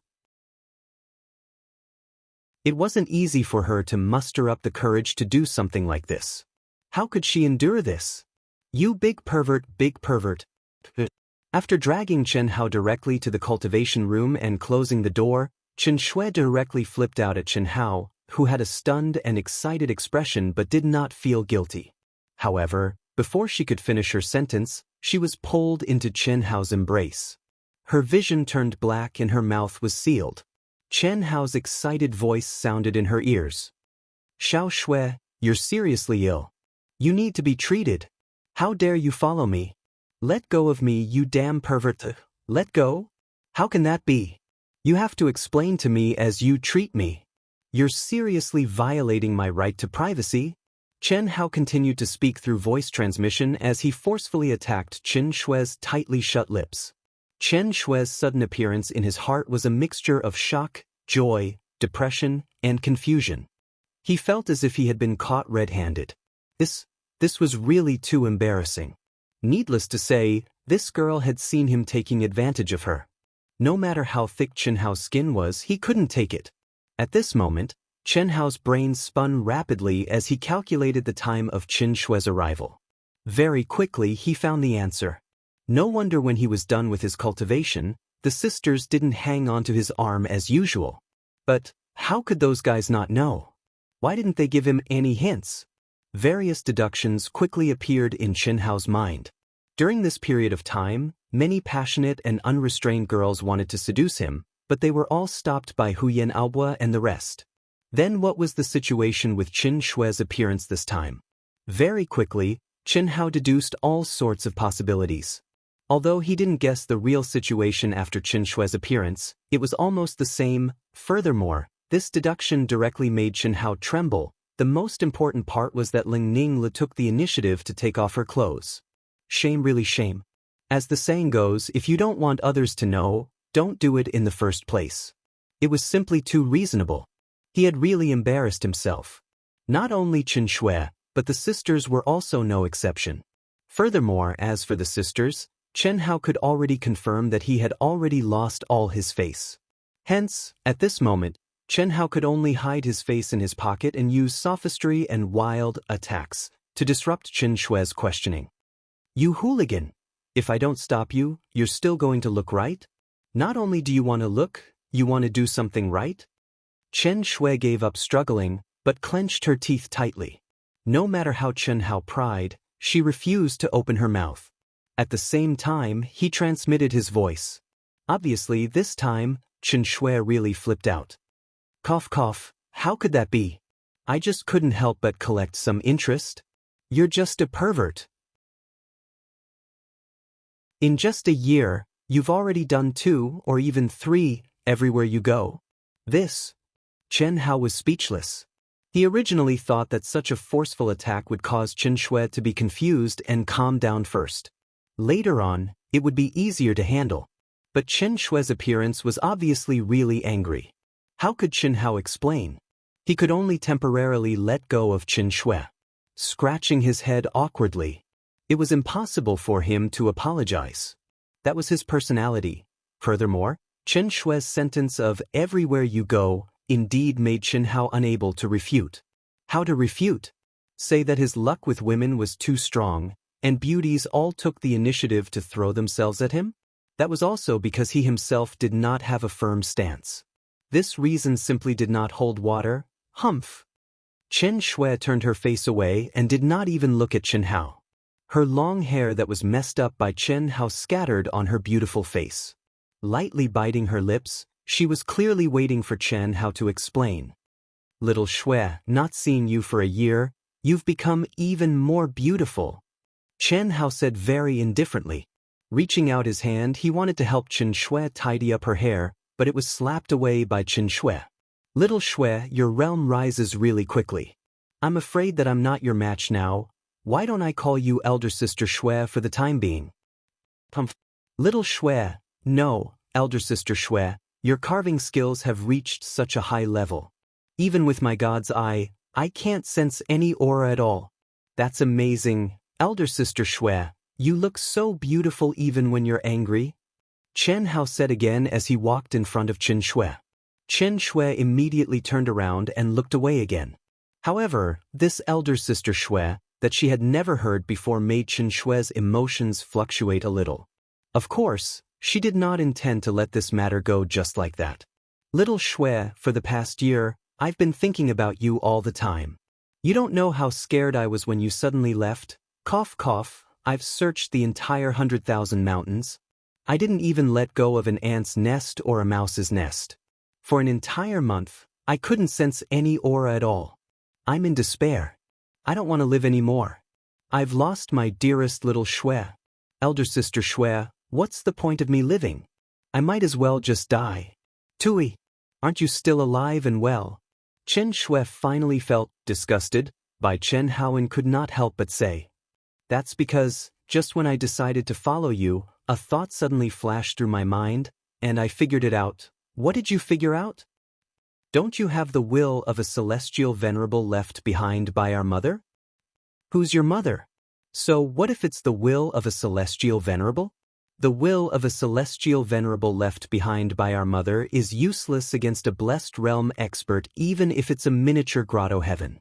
S1: It wasn't easy for her to muster up the courage to do something like this. How could she endure this? You big pervert, big pervert. After dragging Chen Hao directly to the cultivation room and closing the door, Xianxia directly flipped out at Chen Hao, who had a stunned and excited expression but did not feel guilty. However, before she could finish her sentence, she was pulled into Chen Hao's embrace. Her vision turned black and her mouth was sealed. Chen Hao's excited voice sounded in her ears. Xiao Shui, you're seriously ill. You need to be treated. How dare you follow me? Let go of me, you damn pervert. Let go? How can that be? You have to explain to me as you treat me. You're seriously violating my right to privacy. Chen Hao continued to speak through voice transmission as he forcefully attacked Chen Shui's tightly shut lips. Chen Shui's sudden appearance in his heart was a mixture of shock, joy, depression, and confusion. He felt as if he had been caught red-handed. This was really too embarrassing. Needless to say, this girl had seen him taking advantage of her. No matter how thick Chen Hao's skin was, he couldn't take it. At this moment, Chen Hao's brain spun rapidly as he calculated the time of Chen Shui's arrival. Very quickly, he found the answer. No wonder when he was done with his cultivation, the sisters didn't hang onto his arm as usual. But how could those guys not know? Why didn't they give him any hints? Various deductions quickly appeared in Chen Hao's mind. During this period of time, many passionate and unrestrained girls wanted to seduce him, but they were all stopped by Huyan Aobua and the rest. Then what was the situation with Chen Shui's appearance this time? Very quickly, Chen Hao deduced all sorts of possibilities. Although he didn't guess the real situation after Chen Shui's appearance, it was almost the same. Furthermore, this deduction directly made Chen Hao tremble. The most important part was that Lang Ningli took the initiative to take off her clothes. Shame, really shame. As the saying goes, if you don't want others to know, don't do it in the first place. It was simply too reasonable. He had really embarrassed himself. Not only Chen Shui, but the sisters were also no exception. Furthermore, as for the sisters, Chen Hao could already confirm that he had already lost all his face. Hence, at this moment, Chen Hao could only hide his face in his pocket and use sophistry and wild attacks to disrupt Chen Shui's questioning. You hooligan! If I don't stop you, you're still going to look right? Not only do you want to look, you want to do something right? Chen Shui gave up struggling, but clenched her teeth tightly. No matter how Chen Hao pried, she refused to open her mouth. At the same time, he transmitted his voice. Obviously, this time, Chen Shui really flipped out. Cough cough, how could that be? I just couldn't help but collect some interest. You're just a pervert. In just a year, you've already done 2 or even 3 everywhere you go. Chen Hao was speechless. He originally thought that such a forceful attack would cause Chen Shui to be confused and calm down first. Later on, it would be easier to handle. But Chen Shui's appearance was obviously really angry. How could Chen Hao explain? He could only temporarily let go of Chen Shui. Scratching his head awkwardly. It was impossible for him to apologize. That was his personality. Furthermore, Chen Shui's sentence of "everywhere you go" indeed made Chen Hao unable to refute. How to refute? Say that his luck with women was too strong, and beauties all took the initiative to throw themselves at him? That was also because he himself did not have a firm stance. This reason simply did not hold water. Humph. Chen Shui turned her face away and did not even look at Chen Hao. Her long hair that was messed up by Chen Hao scattered on her beautiful face. Lightly biting her lips, she was clearly waiting for Chen Hao to explain. Little Shui, not seeing you for a year, you've become even more beautiful. Chen Hao said very indifferently. Reaching out his hand, he wanted to help Chen Shui tidy up her hair, but it was slapped away by Chen Shui. Little Shui, your realm rises really quickly. I'm afraid that I'm not your match now. Why don't I call you Elder Sister Shui for the time being? Little Shui, no, Elder Sister Shui, your carving skills have reached such a high level. Even with my god's eye, I can't sense any aura at all. That's amazing, Elder Sister Shui, you look so beautiful even when you're angry. Chen Hao said again as he walked in front of Chen Shui. Chen Shui immediately turned around and looked away again. However, this Elder Sister Shui, that she had never heard before, made Chen Shui's emotions fluctuate a little. Of course, she did not intend to let this matter go just like that. Little Shui, for the past year, I've been thinking about you all the time. You don't know how scared I was when you suddenly left. Cough cough, I've searched the entire 100,000 mountains. I didn't even let go of an ant's nest or a mouse's nest. For an entire month, I couldn't sense any aura at all. I'm in despair. I don't want to live anymore. I've lost my dearest little Shui. Elder Sister Shui, what's the point of me living? I might as well just die. Tui, aren't you still alive and well? Chen Shui finally felt disgusted by Chen Hao and could not help but say, that's because, just when I decided to follow you, a thought suddenly flashed through my mind, and I figured it out. What did you figure out? Don't you have the will of a celestial venerable left behind by our mother? Who's your mother? So what if it's the will of a celestial venerable? The will of a celestial venerable left behind by our mother is useless against a blessed realm expert even if it's a miniature grotto heaven.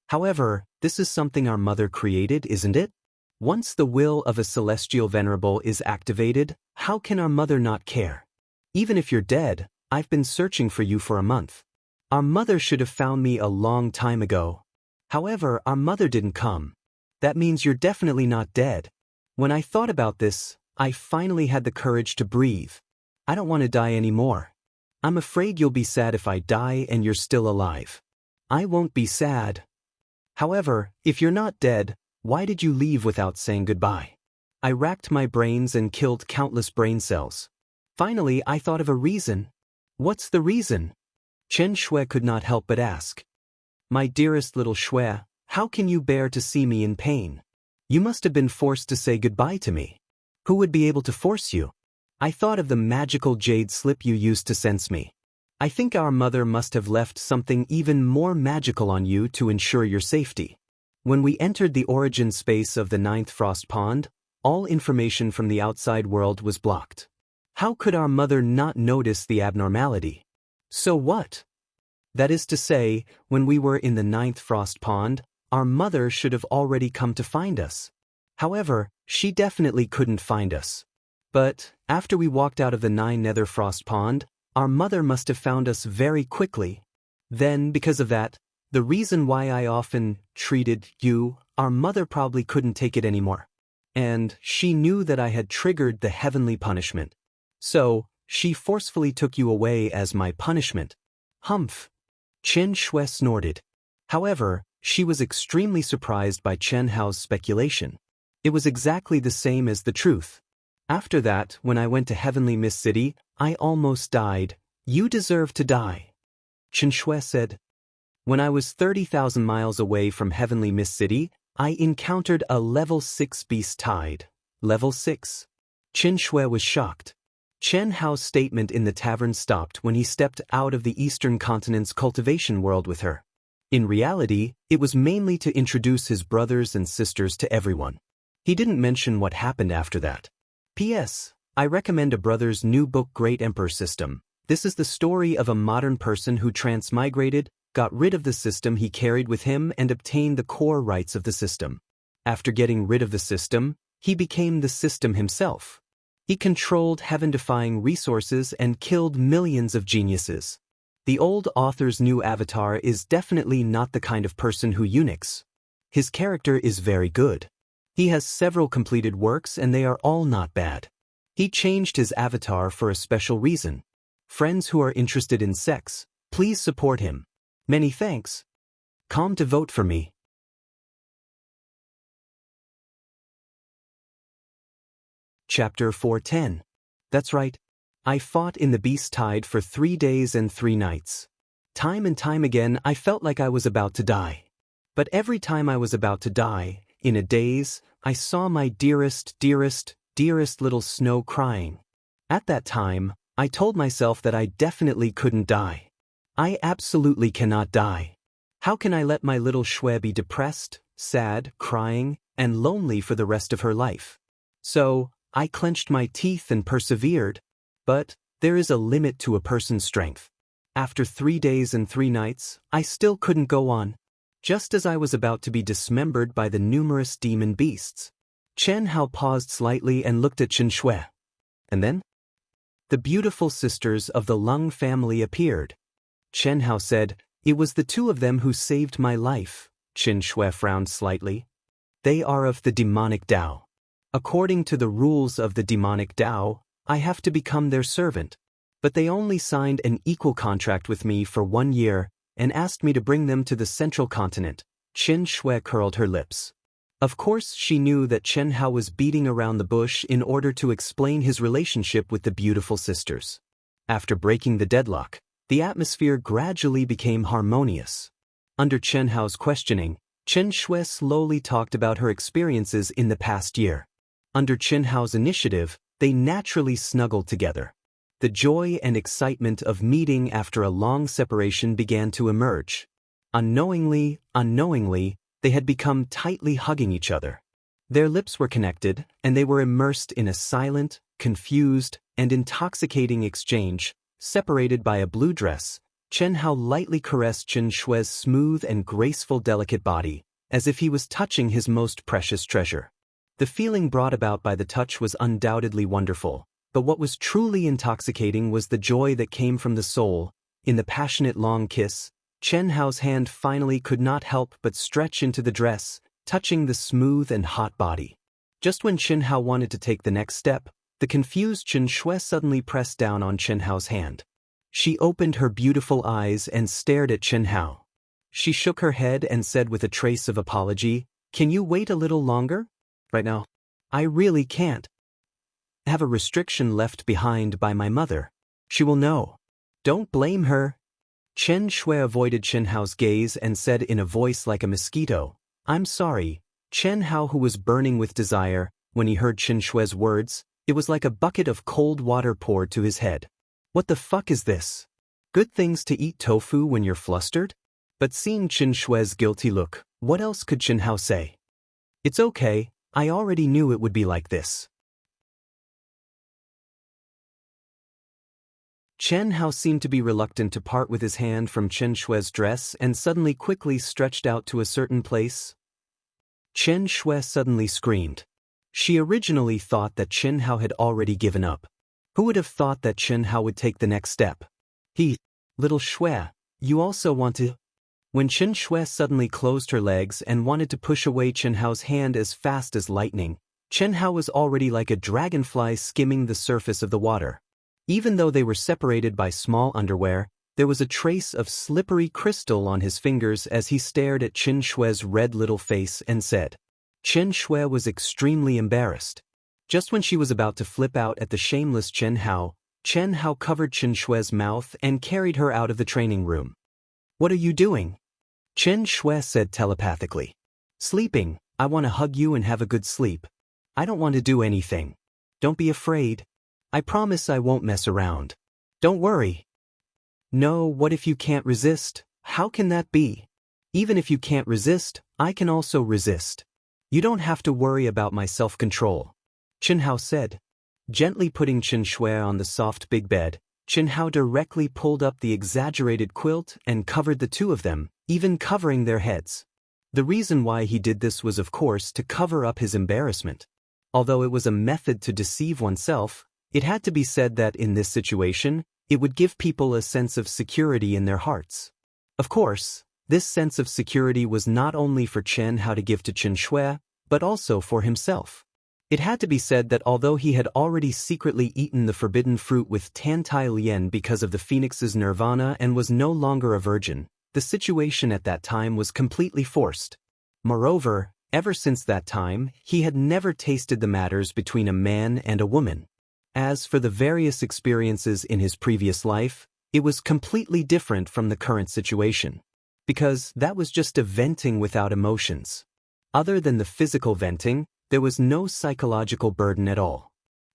S1: However, this is something our mother created, isn't it? Once the will of a celestial venerable is activated, how can our mother not care? Even if you're dead, I've been searching for you for a month. Our mother should have found me a long time ago. However, our mother didn't come. That means you're definitely not dead. When I thought about this, I finally had the courage to breathe. I don't want to die anymore. I'm afraid you'll be sad if I die and you're still alive. I won't be sad. However, if you're not dead, why did you leave without saying goodbye? I racked my brains and killed countless brain cells. Finally, I thought of a reason. What's the reason? Chen Shui could not help but ask. My dearest little Shui, how can you bear to see me in pain? You must have been forced to say goodbye to me. Who would be able to force you? I thought of the magical jade slip you used to sense me. I think our mother must have left something even more magical on you to ensure your safety. When we entered the origin space of the 9th Frost Pond, all information from the outside world was blocked. How could our mother not notice the abnormality? So what? That is to say, when we were in the 9th Frost Pond, our mother should have already come to find us. However, she definitely couldn't find us. But, after we walked out of the 9th Nether Frost Pond, our mother must have found us very quickly. Then, because of that, the reason why I often treated you, our mother probably couldn't take it anymore. And she knew that I had triggered the heavenly punishment. So, she forcefully took you away as my punishment. Humph. Chen Shui snorted. However, she was extremely surprised by Chen Hao's speculation. It was exactly the same as the truth. After that, when I went to Heavenly Mist City, I almost died. You deserve to die. Chen Shui said. When I was 30,000 miles away from Heavenly Mist City, I encountered a level 6 beast tide. Level 6. Chen Shui was shocked. Chen Hao's statement in the tavern stopped when he stepped out of the Eastern Continent's cultivation world with her. In reality, it was mainly to introduce his brothers and sisters to everyone. He didn't mention what happened after that. P.S. I recommend a brother's new book, Great Emperor System. This is the story of a modern person who transmigrated, got rid of the system he carried with him and obtained the core rights of the system. After getting rid of the system, He became the system himself. He controlled heaven-defying resources and killed millions of geniuses. The old author's new avatar is definitely not the kind of person who eunuchs. His character is very good. He has several completed works and they are all not bad. He changed his avatar for a special reason. Friends who are interested in sex, please support him. Many thanks. Come to vote for me. Chapter 410. That's right. I fought in the beast tide for 3 days and 3 nights. Time and time again I felt like I was about to die. But every time I was about to die, in a daze, I saw my dearest little Snow crying. At that time, I told myself that I definitely couldn't die. I absolutely cannot die. How can I let my little Xue be depressed, sad, crying, and lonely for the rest of her life? So, I clenched my teeth and persevered. But there is a limit to a person's strength. After 3 days and 3 nights, I still couldn't go on. Just as I was about to be dismembered by the numerous demon beasts, Chen Hao paused slightly and looked at Chen Xue. And then? The beautiful sisters of the Lung family appeared. Chen Hao said, "It was the 2 of them who saved my life." Chen Xue frowned slightly. "They are of the demonic Dao. According to the rules of the demonic Dao, I have to become their servant. But they only signed an equal contract with me for 1 year and asked me to bring them to the central continent." Chen Xue curled her lips. Of course she knew that Chen Hao was beating around the bush in order to explain his relationship with the beautiful sisters. After breaking the deadlock, the atmosphere gradually became harmonious. Under Chen Hao's questioning, Chen Xue slowly talked about her experiences in the past year. Under Chen Hao's initiative, they naturally snuggled together. The joy and excitement of meeting after a long separation began to emerge. Unknowingly, they had become tightly hugging each other. Their lips were connected, and they were immersed in a silent, confused, and intoxicating exchange. Separated by a blue dress, Chen Hao lightly caressed Chen Xue's smooth and graceful delicate body, as if he was touching his most precious treasure. The feeling brought about by the touch was undoubtedly wonderful, but what was truly intoxicating was the joy that came from the soul. In the passionate long kiss, Chen Hao's hand finally could not help but stretch into the dress, touching the smooth and hot body. Just when Chen Hao wanted to take the next step, the confused Chen Xue suddenly pressed down on Chen Hao's hand. She opened her beautiful eyes and stared at Chen Hao. She shook her head and said with a trace of apology, "Can you wait a little longer?" "Right now, I really can't. I have a restriction left behind by my mother. She will know." "Don't blame her." Chen Xue avoided Chen Hao's gaze and said in a voice like a mosquito, "I'm sorry." Chen Hao, who was burning with desire, when he heard Chen Xue's words, it was like a bucket of cold water poured to his head. What the fuck is this? Good things to eat tofu when you're flustered? But seeing Chen Xue's guilty look, what else could Chen Hao say? "It's okay, I already knew it would be like this." Chen Hao seemed to be reluctant to part with his hand from Chen Xue's dress and suddenly quickly stretched out to a certain place. Chen Xue suddenly screamed. She originally thought that Chen Hao had already given up. Who would have thought that Chen Hao would take the next step? Little Xue, you also want to... When Chen Xue suddenly closed her legs and wanted to push away Chen Hao's hand as fast as lightning, Chen Hao was already like a dragonfly skimming the surface of the water. Even though they were separated by small underwear, there was a trace of slippery crystal on his fingers as he stared at Chen Xue's red little face and said. Chen Xue was extremely embarrassed. Just when she was about to flip out at the shameless Chen Hao covered Chen Xue's mouth and carried her out of the training room. "What are you doing?" Chen Xue said telepathically. "Sleeping. I want to hug you and have a good sleep. I don't want to do anything. Don't be afraid. I promise I won't mess around. Don't worry." "No, what if you can't resist? How can that be? Even if you can't resist, I can also resist. You don't have to worry about my self-control," Chen Hao said. Gently putting Chen Xue on the soft big bed, Chen Hao directly pulled up the exaggerated quilt and covered the 2 of them, even covering their heads. The reason why he did this was of course to cover up his embarrassment. Although it was a method to deceive oneself, it had to be said that in this situation, it would give people a sense of security in their hearts. Of course, this sense of security was not only for Chen Hao to give to Chen Shui, but also for himself. It had to be said that although he had already secretly eaten the forbidden fruit with Tan Tai Lien because of the phoenix's nirvana and was no longer a virgin, the situation at that time was completely forced. Moreover, ever since that time, he had never tasted the matters between a man and a woman. As for the various experiences in his previous life, it was completely different from the current situation. Because that was just a venting without emotions. Other than the physical venting, there was no psychological burden at all.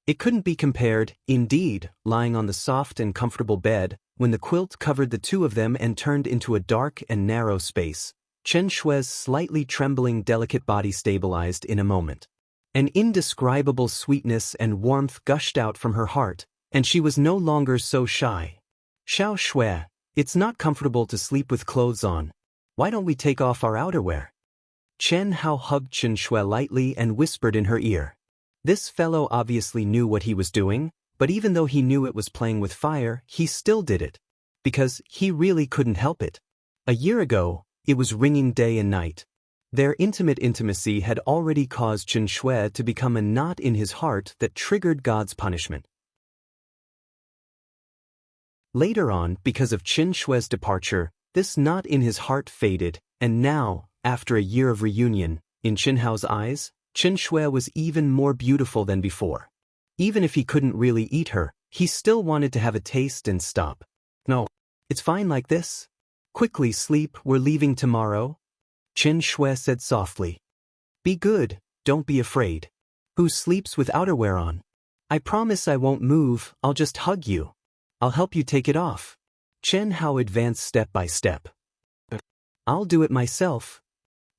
S1: It couldn't be compared, indeed, lying on the soft and comfortable bed, when the quilt covered the two of them and turned into a dark and narrow space. Chen Shui's slightly trembling delicate body stabilized in a moment. An indescribable sweetness and warmth gushed out from her heart, and she was no longer so shy. Xiao Shui, it's not comfortable to sleep with clothes on. Why don't we take off our outerwear? Chen Hao hugged Chen Shui lightly and whispered in her ear. This fellow obviously knew what he was doing, but even though he knew it was playing with fire, he still did it. Because he really couldn't help it. A year ago, it was ringing day and night. Their intimate intimacy had already caused Chen Shui to become a knot in his heart that triggered God's punishment. Later on, because of Chen Shui's departure, this knot in his heart faded, and now, after a year of reunion, in Chen Hao's eyes, Chen Shui was even more beautiful than before. Even if he couldn't really eat her, he still wanted to have a taste and stop. No, it's fine like this. Quickly sleep, we're leaving tomorrow. Chen Shui said softly. Be good, don't be afraid. Who sleeps with outerwear on? I promise I won't move, I'll just hug you. I'll help you take it off. Chen Hao advanced step by step. I'll do it myself.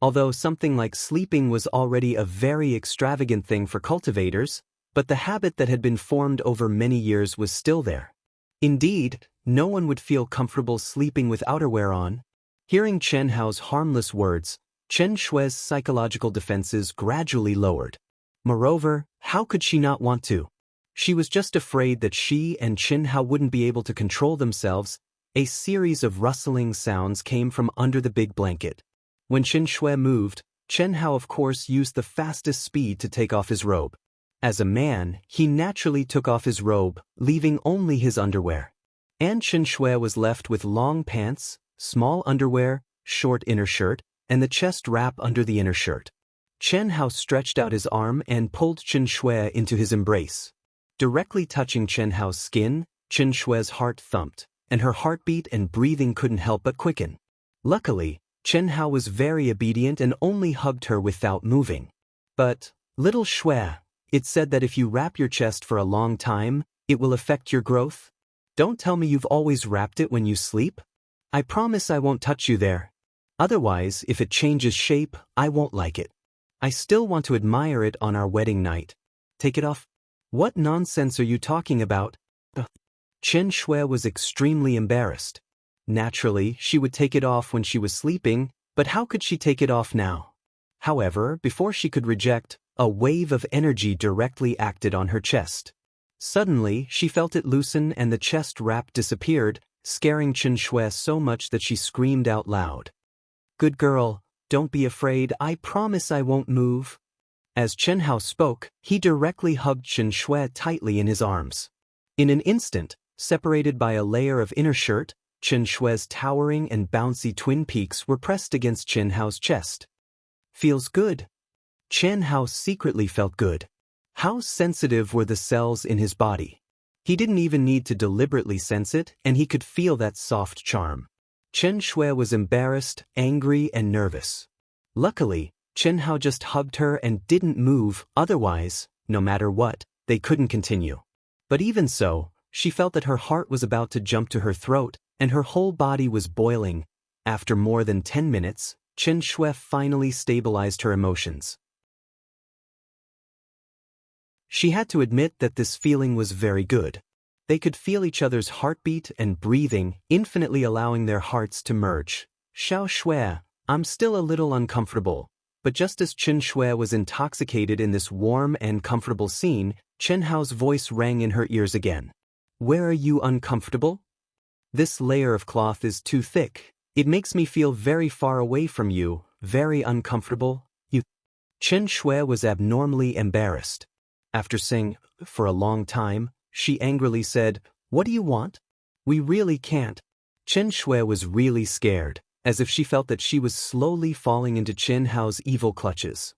S1: Although something like sleeping was already a very extravagant thing for cultivators, but the habit that had been formed over many years was still there. Indeed, no one would feel comfortable sleeping with outerwear on. Hearing Chen Hao's harmless words, Chen Shui's psychological defenses gradually lowered. Moreover, how could she not want to? She was just afraid that she and Chen Hao wouldn't be able to control themselves. A series of rustling sounds came from under the big blanket. When Chen Shui moved, Chen Hao of course used the fastest speed to take off his robe. As a man, he naturally took off his robe, leaving only his underwear. And Chen Shui was left with long pants, small underwear, short inner shirt, and the chest wrap under the inner shirt. Chen Hao stretched out his arm and pulled Chen Shui into his embrace. Directly touching Chen Hao's skin, Chen Shui's heart thumped, and her heartbeat and breathing couldn't help but quicken. Luckily, Chen Hao was very obedient and only hugged her without moving. But, little Shui, it's said that if you wrap your chest for a long time, it will affect your growth. Don't tell me you've always wrapped it when you sleep. I promise I won't touch you there. Otherwise, if it changes shape, I won't like it. I still want to admire it on our wedding night. Take it off. What nonsense are you talking about? Chen Shui was extremely embarrassed. Naturally, she would take it off when she was sleeping, but how could she take it off now? However, before she could reject, a wave of energy directly acted on her chest. Suddenly, she felt it loosen and the chest wrap disappeared, scaring Chen Shui so much that she screamed out loud. Good girl, don't be afraid, I promise I won't move. As Chen Hao spoke, he directly hugged Chen Shui tightly in his arms. In an instant, separated by a layer of inner shirt, Chen Shui's towering and bouncy twin peaks were pressed against Chen Hao's chest. Feels good. Chen Hao secretly felt good. How sensitive were the cells in his body? He didn't even need to deliberately sense it, and he could feel that soft charm. Chen Shui was embarrassed, angry, and nervous. Luckily, Chen Hao just hugged her and didn't move, otherwise, no matter what, they couldn't continue. But even so, she felt that her heart was about to jump to her throat, and her whole body was boiling. After more than 10 minutes, Chen Shui finally stabilized her emotions. She had to admit that this feeling was very good. They could feel each other's heartbeat and breathing, infinitely allowing their hearts to merge. Xiao Shui, I'm still a little uncomfortable. But just as Chen Shui was intoxicated in this warm and comfortable scene, Chen Hao's voice rang in her ears again. Where are you uncomfortable? This layer of cloth is too thick. It makes me feel very far away from you, very uncomfortable. Chen Shui was abnormally embarrassed. After saying, for a long time, she angrily said, What do you want? We really can't. Chen Shui was really scared, as if she felt that she was slowly falling into Chen Hao's evil clutches.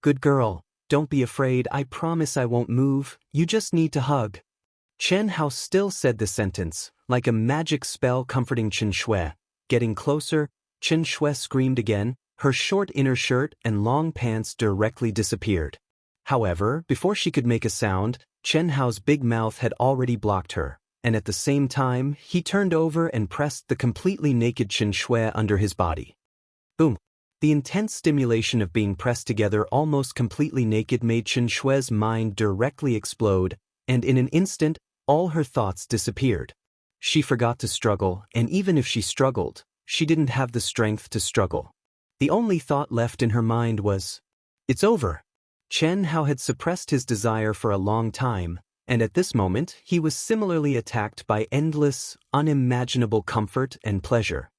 S1: Good girl, don't be afraid, I promise I won't move, you just need to hug. Chen Hao still said the sentence, like a magic spell comforting Chen Shui. Getting closer, Chen Shui screamed again, her short inner shirt and long pants directly disappeared. However, before she could make a sound, Chen Hao's big mouth had already blocked her, and at the same time, he turned over and pressed the completely naked Chen Shui under his body. Boom! The intense stimulation of being pressed together almost completely naked made Chen Shui's mind directly explode, and in an instant, all her thoughts disappeared. She forgot to struggle, and even if she struggled, she didn't have the strength to struggle. The only thought left in her mind was, It's over. Chen Hao had suppressed his desire for a long time, and at this moment he was similarly attacked by endless, unimaginable comfort and pleasure.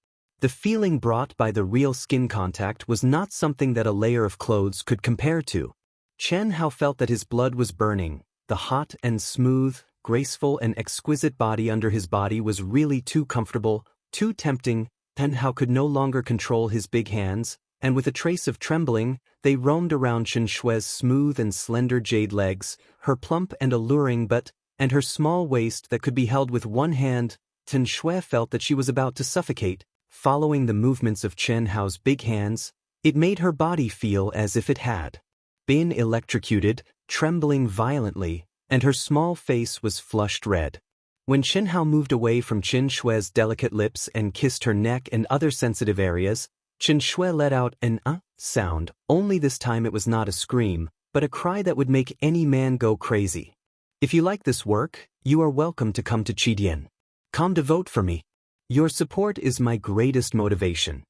S1: The feeling brought by the real skin contact was not something that a layer of clothes could compare to. Chen Hao felt that his blood was burning, the hot and smooth, graceful and exquisite body under his body was really too comfortable, too tempting. Chen Hao could no longer control his big hands, and with a trace of trembling, they roamed around Chen Shui's smooth and slender jade legs, her plump and alluring butt, and her small waist that could be held with one hand. Chen Shui felt that she was about to suffocate. Following the movements of Chen Hao's big hands, it made her body feel as if it had been electrocuted, trembling violently, and her small face was flushed red. When Chen Hao moved away from Chen Shui's delicate lips and kissed her neck and other sensitive areas, Chen Shui let out an sound, only this time it was not a scream, but a cry that would make any man go crazy. If you like this work, you are welcome to come to Qidian.com to vote for me. Your support is my greatest motivation.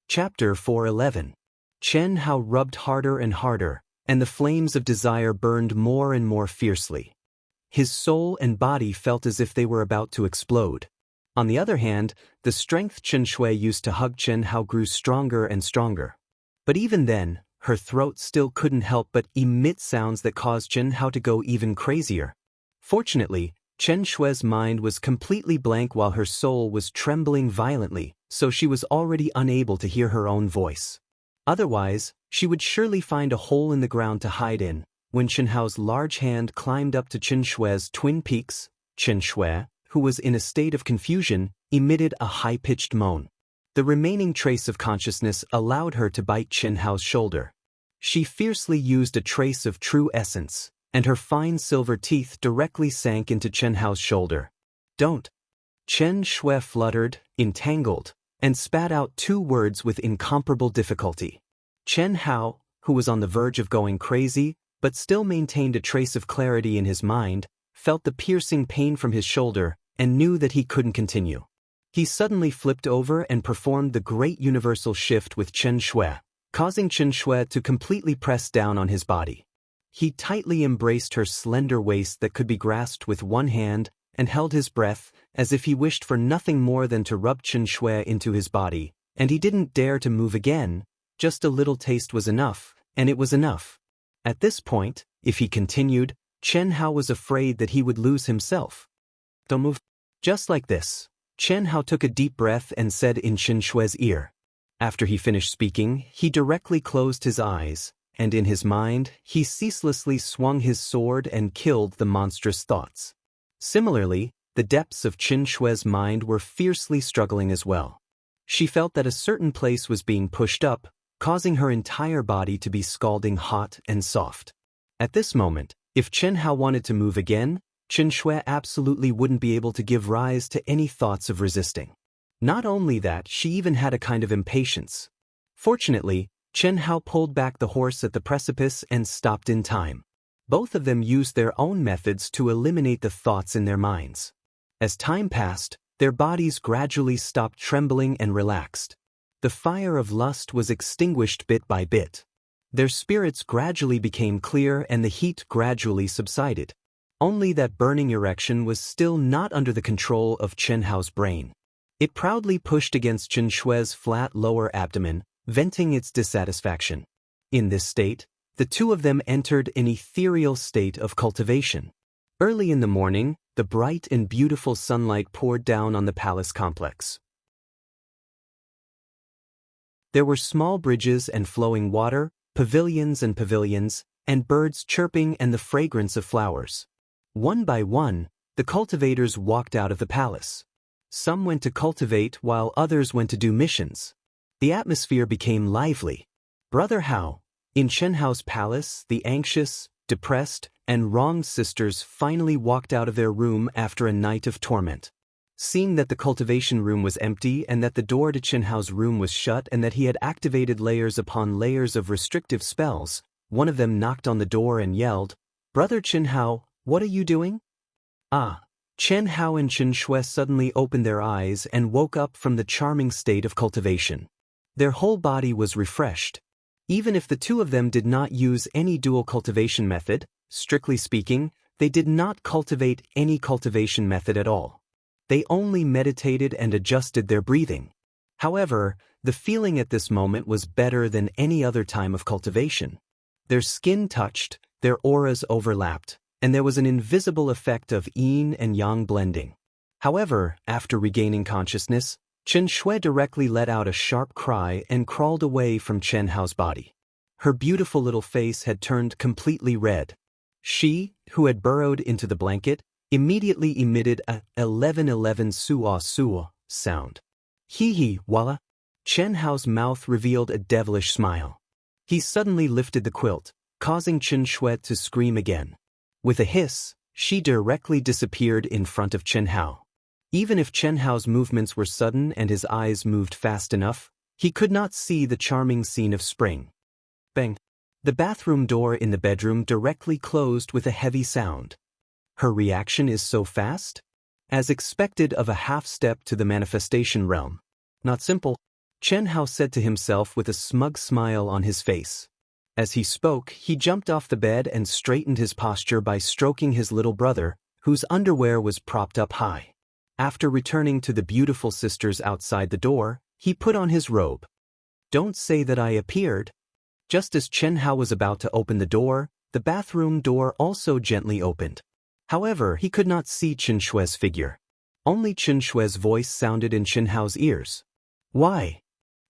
S1: Chapter 411. Chen Hao rubbed harder and harder, and the flames of desire burned more and more fiercely. His soul and body felt as if they were about to explode. On the other hand, the strength Chen Shui used to hug Chen Hao grew stronger and stronger. But even then, her throat still couldn't help but emit sounds that caused Chen Hao to go even crazier. Fortunately, Chen Shui's mind was completely blank while her soul was trembling violently, so she was already unable to hear her own voice. Otherwise, she would surely find a hole in the ground to hide in. When Chen Hao's large hand climbed up to Chen Shui's twin peaks, Chen Shui, who was in a state of confusion, emitted a high-pitched moan. The remaining trace of consciousness allowed her to bite Chen Hao's shoulder. She fiercely used a trace of true essence, and her fine silver teeth directly sank into Chen Hao's shoulder. Don't. Chen Shui fluttered, entangled, and spat out two words with incomparable difficulty. Chen Hao, who was on the verge of going crazy, but still maintained a trace of clarity in his mind, felt the piercing pain from his shoulder, and knew that he couldn't continue. He suddenly flipped over and performed the great universal shift with Chen Shui, causing Chen Shui to completely press down on his body. He tightly embraced her slender waist that could be grasped with one hand, and held his breath, as if he wished for nothing more than to rub Chen Shui into his body, and he didn't dare to move again. Just a little taste was enough, and it was enough. At this point, if he continued, Chen Hao was afraid that he would lose himself. Don't move. Just like this, Chen Hao took a deep breath and said in Chen Shui's ear. After he finished speaking, he directly closed his eyes, and in his mind, he ceaselessly swung his sword and killed the monstrous thoughts. Similarly, the depths of Chen Shui's mind were fiercely struggling as well. She felt that a certain place was being pushed up, causing her entire body to be scalding hot and soft. At this moment, if Chen Hao wanted to move again, Chen Shui absolutely wouldn't be able to give rise to any thoughts of resisting. Not only that, she even had a kind of impatience. Fortunately, Chen Hao pulled back the horse at the precipice and stopped in time. Both of them used their own methods to eliminate the thoughts in their minds. As time passed, Their bodies gradually stopped trembling and relaxed. The fire of lust was extinguished bit by bit. Their spirits gradually became clear and the heat gradually subsided. Only that burning erection was still not under the control of Chen Hao's brain. It proudly pushed against Chen Shui's flat lower abdomen, venting its dissatisfaction. In this state, the two of them entered an ethereal state of cultivation. Early in the morning, the bright and beautiful sunlight poured down on the palace complex. There were small bridges and flowing water, pavilions, and birds chirping and the fragrance of flowers. One by one, the cultivators walked out of the palace. Some went to cultivate while others went to do missions. The atmosphere became lively. Brother Hao. In Chen Hao's palace, the anxious, depressed, and wronged sisters finally walked out of their room after a night of torment. Seeing that the cultivation room was empty and that the door to Chen Hao's room was shut and that he had activated layers upon layers of restrictive spells, one of them knocked on the door and yelled, "Brother Chen Hao, what are you doing?" Chen Hao and Chen Shui suddenly opened their eyes and woke up from the charming state of cultivation. Their whole body was refreshed. Even if the two of them did not use any dual cultivation method, strictly speaking, they did not cultivate any cultivation method at all. They only meditated and adjusted their breathing. However, the feeling at this moment was better than any other time of cultivation. Their skin touched, their auras overlapped, and there was an invisible effect of yin and yang blending. However, after regaining consciousness, Chen Shui directly let out a sharp cry and crawled away from Chen Hao's body. Her beautiful little face had turned completely red. She, who had burrowed into the blanket, immediately emitted a 1111 suo sound. Hee walla. Chen Hao's mouth revealed a devilish smile. He suddenly lifted the quilt, causing Chen Shui to scream again. With a hiss, she directly disappeared in front of Chen Hao. Even if Chen Hao's movements were sudden and his eyes moved fast enough, he could not see the charming scene of spring. Bang! The bathroom door in the bedroom directly closed with a heavy sound. Her reaction is so fast? As expected of a half-step to the manifestation realm. Not simple, Chen Hao said to himself with a smug smile on his face. As he spoke, he jumped off the bed and straightened his posture by stroking his little brother, whose underwear was propped up high. After returning to the beautiful sisters outside the door, he put on his robe. Don't say that I appeared. Just as Chen Hao was about to open the door, the bathroom door also gently opened. However, he could not see Chen Shui's figure. Only Chen Shui's voice sounded in Chen Hao's ears. Why?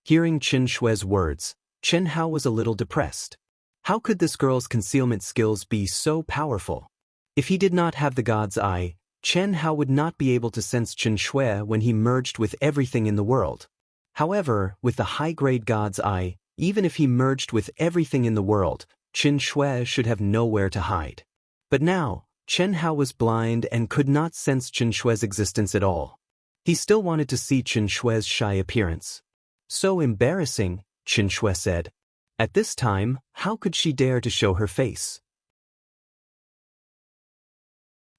S1: Hearing Chen Shui's words, Chen Hao was a little depressed. How could this girl's concealment skills be so powerful? If he did not have the God's Eye, Chen Hao would not be able to sense Chen Shui when he merged with everything in the world. However, with the high-grade God's Eye, even if he merged with everything in the world, Chen Shui should have nowhere to hide. But now, Chen Hao was blind and could not sense Chen Shui's existence at all. He still wanted to see Chen Shui's shy appearance. So embarrassing, Chen Shui said. At this time, how could she dare to show her face?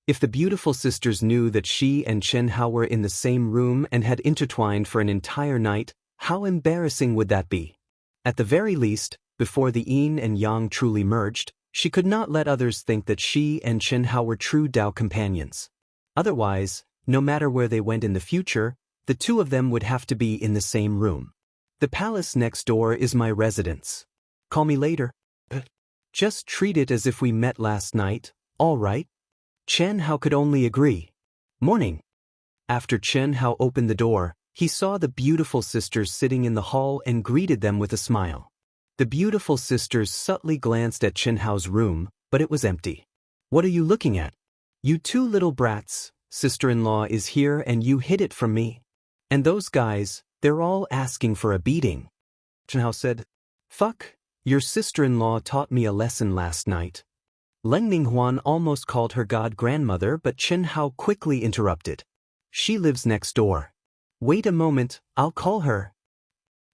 S1: If the beautiful sisters knew that she and Chen Hao were in the same room and had intertwined for an entire night, how embarrassing would that be? At the very least, before the yin and yang truly merged, she could not let others think that she and Chen Hao were true Dao companions. Otherwise, no matter where they went in the future, the two of them would have to be in the same room. The palace next door is my residence. Call me later. Just treat it as if we met last night, all right? Chen Hao could only agree. Morning. After Chen Hao opened the door, he saw the beautiful sisters sitting in the hall and greeted them with a smile. The beautiful sisters subtly glanced at Chen Hao's room, but it was empty. What are you looking at? You two little brats, sister-in-law is here and you hid it from me. And those guys, they're all asking for a beating. Chen Hao said, Fuck, your sister-in-law taught me a lesson last night. Leng Ninghuan almost called her god-grandmother, but Chen Hao quickly interrupted. She lives next door. Wait a moment, I'll call her.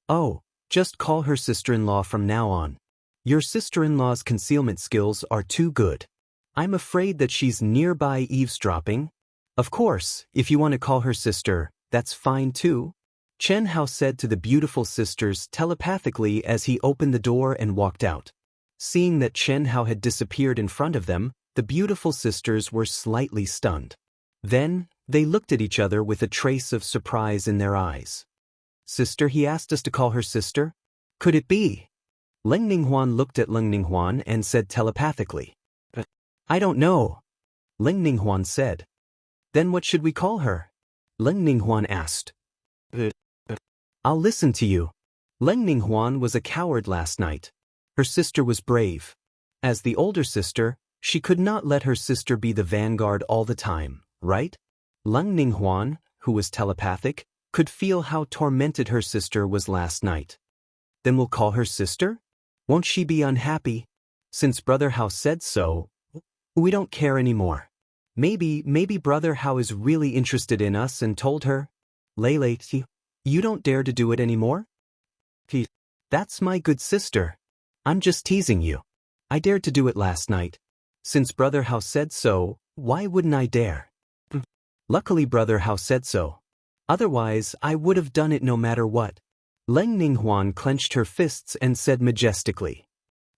S1: Oh, just call her sister-in-law from now on. Your sister-in-law's concealment skills are too good. I'm afraid that she's nearby eavesdropping. Of course, if you want to call her sister, that's fine too. Chen Hao said to the beautiful sisters telepathically as he opened the door and walked out. Seeing that Chen Hao had disappeared in front of them, the beautiful sisters were slightly stunned. Then, they looked at each other with a trace of surprise in their eyes. Sister, he asked us to call her sister? Could it be? Leng Ninghuan looked at Leng Ninghuan and said telepathically. I don't know. Leng Ninghuan said. Then what should we call her? Leng Ninghuan asked. I'll listen to you. Leng Ninghuan was a coward last night. Her sister was brave. As the older sister, she could not let her sister be the vanguard all the time, right? Leng Ninghuan, who was telepathic, could feel how tormented her sister was last night. Then we'll call her sister? Won't she be unhappy? Since Brother Hao said so, we don't care anymore. Maybe Brother Hao is really interested in us and told her. Lei, you don't dare to do it anymore? That's my good sister. I'm just teasing you. I dared to do it last night. Since Brother Hao said so, why wouldn't I dare? Luckily Brother Hao said so. Otherwise, I would have done it no matter what. Leng Ninghuan clenched her fists and said majestically.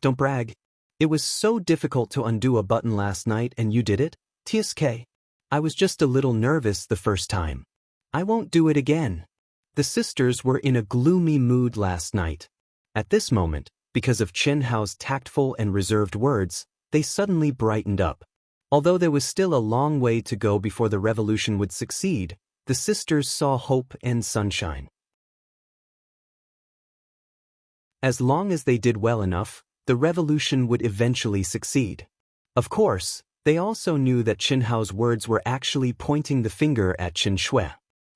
S1: Don't brag. It was so difficult to undo a button last night and you did it, TSK. I was just a little nervous the first time. I won't do it again. The sisters were in a gloomy mood last night. At this moment, because of Chen Hao's tactful and reserved words, they suddenly brightened up. Although there was still a long way to go before the revolution would succeed, the sisters saw hope and sunshine. As long as they did well enough, the revolution would eventually succeed. Of course, they also knew that Chen Hao's words were actually pointing the finger at Chen Shui.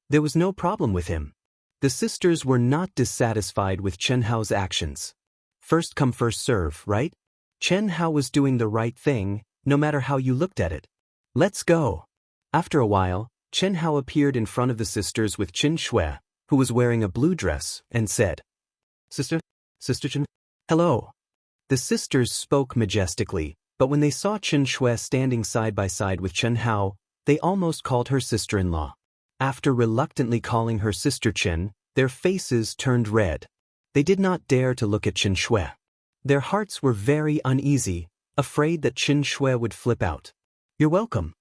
S1: There was no problem with him. The sisters were not dissatisfied with Chen Hao's actions. First come first serve, right? Chen Hao was doing the right thing, no matter how you looked at it. Let's go. After a while, Chen Hao appeared in front of the sisters with Chen Shui, who was wearing a blue dress, and said, Sister Chen? Hello. The sisters spoke majestically, but when they saw Chen Shui standing side by side with Chen Hao, they almost called her sister-in-law. After reluctantly calling her sister Chen, their faces turned red. They did not dare to look at Chen Shui. Their hearts were very uneasy, afraid that Chen Shui would flip out. You're welcome.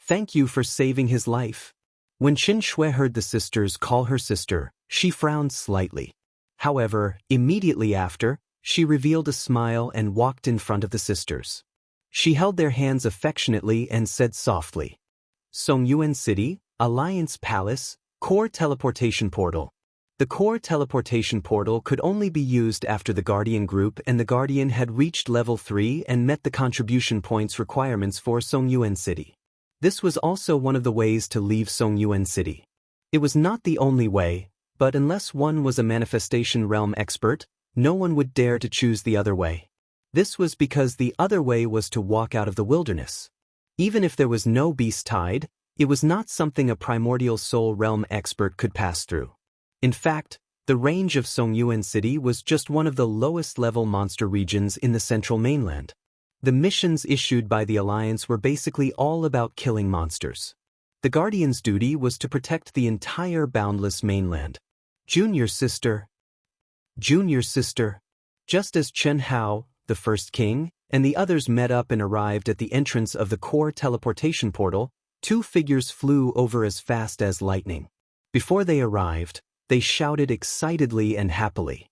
S1: Thank you for saving his life. When Chen Shui heard the sisters call her sister, she frowned slightly. However, immediately after, she revealed a smile and walked in front of the sisters. She held their hands affectionately and said softly, Songyuan City, Alliance Palace, Core Teleportation Portal. The Core Teleportation Portal could only be used after the Guardian group and the Guardian had reached level 3 and met the contribution points requirements for Songyuan City. This was also one of the ways to leave Songyuan City. It was not the only way, but unless one was a manifestation realm expert, no one would dare to choose the other way. This was because the other way was to walk out of the wilderness. Even if there was no beast tide, it was not something a primordial soul realm expert could pass through. In fact, the range of Songyuan City was just one of the lowest level monster regions in the central mainland. The missions issued by the Alliance were basically all about killing monsters. The Guardian's duty was to protect the entire boundless mainland. Junior sister. Just as Chen Hao, the first king, and the others met up and arrived at the entrance of the core teleportation portal, two figures flew over as fast as lightning. Before they arrived, they shouted excitedly and happily.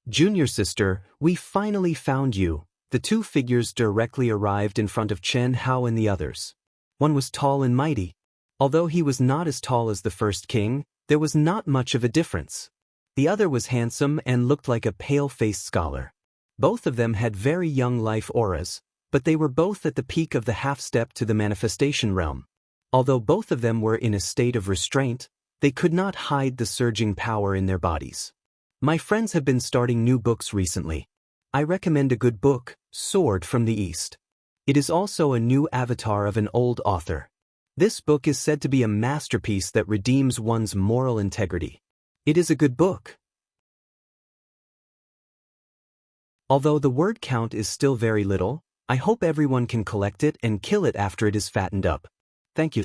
S1: Junior sister, we finally found you. The two figures directly arrived in front of Chen Hao and the others. One was tall and mighty. Although he was not as tall as the first king, there was not much of a difference. The other was handsome and looked like a pale-faced scholar. Both of them had very young life auras, but they were both at the peak of the half-step to the manifestation realm. Although both of them were in a state of restraint, they could not hide the surging power in their bodies. My friends have been starting new books recently. I recommend a good book, Sword from the East. It is also a new avatar of an old author. This book is said to be a masterpiece that redeems one's moral integrity. It is a good book. Although the word count is still very little, I hope everyone can collect it and kill it after it is fattened up. Thank you.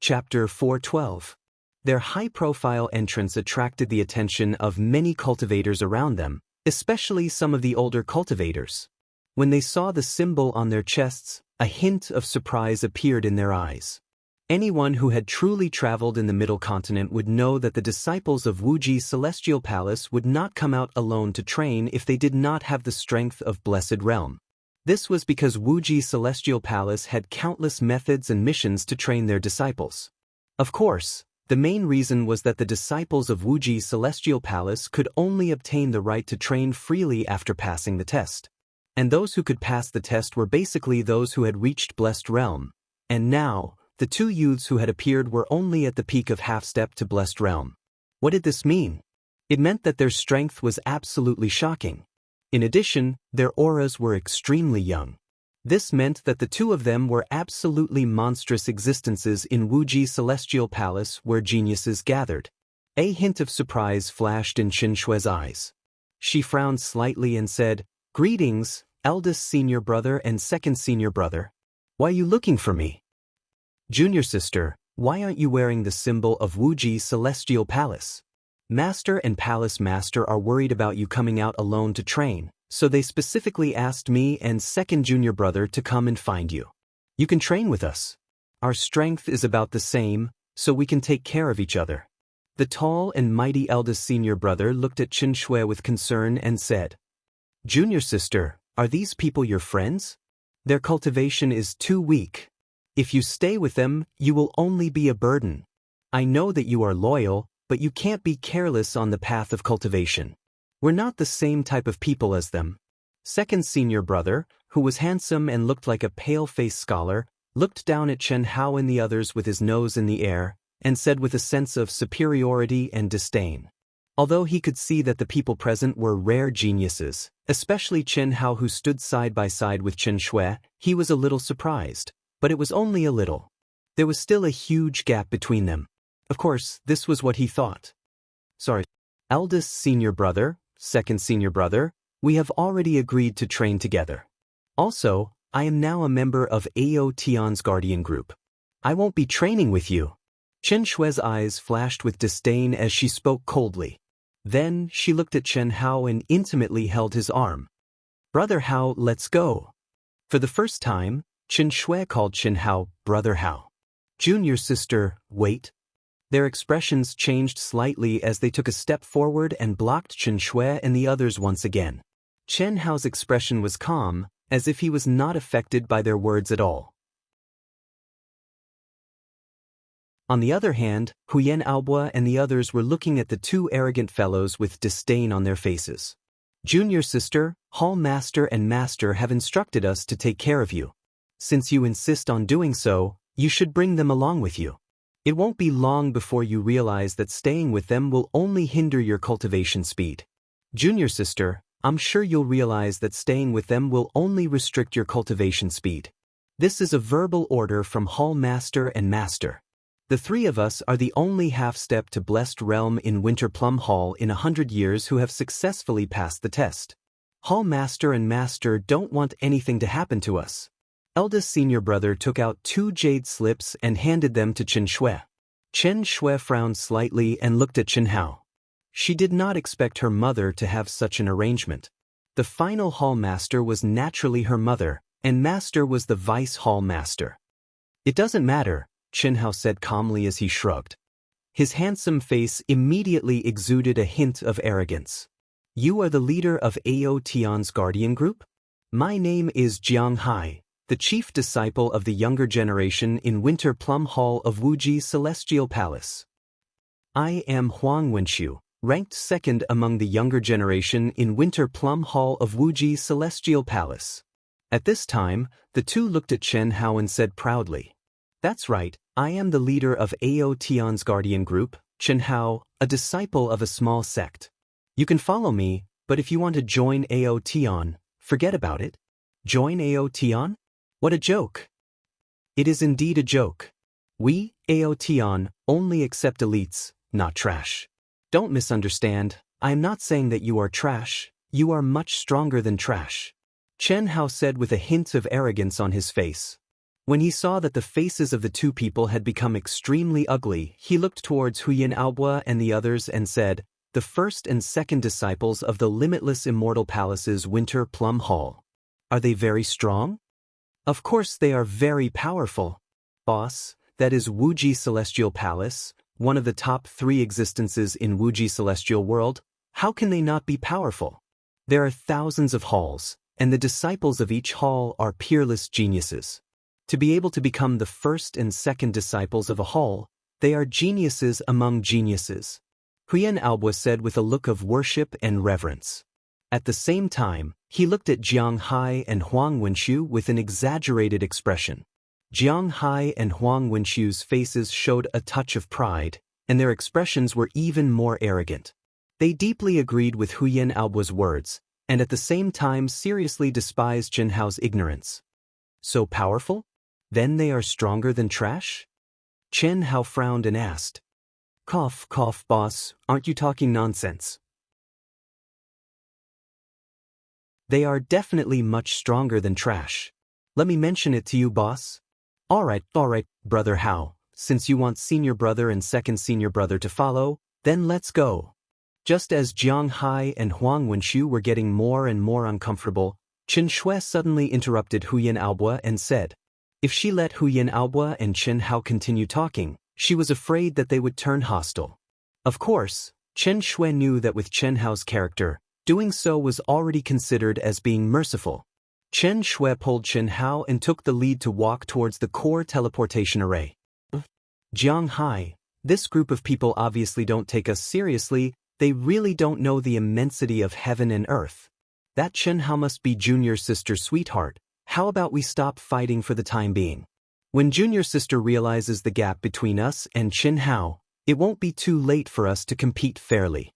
S1: Chapter 412. Their high-profile entrance attracted the attention of many cultivators around them, especially some of the older cultivators. When they saw the symbol on their chests, a hint of surprise appeared in their eyes. Anyone who had truly traveled in the Middle Continent would know that the disciples of Wuji Celestial Palace would not come out alone to train if they did not have the strength of Blessed Realm. This was because Wuji Celestial Palace had countless methods and missions to train their disciples. Of course, the main reason was that the disciples of Wuji Celestial Palace could only obtain the right to train freely after passing the test. And those who could pass the test were basically those who had reached Blessed Realm. And now, the two youths who had appeared were only at the peak of half-step to Blessed Realm. What did this mean? It meant that their strength was absolutely shocking. In addition, their auras were extremely young. This meant that the two of them were absolutely monstrous existences in Wuji Celestial Palace where geniuses gathered. A hint of surprise flashed in Qin Shui's eyes. She frowned slightly and said, "Greetings, eldest senior brother and second senior brother. Why are you looking for me? Junior sister, why aren't you wearing the symbol of Wuji Celestial Palace? Master and Palace Master are worried about you coming out alone to train, so they specifically asked me and second junior brother to come and find you. You can train with us. Our strength is about the same, so we can take care of each other." The tall and mighty eldest senior brother looked at Qin Shui with concern and said, "Junior sister, are these people your friends? Their cultivation is too weak. If you stay with them, you will only be a burden. I know that you are loyal, but you can't be careless on the path of cultivation. We're not the same type of people as them." Second senior brother, who was handsome and looked like a pale-faced scholar, looked down at Chen Hao and the others with his nose in the air, and said with a sense of superiority and disdain. Although he could see that the people present were rare geniuses, especially Chen Hao who stood side by side with Qin Shui, he was a little surprised, but it was only a little. There was still a huge gap between them. Of course, this was what he thought. Eldest senior brother, second senior brother, we have already agreed to train together. Also, I am now a member of Ao Tian's guardian group. I won't be training with you. Qin Shui's eyes flashed with disdain as she spoke coldly. Then, she looked at Chen Hao and intimately held his arm. "Brother Hao, let's go." For the first time, Qin Shui called Chen Hao Brother Hao. "Junior sister, wait." Their expressions changed slightly as they took a step forward and blocked Qin Shui and the others once again. Chen Hao's expression was calm, as if he was not affected by their words at all. On the other hand, Huyen Aobua and the others were looking at the two arrogant fellows with disdain on their faces. "Junior sister, Hall Master and Master have instructed us to take care of you. Since you insist on doing so, you should bring them along with you. It won't be long before you realize that staying with them will only hinder your cultivation speed. Junior sister, I'm sure you'll realize that staying with them will only restrict your cultivation speed. This is a verbal order from Hall Master and Master. The three of us are the only half-step to Blessed Realm in Winter Plum Hall in 100 years who have successfully passed the test. Hall Master and Master don't want anything to happen to us." Eldest senior brother took out 2 jade slips and handed them to Qin Shui. Qin Shui frowned slightly and looked at Chen Hao. She did not expect her mother to have such an arrangement. The final hall master was naturally her mother, and Master was the vice hall master. "It doesn't matter," Chen Hao said calmly as he shrugged. His handsome face immediately exuded a hint of arrogance. "You are the leader of Ao Tian's guardian group? My name is Jiang Hai, the chief disciple of the younger generation in Winter Plum Hall of Wuji Celestial Palace. I am Huang Wenxiu, ranked second among the younger generation in Winter Plum Hall of Wuji Celestial Palace." At this time, the two looked at Chen Hao and said proudly, "That's right, I am the leader of Ao Tian's guardian group, Chen Hao, a disciple of a small sect. You can follow me, but if you want to join Ao Tian, forget about it." "Join Ao Tian? What a joke." "It is indeed a joke. We, Ao Tian, only accept elites, not trash. Don't misunderstand, I am not saying that you are trash, you are much stronger than trash," Chen Hao said with a hint of arrogance on his face. When he saw that the faces of the two people had become extremely ugly, he looked towards Huyin Aobo and the others and said, "The first and second disciples of the limitless Immortal Palace's Winter Plum Hall. Are they very strong?" "Of course they are very powerful, boss. That is Wuji Celestial Palace, one of the top 3 existences in Wuji Celestial World. How can they not be powerful? There are thousands of halls, and the disciples of each hall are peerless geniuses. To be able to become the first and second disciples of a hall, they are geniuses among geniuses," Huyan Aobo said with a look of worship and reverence. At the same time, he looked at Jiang Hai and Huang Wenxiu with an exaggerated expression. Jiang Hai and Huang Wenxiu's faces showed a touch of pride, and their expressions were even more arrogant. They deeply agreed with Huyan Aobo's words, and at the same time seriously despised Chen Hao's ignorance. "So powerful? Then they are stronger than trash?" Chen Hao frowned and asked. "Cough, cough, boss, aren't you talking nonsense? They are definitely much stronger than trash. Let me mention it to you, boss." All right, brother Hao, since you want senior brother and second senior brother to follow, then let's go." Just as Jiang Hai and Huang Wenxiu were getting more and more uncomfortable, Chen Shui suddenly interrupted Huyan Aobo and said, if she let Huyan Aobo and Chen Hao continue talking, she was afraid that they would turn hostile. Of course, Chen Shui knew that with Chen Hao's character, doing so was already considered as being merciful. Chen Shui pulled Chen Hao and took the lead to walk towards the core teleportation array. "Jiang Hai, this group of people obviously don't take us seriously. They really don't know the immensity of heaven and earth. That Chen Hao must be Junior Sister's sweetheart. How about we stop fighting for the time being? When Junior Sister realizes the gap between us and Chen Hao, it won't be too late for us to compete fairly."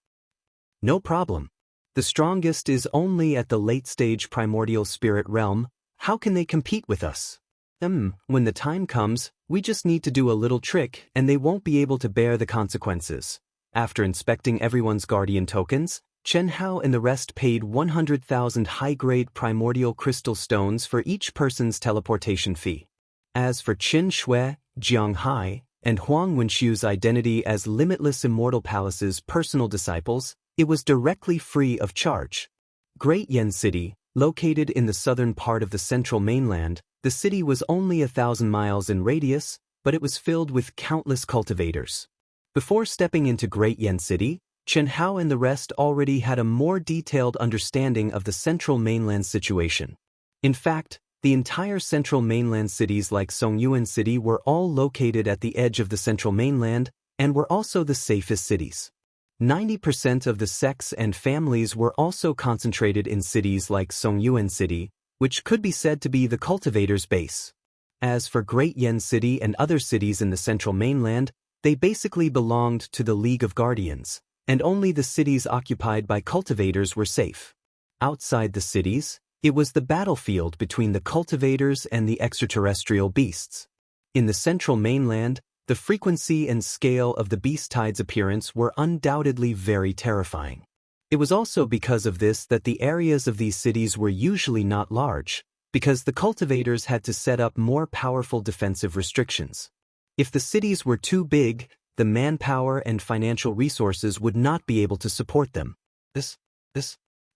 S1: "No problem. The strongest is only at the late-stage primordial spirit realm. How can they compete with us? When the time comes, we just need to do a little trick and they won't be able to bear the consequences." After inspecting everyone's guardian tokens, Chen Hao and the rest paid 100,000 high-grade primordial crystal stones for each person's teleportation fee. As for Chen Shui, Jiang Hai, and Huang Wenxiu's identity as Limitless Immortal Palace's personal disciples, it was directly free of charge. Great Yen City, located in the southern part of the central mainland, the city was only 1,000 miles in radius, but it was filled with countless cultivators. Before stepping into Great Yen City, Chen Hao and the rest already had a more detailed understanding of the central mainland situation. In fact, the entire central mainland cities like Songyuan City were all located at the edge of the central mainland and were also the safest cities. 90% of the sects and families were also concentrated in cities like Songyuan City, which could be said to be the cultivators' base. As for Great Yen City and other cities in the central mainland, they basically belonged to the League of Guardians, and only the cities occupied by cultivators were safe. Outside the cities, it was the battlefield between the cultivators and the extraterrestrial beasts. In the central mainland, the frequency and scale of the beast tide's appearance were undoubtedly very terrifying. It was also because of this that the areas of these cities were usually not large, because the cultivators had to set up more powerful defensive restrictions. If the cities were too big, the manpower and financial resources would not be able to support them. This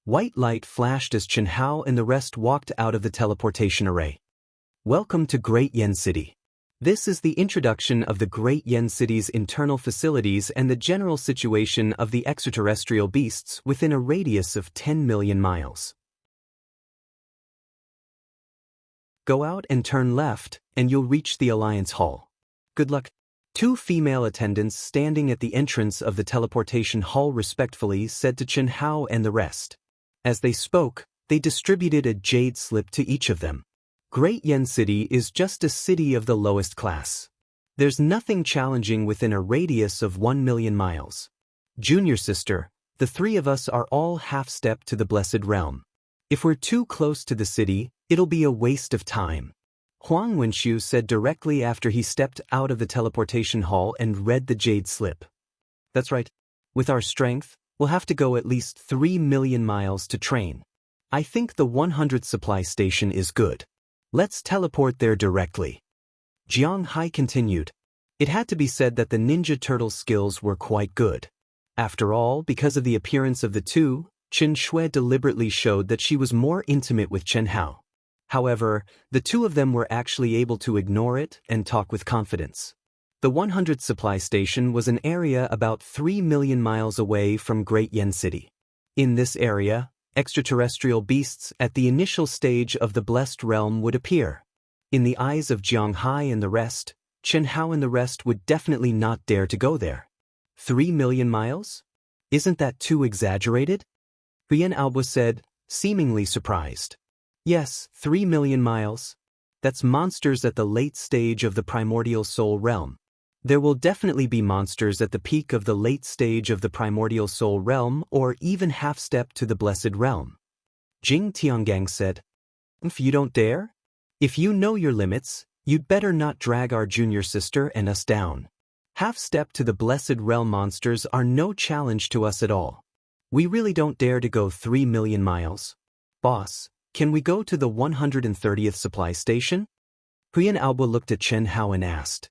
S1: white light flashed as Chen Hao and the rest walked out of the teleportation array. "Welcome to Great Yen City. This is the introduction of the Great Yen City's internal facilities and the general situation of the extraterrestrial beasts within a radius of 10 million miles. Go out and turn left, and you'll reach the Alliance Hall. Good luck." 2 female attendants standing at the entrance of the teleportation hall respectfully said to Chen Hao and the rest. As they spoke, they distributed a jade slip to each of them. Great Yen City is just a city of the lowest class. There's nothing challenging within a radius of 1 million miles. Junior Sister, the 3 of us are all half-step to the Blessed Realm. If we're too close to the city, it'll be a waste of time. Huang Wenxiu said directly after he stepped out of the teleportation hall and read the jade slip. That's right. With our strength, we'll have to go at least 3 million miles to train. I think the 100th supply station is good. Let's teleport there directly. Jiang Hai continued. It had to be said that the Ninja Turtle's skills were quite good. After all, because of the appearance of the two, Chen Shui deliberately showed that she was more intimate with Chen Hao. However, the two of them were actually able to ignore it and talk with confidence. The 100th supply station was an area about 3 million miles away from Great Yen City. In this area, extraterrestrial beasts at the initial stage of the blessed realm would appear. In the eyes of Jiang Hai and the rest, Chen Hao and the rest would definitely not dare to go there. 3 million miles? Isn't that too exaggerated? Huyan Aobo said, seemingly surprised. Yes, 3 million miles. That's monsters at the late stage of the primordial soul realm. There will definitely be monsters at the peak of the late stage of the primordial soul realm or even half-step to the blessed realm. Jing Tiangang said, If you don't dare? If you know your limits, you'd better not drag our junior sister and us down. Half-step to the blessed realm monsters are no challenge to us at all. We really don't dare to go 3 million miles. Boss, can we go to the 130th supply station? Huyan Aobo looked at Chen Hao and asked.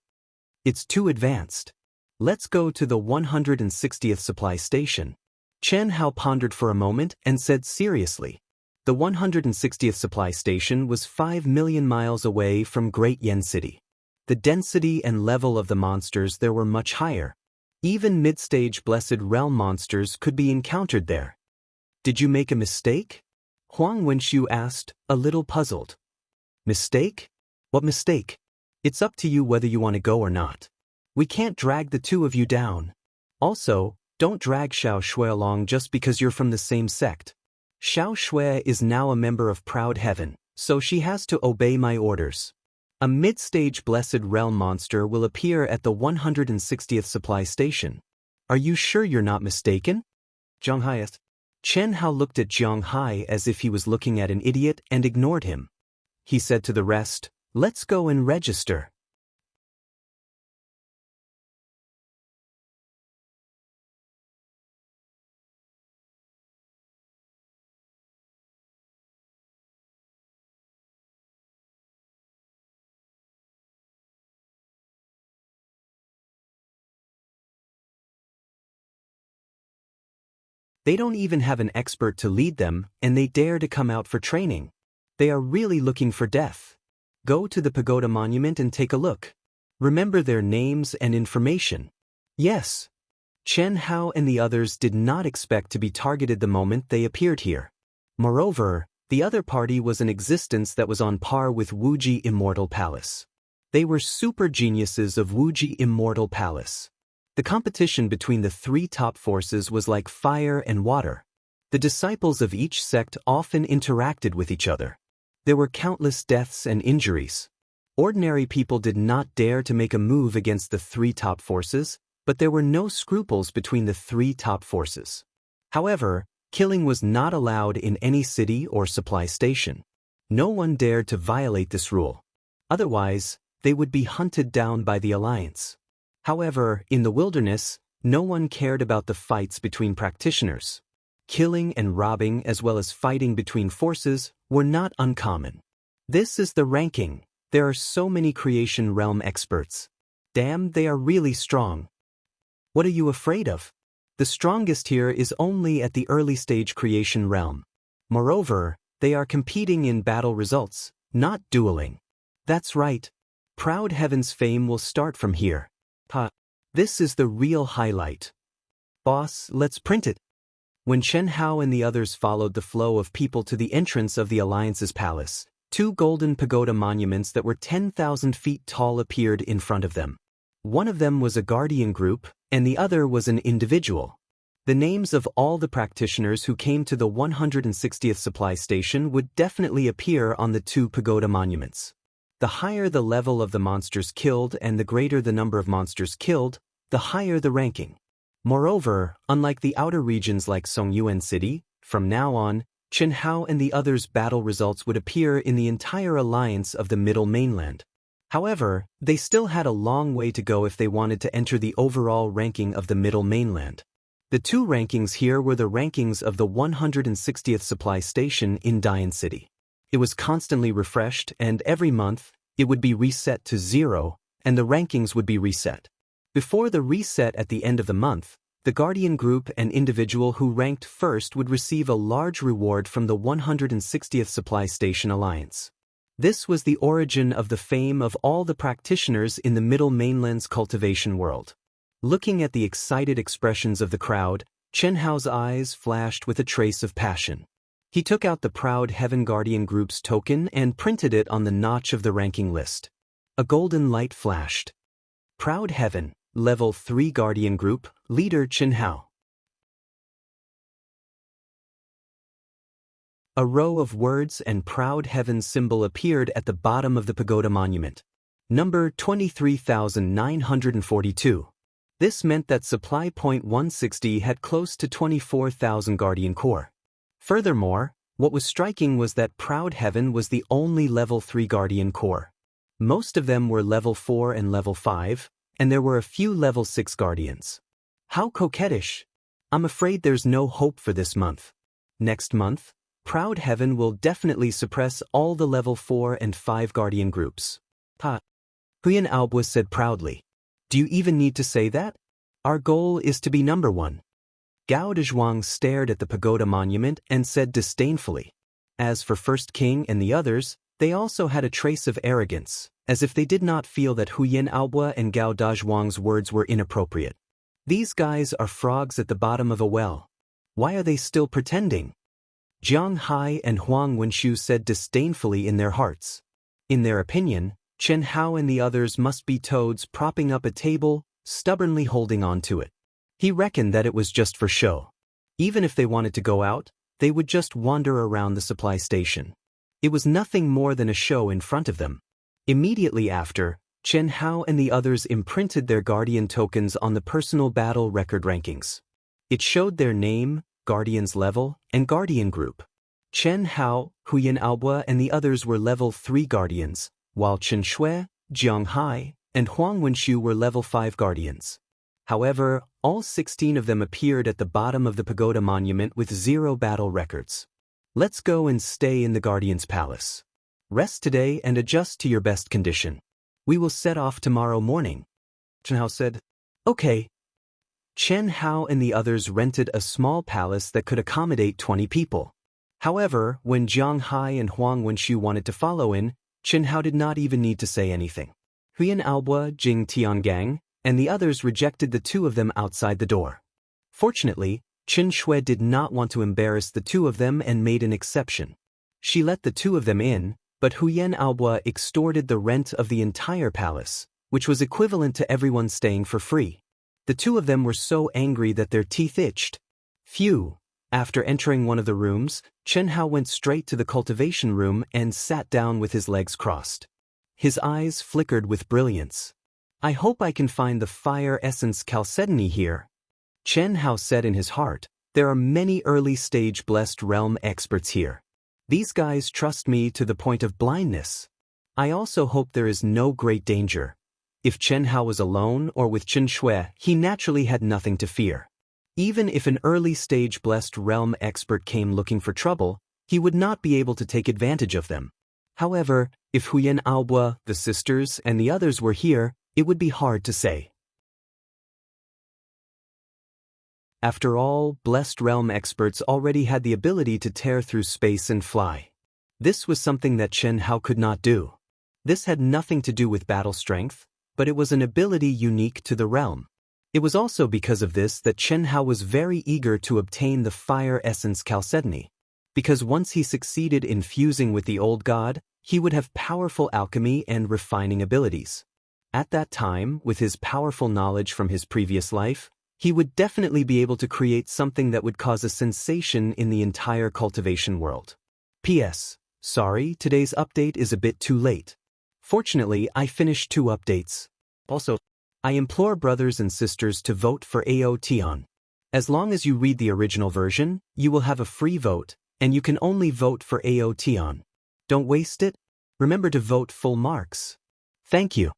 S1: It's too advanced. Let's go to the 160th supply station. Chen Hao pondered for a moment and said seriously. The 160th supply station was 5 million miles away from Great Yen City. The density and level of the monsters there were much higher. Even mid-stage blessed realm monsters could be encountered there. Did you make a mistake? Huang Wenxiu asked, a little puzzled. Mistake? What mistake? It's up to you whether you want to go or not. We can't drag the two of you down. Also, don't drag Xiao Shui along just because you're from the same sect. Xiao Shui is now a member of Proud Heaven, so she has to obey my orders. A mid-stage blessed realm monster will appear at the 160th supply station. Are you sure you're not mistaken? Jiang Hai asked. Chen Hao looked at Jiang Hai as if he was looking at an idiot and ignored him. He said to the rest, Let's go and register. They don't even have an expert to lead them, and they dare to come out for training. They are really looking for death. Go to the pagoda monument and take a look. Remember their names and information. Yes. Chen Hao and the others did not expect to be targeted the moment they appeared here. Moreover, the other party was an existence that was on par with Wuji Immortal Palace. They were super geniuses of Wuji Immortal Palace. The competition between the three top forces was like fire and water. The disciples of each sect often interacted with each other. There were countless deaths and injuries. Ordinary people did not dare to make a move against the three top forces, but there were no scruples between the three top forces. However, killing was not allowed in any city or supply station. No one dared to violate this rule. Otherwise, they would be hunted down by the Alliance. However, in the wilderness, no one cared about the fights between practitioners. Killing and robbing as well as fighting between forces were not uncommon. This is the ranking. There are so many creation realm experts. Damn, they are really strong. What are you afraid of? The strongest here is only at the early stage creation realm. Moreover, they are competing in battle results, not dueling. That's right. Proud Heaven's fame will start from here. This is the real highlight. Boss, let's print it. When Chen Hao and the others followed the flow of people to the entrance of the Alliance's palace, two golden pagoda monuments that were 10,000 feet tall appeared in front of them. One of them was a guardian group, and the other was an individual. The names of all the practitioners who came to the 160th supply station would definitely appear on the two pagoda monuments. The higher the level of the monsters killed and the greater the number of monsters killed, the higher the ranking. Moreover, unlike the outer regions like Songyuan City, from now on, Chen Hao and the others' battle results would appear in the entire alliance of the Middle Mainland. However, they still had a long way to go if they wanted to enter the overall ranking of the Middle Mainland. The two rankings here were the rankings of the 160th supply station in Daoist City. It was constantly refreshed, and every month, it would be reset to 0, and the rankings would be reset. Before the reset at the end of the month, the Guardian group and individual who ranked first would receive a large reward from the 160th Supply Station Alliance. This was the origin of the fame of all the practitioners in the Middle Mainland's cultivation world. Looking at the excited expressions of the crowd, Chen Hao's eyes flashed with a trace of passion. He took out the Proud Heaven Guardian Group's token and printed it on the notch of the ranking list. A golden light flashed. Proud Heaven, Level 3 Guardian Group, Leader Chen Hao. A row of words and Proud Heaven symbol appeared at the bottom of the pagoda monument. Number 23,942. This meant that supply point 160 had close to 24,000 Guardian Core. Furthermore, what was striking was that Proud Heaven was the only level 3 Guardian Core. Most of them were level 4 and level 5, and there were a few level 6 Guardians. How coquettish! I'm afraid there's no hope for this month. Next month, Proud Heaven will definitely suppress all the level 4 and 5 Guardian groups. Ha! Huyan Aobo said proudly. Do you even need to say that? Our goal is to be number 1. Gao Dezhuang stared at the pagoda monument and said disdainfully. As for First King and the others, they also had a trace of arrogance, as if they did not feel that Huyan Aobo and Gao Dezhuang's words were inappropriate. These guys are frogs at the bottom of a well. Why are they still pretending? Jiang Hai and Huang Wenshu said disdainfully in their hearts. In their opinion, Chen Hao and the others must be toads propping up a table, stubbornly holding on to it. He reckoned that it was just for show. Even if they wanted to go out, they would just wander around the supply station. It was nothing more than a show in front of them. Immediately after, Chen Hao and the others imprinted their Guardian tokens on the personal battle record rankings. It showed their name, Guardian's level, and Guardian group. Chen Hao, Huyan Aobo and the others were level 3 Guardians, while Chen Shui, Jiang Hai, and Huang Wenshu were level 5 Guardians. However, all 16 of them appeared at the bottom of the pagoda monument with 0 battle records. Let's go and stay in the Guardian's palace. Rest today and adjust to your best condition. We will set off tomorrow morning. Chen Hao said. Okay. Chen Hao and the others rented a small palace that could accommodate 20 people. However, when Jiang Hai and Huang Wenshu wanted to follow in, Chen Hao did not even need to say anything. Huyan Aobo, Jing Tiangang, and the others rejected the two of them outside the door. Fortunately, Chen Shui did not want to embarrass the two of them and made an exception. She let the two of them in, but Huyan Aobo extorted the rent of the entire palace, which was equivalent to everyone staying for free. The two of them were so angry that their teeth itched. Phew! After entering one of the rooms, Chen Hao went straight to the cultivation room and sat down with his legs crossed. His eyes flickered with brilliance. I hope I can find the fire essence chalcedony here. Chen Hao said in his heart, there are many early-stage blessed realm experts here. These guys trust me to the point of blindness. I also hope there is no great danger. If Chen Hao was alone or with Chen Shui, he naturally had nothing to fear. Even if an early-stage blessed realm expert came looking for trouble, he would not be able to take advantage of them. However, if Huyan Aobo, the sisters, and the others were here, it would be hard to say. After all, blessed realm experts already had the ability to tear through space and fly. This was something that Chen Hao could not do. This had nothing to do with battle strength, but it was an ability unique to the realm. It was also because of this that Chen Hao was very eager to obtain the fire essence chalcedony, because once he succeeded in fusing with the old god, he would have powerful alchemy and refining abilities. At that time, with his powerful knowledge from his previous life, he would definitely be able to create something that would cause a sensation in the entire cultivation world. P.S. Sorry, today's update is a bit too late. Fortunately, I finished 2 updates. Also, I implore brothers and sisters to vote for Aotion. As long as you read the original version, you will have a free vote, and you can only vote for Aotion. Don't waste it. Remember to vote full marks. Thank you.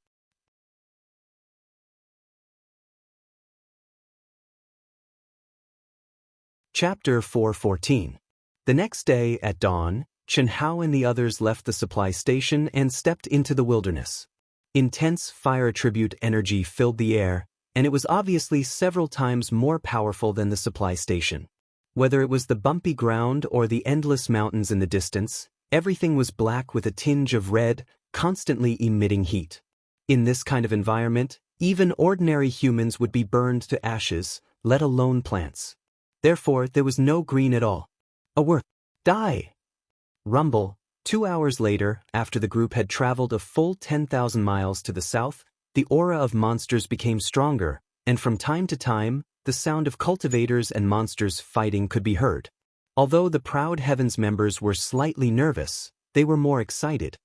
S1: Chapter 414. The next day, at dawn, Chen Hao and the others left the supply station and stepped into the wilderness. Intense fire attribute energy filled the air, and it was obviously several times more powerful than the supply station. Whether it was the bumpy ground or the endless mountains in the distance, everything was black with a tinge of red, constantly emitting heat. In this kind of environment, even ordinary humans would be burned to ashes, let alone plants. Therefore, there was no green at all. Die! Rumble. 2 hours later, after the group had traveled a full 10,000 miles to the south, the aura of monsters became stronger, and from time to time, the sound of cultivators and monsters fighting could be heard. Although the Proud Heavens members were slightly nervous, they were more excited.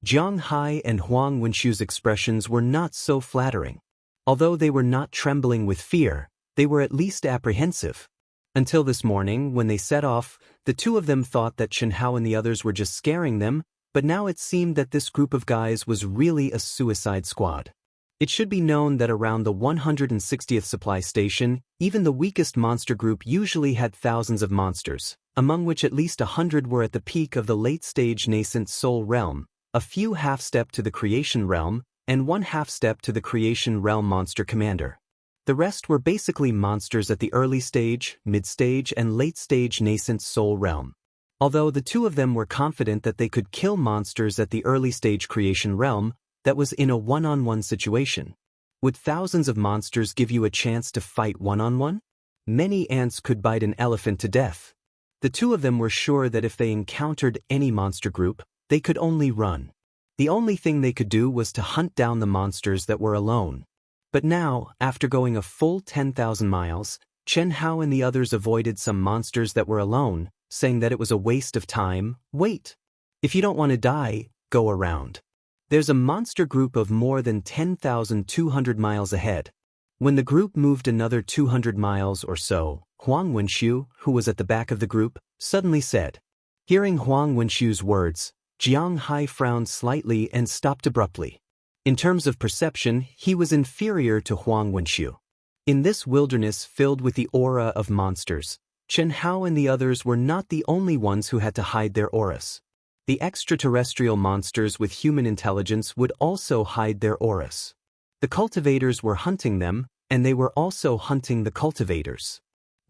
S1: Jiang Hai and Huang Wenxiu's expressions were not so flattering. Although they were not trembling with fear, they were at least apprehensive. Until this morning, when they set off, the two of them thought that Chen Hao and the others were just scaring them, but now it seemed that this group of guys was really a suicide squad. It should be known that around the 160th supply station, even the weakest monster group usually had thousands of monsters, among which at least 100 were at the peak of the late-stage nascent soul realm, a few half-step to the creation realm, and one half-step to the creation realm monster commander. The rest were basically monsters at the early stage, mid-stage, and late-stage nascent soul realm. Although the two of them were confident that they could kill monsters at the early-stage creation realm, that was in a one-on-one situation. Would thousands of monsters give you a chance to fight one-on-one? Many ants could bite an elephant to death. The two of them were sure that if they encountered any monster group, they could only run. The only thing they could do was to hunt down the monsters that were alone. But now, after going a full 10,000 miles, Chen Hao and the others avoided some monsters that were alone, saying that it was a waste of time. Wait! If you don't want to die, go around. There's a monster group of more than 10,200 miles ahead. When the group moved another 200 miles or so, Huang Wenxiu, who was at the back of the group, suddenly said. Hearing Huang Wenxiu's words, Jiang Hai frowned slightly and stopped abruptly. In terms of perception, he was inferior to Huang Wenxiu. In this wilderness filled with the aura of monsters, Chen Hao and the others were not the only ones who had to hide their auras. The extraterrestrial monsters with human intelligence would also hide their auras. The cultivators were hunting them, and they were also hunting the cultivators.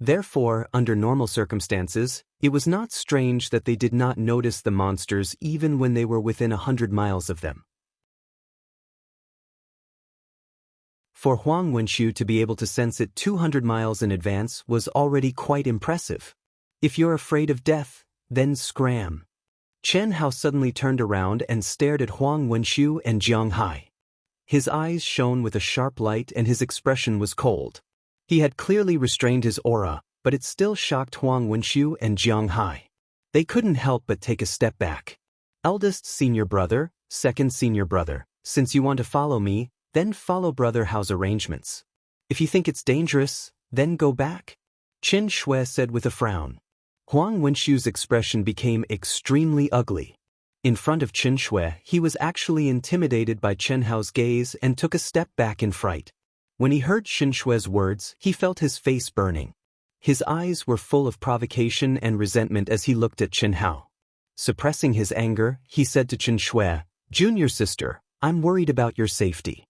S1: Therefore, under normal circumstances, it was not strange that they did not notice the monsters even when they were within 100 miles of them. For Huang Wenxiu to be able to sense it 200 miles in advance was already quite impressive. If you're afraid of death, then scram. Chen Hao suddenly turned around and stared at Huang Wenxiu and Jiang Hai. His eyes shone with a sharp light and his expression was cold. He had clearly restrained his aura, but it still shocked Huang Wenxiu and Jiang Hai. They couldn't help but take a step back. Eldest senior brother, second senior brother, since you want to follow me, then follow Brother Hao's arrangements. If you think it's dangerous, then go back. Qin Shui said with a frown. Huang Wenxiu's expression became extremely ugly. In front of Qin Shui, he was actually intimidated by Chen Hao's gaze and took a step back in fright. When he heard Qin Shui's words, he felt his face burning. His eyes were full of provocation and resentment as he looked at Chen Hao. Suppressing his anger, he said to Qin Shui, Junior sister, I'm worried about your safety.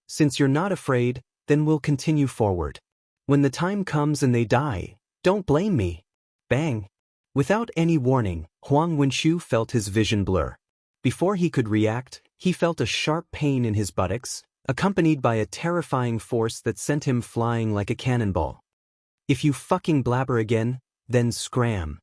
S1: Since you're not afraid, then we'll continue forward. When the time comes and they die, don't blame me. Bang! Without any warning, Huang Wenxiu felt his vision blur. Before he could react, he felt a sharp pain in his buttocks, accompanied by a terrifying force that sent him flying like a cannonball. If you fucking blabber again, then scram.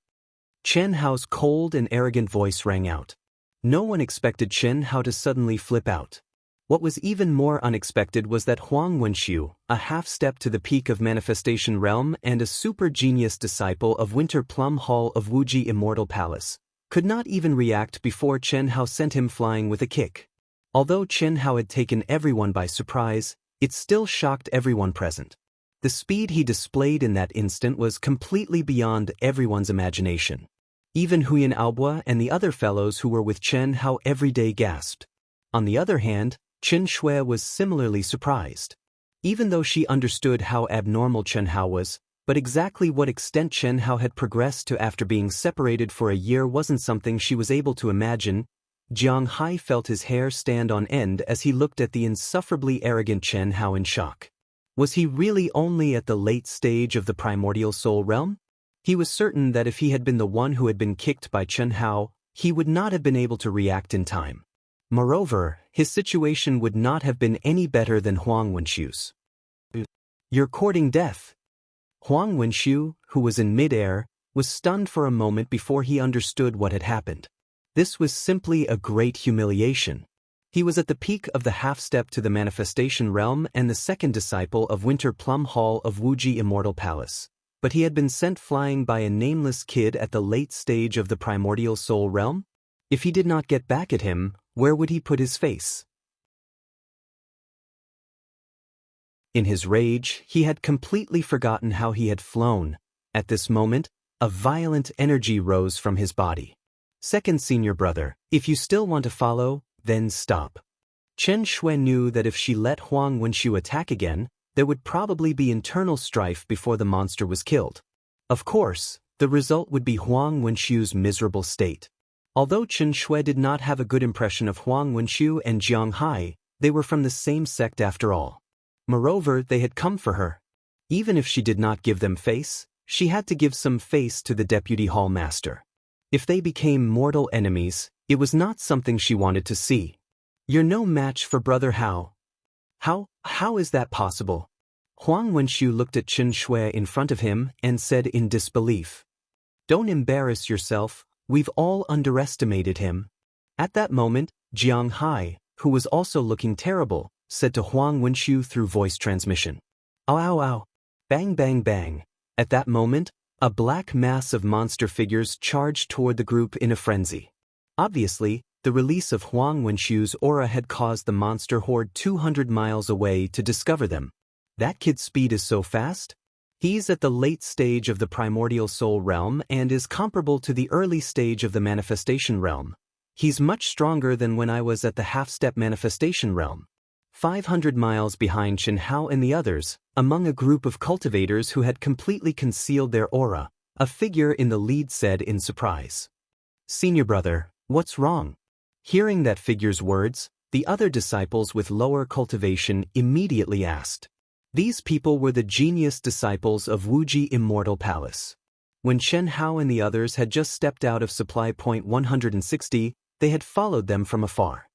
S1: Chen Hao's cold and arrogant voice rang out. No one expected Chen Hao to suddenly flip out. What was even more unexpected was that Huang Wenxiu, a half-step to the peak of Manifestation Realm and a super-genius disciple of Winter Plum Hall of Wuji Immortal Palace, could not even react before Chen Hao sent him flying with a kick. Although Chen Hao had taken everyone by surprise, it still shocked everyone present. The speed he displayed in that instant was completely beyond everyone's imagination. Even Huyan Aobua and the other fellows who were with Chen Hao every day gasped. On the other hand, Qin Shui was similarly surprised. Even though she understood how abnormal Chen Hao was, But exactly what extent Chen Hao had progressed to after being separated for a year wasn't something she was able to imagine. Jiang Hai felt his hair stand on end as he looked at the insufferably arrogant Chen Hao in shock. Was he really only at the late stage of the primordial soul realm? He was certain that if he had been the one who had been kicked by Chen Hao, he would not have been able to react in time. Moreover, his situation would not have been any better than Huang Wenxiu's. "You're courting death." Huang Wenxiu, who was in mid-air, was stunned for a moment before he understood what had happened. This was simply a great humiliation. He was at the peak of the half-step to the manifestation realm and the second disciple of Winter Plum Hall of Wuji Immortal Palace. But he had been sent flying by a nameless kid at the late stage of the primordial soul realm? If he did not get back at him, where would he put his face? In his rage, he had completely forgotten how he had flown. At this moment, a violent energy rose from his body. "Second senior brother, if you still want to follow, then stop." Chen Shui knew that if she let Huang Wenxiu attack again, there would probably be internal strife before the monster was killed. Of course, the result would be Huang Wenxiu's miserable state. Although Chen Shui did not have a good impression of Huang Wenxiu and Jiang Hai, they were from the same sect after all. Moreover, they had come for her. Even if she did not give them face, she had to give some face to the deputy hall master. If they became mortal enemies, it was not something she wanted to see. "You're no match for Brother Hao." How is that possible?" Huang Wenxiu looked at Chen Shui in front of him and said in disbelief. "Don't embarrass yourself, we've all underestimated him." At that moment, Jiang Hai, who was also looking terrible, said to Huang Wenxiu through voice transmission. "Ow ow ow." Bang bang bang. At that moment, a black mass of monster figures charged toward the group in a frenzy. Obviously, the release of Huang Wenxiu's aura had caused the monster horde 200 miles away to discover them. That kid's speed is so fast? He's at the late stage of the primordial soul realm and is comparable to the early stage of the manifestation realm. He's much stronger than when I was at the half-step manifestation realm. 500 miles behind Chen Hao and the others, among a group of cultivators who had completely concealed their aura, a figure in the lead said in surprise. "Senior brother, what's wrong?" Hearing that figure's words, the other disciples with lower cultivation immediately asked. These people were the genius disciples of Wuji Immortal Palace. When Chen Hao and the others had just stepped out of supply point 160, they had followed them from afar.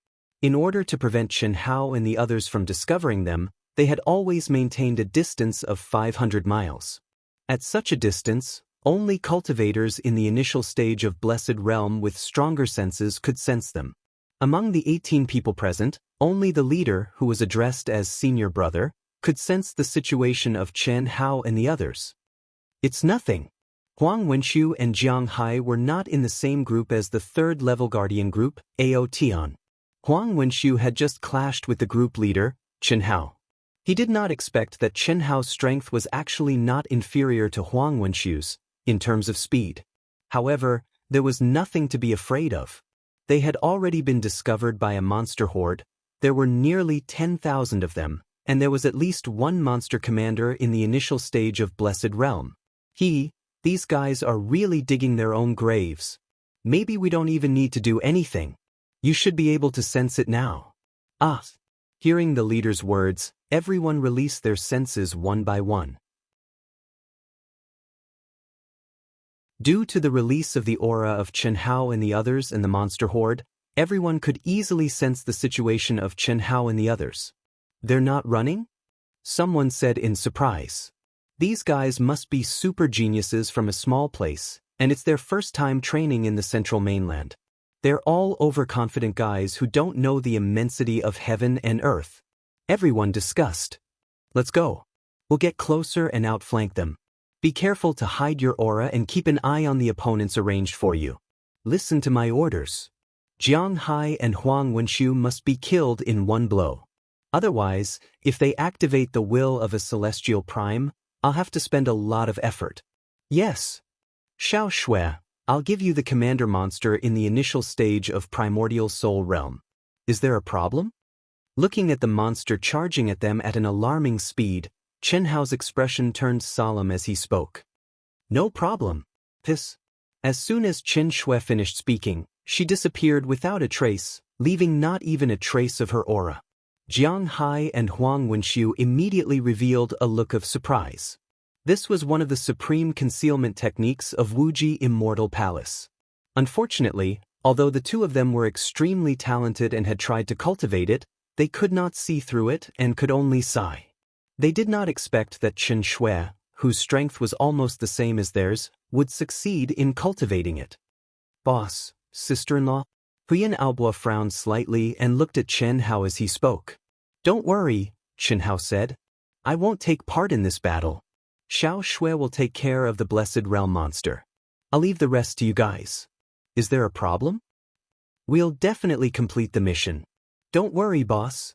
S1: In order to prevent Chen Hao and the others from discovering them, they had always maintained a distance of 500 miles. At such a distance, only cultivators in the initial stage of Blessed Realm with stronger senses could sense them. Among the 18 people present, only the leader, who was addressed as Senior Brother, could sense the situation of Chen Hao and the others. "It's nothing." Huang Wenxiu and Jiang Hai were not in the same group as the third-level Guardian group, Ao Tian. Huang Wenxiu had just clashed with the group leader, Chen Hao. He did not expect that Chen Hao's strength was actually not inferior to Huang Wenxiu's, in terms of speed. However, there was nothing to be afraid of. They had already been discovered by a monster horde. There were nearly 10,000 of them, and there was at least one monster commander in the initial stage of Blessed Realm. These guys are really digging their own graves. Maybe we don't even need to do anything. You should be able to sense it now. Ah! Hearing the leader's words, everyone released their senses one by one. Due to the release of the aura of Chen Hao and the others and the monster horde, everyone could easily sense the situation of Chen Hao and the others. "They're not running?" Someone said in surprise. "These guys must be super geniuses from a small place, and it's their first time training in the central mainland. They're all overconfident guys who don't know the immensity of heaven and earth." Everyone discussed. "Let's go. We'll get closer and outflank them. Be careful to hide your aura and keep an eye on the opponents arranged for you. Listen to my orders. Jiang Hai and Huang Wenxiu must be killed in one blow. Otherwise, if they activate the will of a celestial prime, I'll have to spend a lot of effort." "Yes. Xiao Shui, I'll give you the commander monster in the initial stage of primordial soul realm. Is there a problem?" Looking at the monster charging at them at an alarming speed, Chen Hao's expression turned solemn as he spoke. No problem. This. As soon as Chen Shui finished speaking, she disappeared without a trace, leaving not even a trace of her aura. Jiang Hai and Huang Wenxiu immediately revealed a look of surprise. This was one of the supreme concealment techniques of Wuji Immortal Palace. Unfortunately, although the two of them were extremely talented and had tried to cultivate it, they could not see through it and could only sigh. They did not expect that Chen Shui, whose strength was almost the same as theirs, would succeed in cultivating it. Boss, sister-in-law? Huyan Aobo frowned slightly and looked at Chen Hao as he spoke. Don't worry, Chen Hao said. I won't take part in this battle. Xiao Shui will take care of the Blessed Realm monster. I'll leave the rest to you guys. Is there a problem? We'll definitely complete the mission. Don't worry, boss.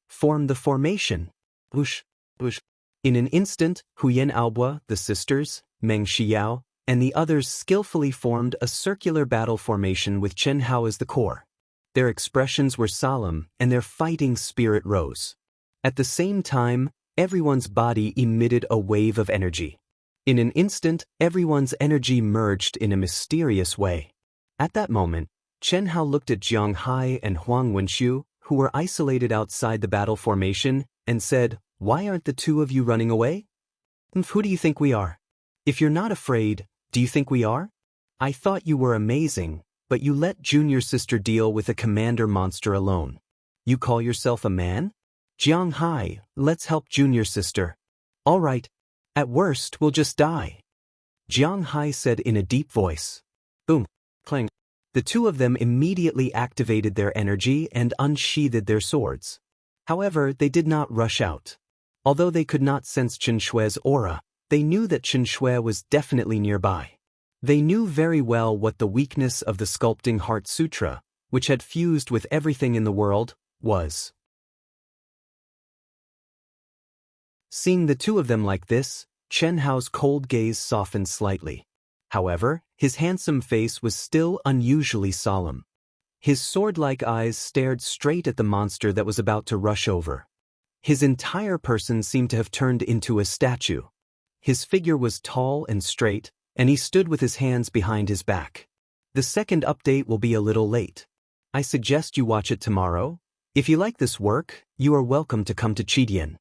S1: Form the formation. Whoosh, whoosh. In an instant, Huyan Aobo, the sisters, Meng Xiao, and the others skillfully formed a circular battle formation with Chen Hao as the core. Their expressions were solemn and their fighting spirit rose. At the same time, everyone's body emitted a wave of energy. In an instant, everyone's energy merged in a mysterious way. At that moment, Chen Hao looked at Jiang Hai and Huang Wenxiu, who were isolated outside the battle formation, and said, Why aren't the two of you running away? Who do you think we are? If you're not afraid, do you think we are? I thought you were amazing, but you let junior sister deal with a commander monster alone. You call yourself a man? Jiang Hai, let's help junior sister. All right. At worst, we'll just die. Jiang Hai said in a deep voice. Boom. Clang. The two of them immediately activated their energy and unsheathed their swords. However, they did not rush out. Although they could not sense Chen Shui's aura, they knew that Chen Shui was definitely nearby. They knew very well what the weakness of the Sculpting Heart Sutra, which had fused with everything in the world, was. Seeing the two of them like this, Chen Hao's cold gaze softened slightly. However, his handsome face was still unusually solemn. His sword-like eyes stared straight at the monster that was about to rush over. His entire person seemed to have turned into a statue. His figure was tall and straight, and he stood with his hands behind his back. The second update will be a little late. I suggest you watch it tomorrow. If you like this work, you are welcome to come to Chidian.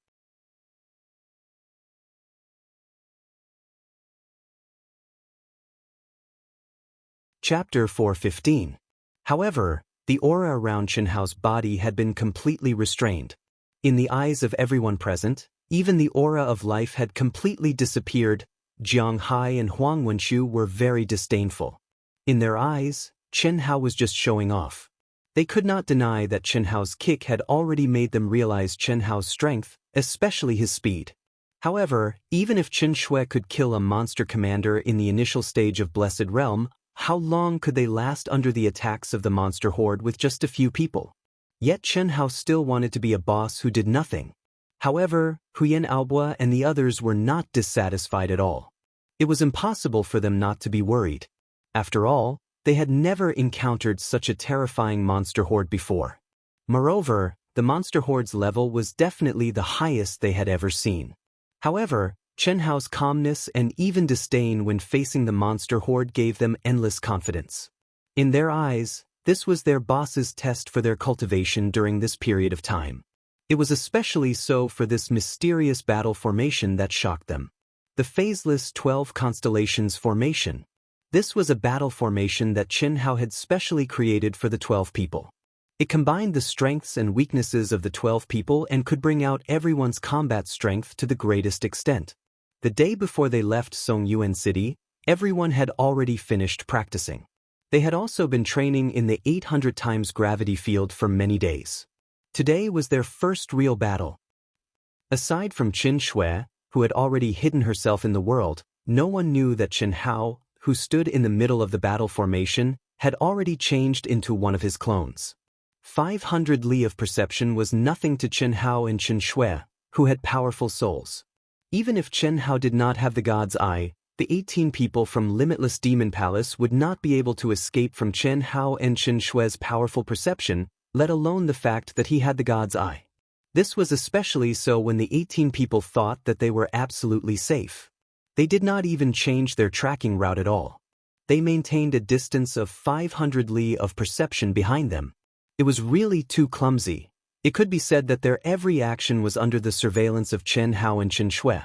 S1: Chapter 415. However, the aura around Chen Hao's body had been completely restrained. In the eyes of everyone present, even the aura of life had completely disappeared. Jiang Hai and Huang Wenxiu were very disdainful. In their eyes, Chen Hao was just showing off. They could not deny that Chen Hao's kick had already made them realize Chen Hao's strength, especially his speed. However, even if Chen Shui could kill a monster commander in the initial stage of Blessed Realm, how long could they last under the attacks of the monster horde with just a few people? Yet Chen Hao still wanted to be a boss who did nothing. However, Huyan Aobo and the others were not dissatisfied at all. It was impossible for them not to be worried. After all, they had never encountered such a terrifying monster horde before. Moreover, the monster horde's level was definitely the highest they had ever seen. However, Chen Hao's calmness and even disdain when facing the monster horde gave them endless confidence. In their eyes, this was their boss's test for their cultivation during this period of time. It was especially so for this mysterious battle formation that shocked them. The phaseless 12 constellations formation. This was a battle formation that Chen Hao had specially created for the 12 people. It combined the strengths and weaknesses of the 12 people and could bring out everyone's combat strength to the greatest extent. The day before they left Songyuan City, everyone had already finished practicing. They had also been training in the 800 times gravity field for many days. Today was their first real battle. Aside from Chen Shui, who had already hidden herself in the world, no one knew that Chen Hao, who stood in the middle of the battle formation, had already changed into one of his clones. 500 li of perception was nothing to Chen Hao and Chen Shui, who had powerful souls. Even if Chen Hao did not have the God's Eye, the 18 people from Limitless Demon Palace would not be able to escape from Chen Hao and Chen Shui's powerful perception, let alone the fact that he had the God's Eye. This was especially so when the 18 people thought that they were absolutely safe. They did not even change their tracking route at all. They maintained a distance of 500 li of perception behind them. It was really too clumsy. It could be said that their every action was under the surveillance of Chen Hao and Chen Shui.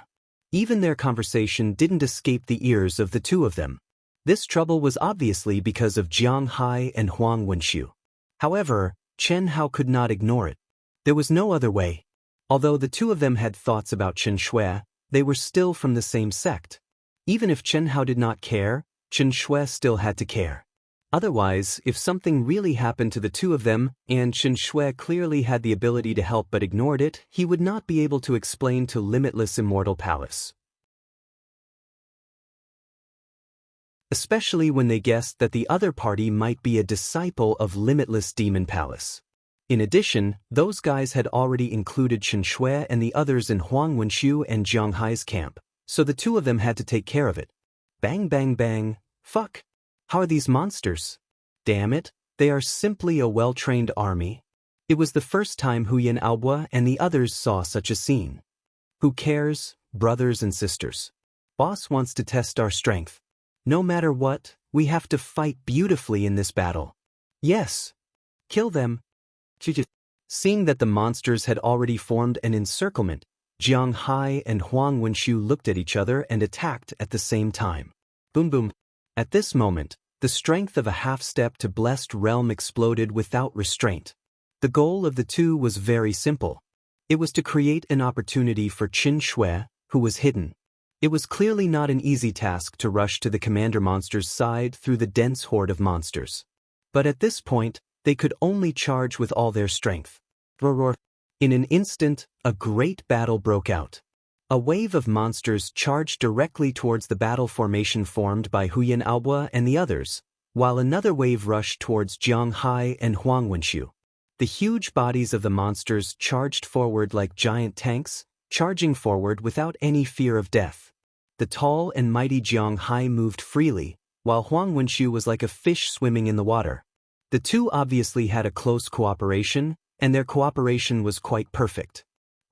S1: Even their conversation didn't escape the ears of the two of them. This trouble was obviously because of Jiang Hai and Huang Wenxiu. However, Chen Hao could not ignore it. There was no other way. Although the two of them had thoughts about Chen Shui, they were still from the same sect. Even if Chen Hao did not care, Chen Shui still had to care. Otherwise, if something really happened to the two of them, and Chen Shui clearly had the ability to help but ignored it, he would not be able to explain to Limitless Immortal Palace. Especially when they guessed that the other party might be a disciple of Limitless Demon Palace. In addition, those guys had already included Chen Shui and the others in Huang Wenxiu and Jiang Hai's camp, so the two of them had to take care of it. Bang bang bang, fuck. How are these monsters? Damn it, they are simply a well-trained army. It was the first time Huyan Aobo and the others saw such a scene. Who cares, brothers and sisters? Boss wants to test our strength. No matter what, we have to fight beautifully in this battle. Yes. Kill them. Seeing that the monsters had already formed an encirclement, Jiang Hai and Huang Wenxiu looked at each other and attacked at the same time. Boom boom. At this moment, the strength of a half-step to blessed realm exploded without restraint. The goal of the two was very simple. It was to create an opportunity for Chen Shui, who was hidden. It was clearly not an easy task to rush to the commander monster's side through the dense horde of monsters. But at this point, they could only charge with all their strength. Roar. In an instant, a great battle broke out. A wave of monsters charged directly towards the battle formation formed by Huyan Aobo and the others, while another wave rushed towards Jiang Hai and Huang Wenxiu. The huge bodies of the monsters charged forward like giant tanks, charging forward without any fear of death. The tall and mighty Jiang Hai moved freely, while Huang Wenxiu was like a fish swimming in the water. The two obviously had a close cooperation, and their cooperation was quite perfect.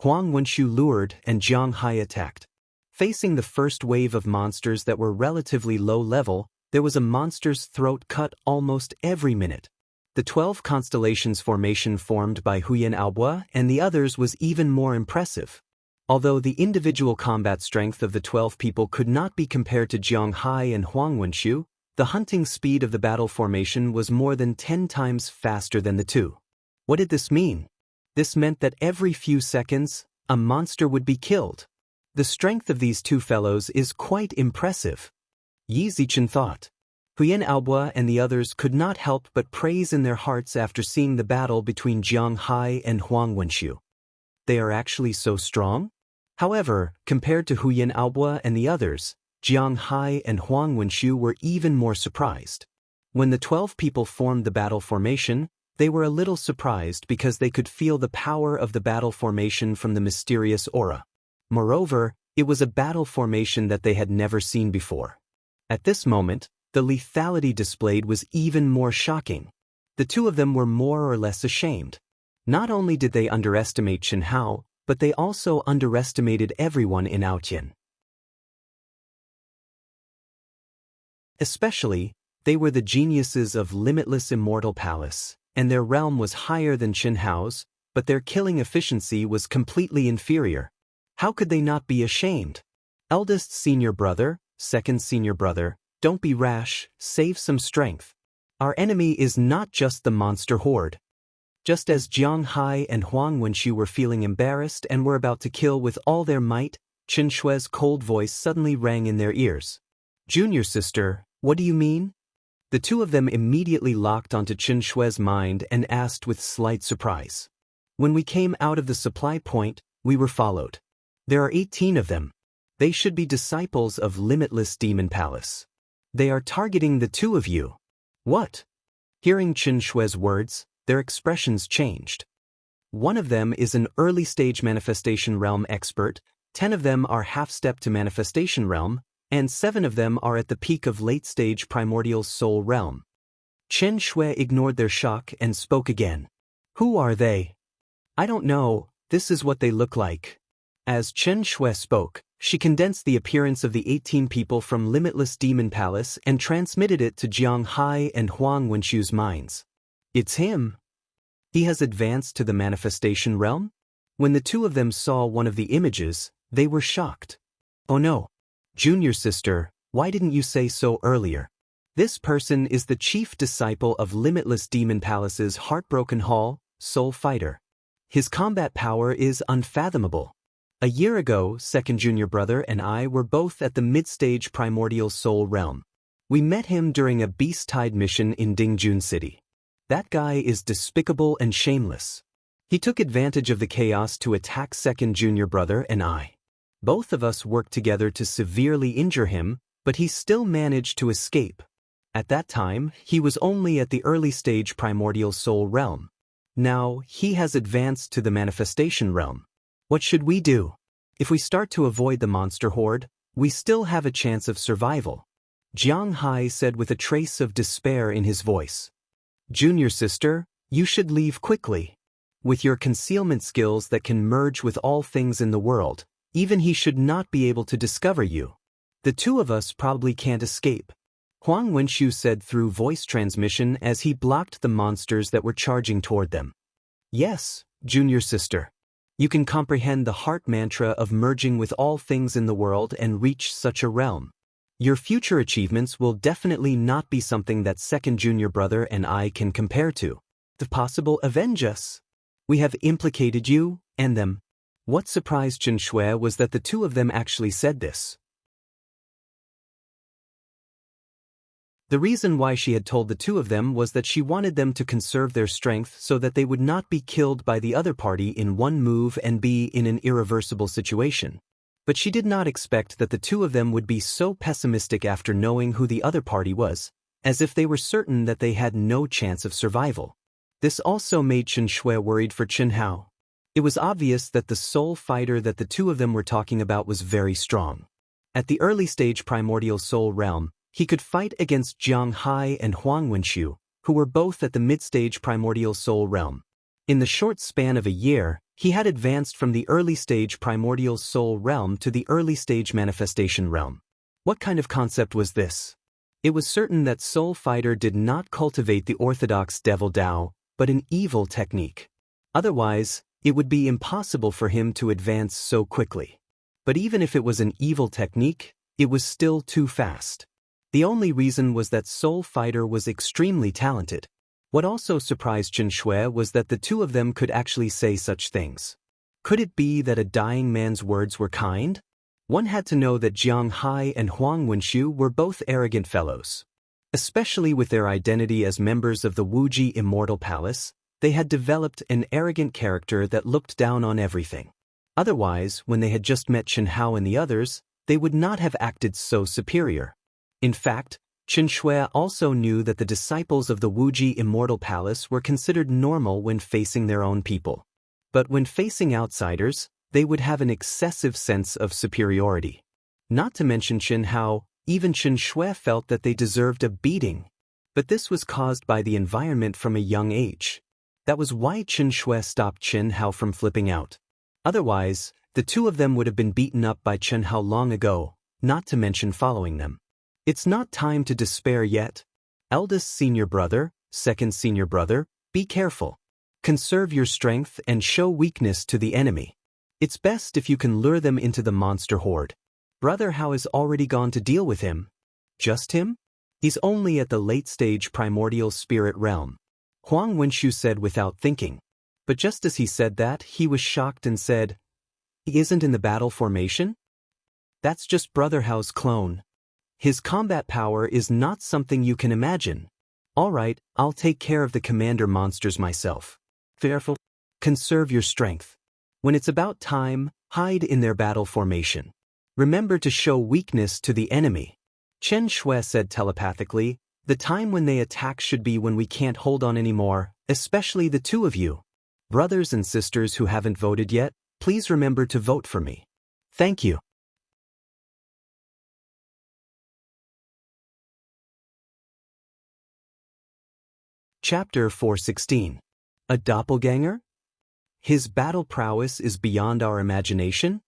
S1: Huang Wenxiu lured and Jiang Hai attacked. Facing the first wave of monsters that were relatively low level, there was a monster's throat cut almost every minute. The 12 constellations formation formed by Huyan Aobo and the others was even more impressive. Although the individual combat strength of the 12 people could not be compared to Jiang Hai and Huang Wenxiu, the hunting speed of the battle formation was more than 10 times faster than the two. What did this mean? This meant that every few seconds, a monster would be killed. The strength of these two fellows is quite impressive. Yi Zichen thought. Huyan Aobo and the others could not help but praise in their hearts after seeing the battle between Jiang Hai and Huang Wenxiu. They are actually so strong? However, compared to Huyan Aobo and the others, Jiang Hai and Huang Wenxiu were even more surprised. When the 12 people formed the battle formation, they were a little surprised because they could feel the power of the battle formation from the mysterious aura. Moreover, it was a battle formation that they had never seen before. At this moment, the lethality displayed was even more shocking. The two of them were more or less ashamed. Not only did they underestimate Chen Hao, but they also underestimated everyone in Aotian. Especially, they were the geniuses of Limitless Immortal Palace, and their realm was higher than Chen Hao's, but their killing efficiency was completely inferior. How could they not be ashamed? Eldest senior brother, second senior brother, don't be rash, save some strength. Our enemy is not just the monster horde. Just as Jiang Hai and Huang Wenxiu were feeling embarrassed and were about to kill with all their might, Chen Shui's cold voice suddenly rang in their ears. Junior sister, what do you mean? The two of them immediately locked onto Chen Shui's mind and asked with slight surprise. When we came out of the supply point, we were followed. There are 18 of them. They should be disciples of Limitless Demon Palace. They are targeting the two of you. What? Hearing Chen Shui's words, their expressions changed. One of them is an early-stage manifestation realm expert, 10 of them are half-step to manifestation realm, and 7 of them are at the peak of late-stage primordial soul realm. Chen Shui ignored their shock and spoke again. Who are they? I don't know, this is what they look like. As Chen Shui spoke, she condensed the appearance of the 18 people from Limitless Demon Palace and transmitted it to Jiang Hai and Huang Wenxu's minds. It's him. He has advanced to the manifestation realm? When the two of them saw one of the images, they were shocked. Oh no. Junior sister, why didn't you say so earlier? This person is the chief disciple of Limitless Demon Palace's Heartbroken Hall, Soul Fighter. His combat power is unfathomable. A year ago, second junior brother and I were both at the mid-stage primordial soul realm. We met him during a beast-tide mission in Dingjun City. That guy is despicable and shameless. He took advantage of the chaos to attack second junior brother and I. Both of us worked together to severely injure him, but he still managed to escape. At that time, he was only at the early stage primordial soul realm. Now, he has advanced to the manifestation realm. What should we do? If we start to avoid the monster horde, we still have a chance of survival. Jiang Hai said with a trace of despair in his voice. Junior sister, you should leave quickly. With your concealment skills that can merge with all things in the world, even he should not be able to discover you. The two of us probably can't escape. Huang Wenxu said through voice transmission as he blocked the monsters that were charging toward them. Yes, junior sister. You can comprehend the heart mantra of merging with all things in the world and reach such a realm. Your future achievements will definitely not be something that second junior brother and I can compare to. The possible avenge us. We have implicated you, and them. What surprised Chen Shui was that the two of them actually said this. The reason why she had told the two of them was that she wanted them to conserve their strength so that they would not be killed by the other party in one move and be in an irreversible situation. But she did not expect that the two of them would be so pessimistic after knowing who the other party was, as if they were certain that they had no chance of survival. This also made Chen Shui worried for Chen Hao. It was obvious that the soul fighter that the two of them were talking about was very strong. At the early stage primordial soul realm, he could fight against Jiang Hai and Huang Wenxu, who were both at the mid-stage primordial soul realm. In the short span of a year, he had advanced from the early stage primordial soul realm to the early stage manifestation realm. What kind of concept was this? It was certain that Soul Fighter did not cultivate the orthodox devil Dao, but an evil technique. Otherwise, it would be impossible for him to advance so quickly. But even if it was an evil technique, it was still too fast. The only reason was that Soul Fighter was extremely talented. What also surprised Chen Shui was that the two of them could actually say such things. Could it be that a dying man's words were kind? One had to know that Jiang Hai and Huang Wenxu were both arrogant fellows. Especially with their identity as members of the Wuxia Immortal Palace, they had developed an arrogant character that looked down on everything. Otherwise, when they had just met Chen Hao and the others, they would not have acted so superior. In fact, Chen Shui also knew that the disciples of the Wuxia Immortal Palace were considered normal when facing their own people. But when facing outsiders, they would have an excessive sense of superiority. Not to mention Chen Hao, even Chen Shui felt that they deserved a beating. But this was caused by the environment from a young age. That was why Chen Shui stopped Chen Hao from flipping out. Otherwise, the two of them would have been beaten up by Chen Hao long ago, not to mention following them. It's not time to despair yet. Eldest senior brother, second senior brother, be careful. Conserve your strength and show weakness to the enemy. It's best if you can lure them into the monster horde. Brother Hao has already gone to deal with him. Just him? He's only at the late-stage primordial spirit realm. Huang Wenxu said without thinking. But just as he said that, he was shocked and said, He isn't in the battle formation? That's just Brother Hao's clone. His combat power is not something you can imagine. All right, I'll take care of the commander monsters myself. Fearful. Conserve your strength. When it's about time, hide in their battle formation. Remember to show weakness to the enemy. Chen Shui said telepathically, the time when they attack should be when we can't hold on anymore, especially the two of you. Brothers and sisters who haven't voted yet, please remember to vote for me. Thank you. Chapter 416. A doppelganger? his battle prowess is beyond our imagination?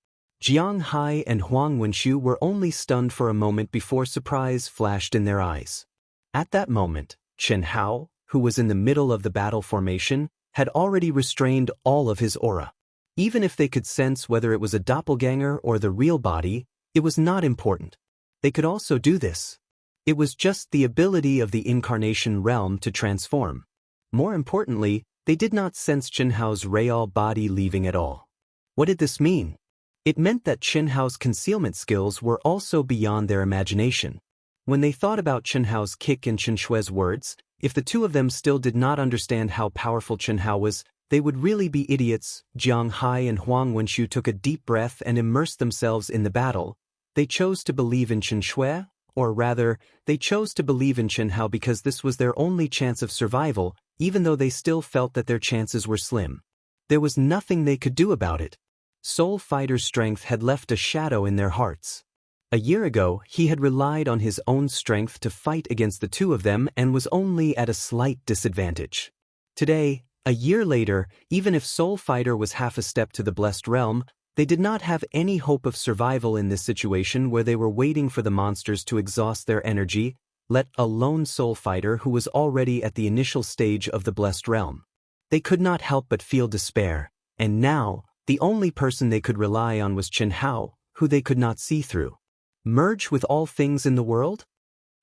S1: Jiang Hai and Huang Wenxiu were only stunned for a moment before surprise flashed in their eyes. At that moment, Chen Hao, who was in the middle of the battle formation, had already restrained all of his aura. Even if they could sense whether it was a doppelganger or the real body, it was not important. They could also do this. It was just the ability of the incarnation realm to transform. More importantly, they did not sense Chen Hao's real body leaving at all. What did this mean? It meant that Chen Hao's concealment skills were also beyond their imagination. When they thought about Chen Hao's kick and Chen Shui's words, if the two of them still did not understand how powerful Chen Hao was, they would really be idiots. Jiang Hai and Huang Wenxiu took a deep breath and immersed themselves in the battle. They chose to believe in Chen Shui, or rather, they chose to believe in Chen Hao because this was their only chance of survival, even though they still felt that their chances were slim. There was nothing they could do about it. Soul Fighter's strength had left a shadow in their hearts. A year ago, he had relied on his own strength to fight against the two of them and was only at a slight disadvantage. Today, a year later, even if Soul Fighter was half a step to the blessed realm, they did not have any hope of survival in this situation where they were waiting for the monsters to exhaust their energy, let alone Soul Fighter who was already at the initial stage of the blessed realm. They could not help but feel despair, and now, the only person they could rely on was Chen Hao, who they could not see through. Merge with all things in the world?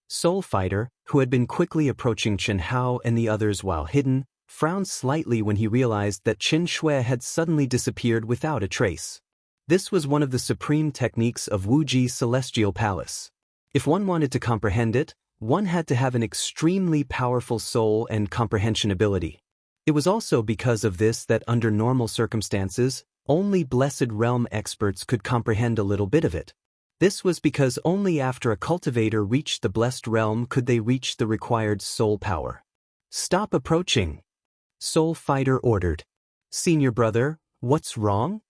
S1: Soul Fighter, who had been quickly approaching Chen Hao and the others while hidden, frowned slightly when he realized that Chen Shui had suddenly disappeared without a trace. This was one of the supreme techniques of Wuji's celestial palace. If one wanted to comprehend it, one had to have an extremely powerful soul and comprehension ability. It was also because of this that under normal circumstances, only Blessed Realm experts could comprehend a little bit of it. This was because only after a cultivator reached the Blessed Realm could they reach the required soul power. Stop approaching, Soul Fighter ordered. Senior brother, what's wrong?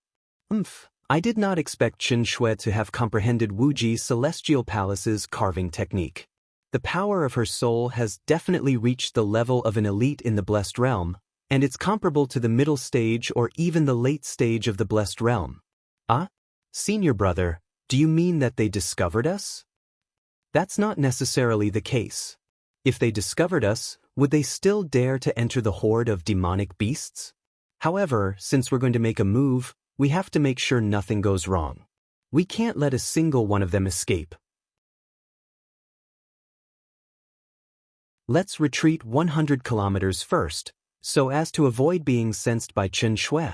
S1: I did not expect Chen Shui to have comprehended Wuji's celestial palace's carving technique. The power of her soul has definitely reached the level of an elite in the Blessed Realm, and it's comparable to the middle stage or even the late stage of the Blessed Realm. Ah? Senior brother, do you mean that they discovered us? That's not necessarily the case. If they discovered us, would they still dare to enter the horde of demonic beasts? However, since we're going to make a move, we have to make sure nothing goes wrong. We can't let a single one of them escape. Let's retreat 100 kilometers first, so as to avoid being sensed by Chen Shui.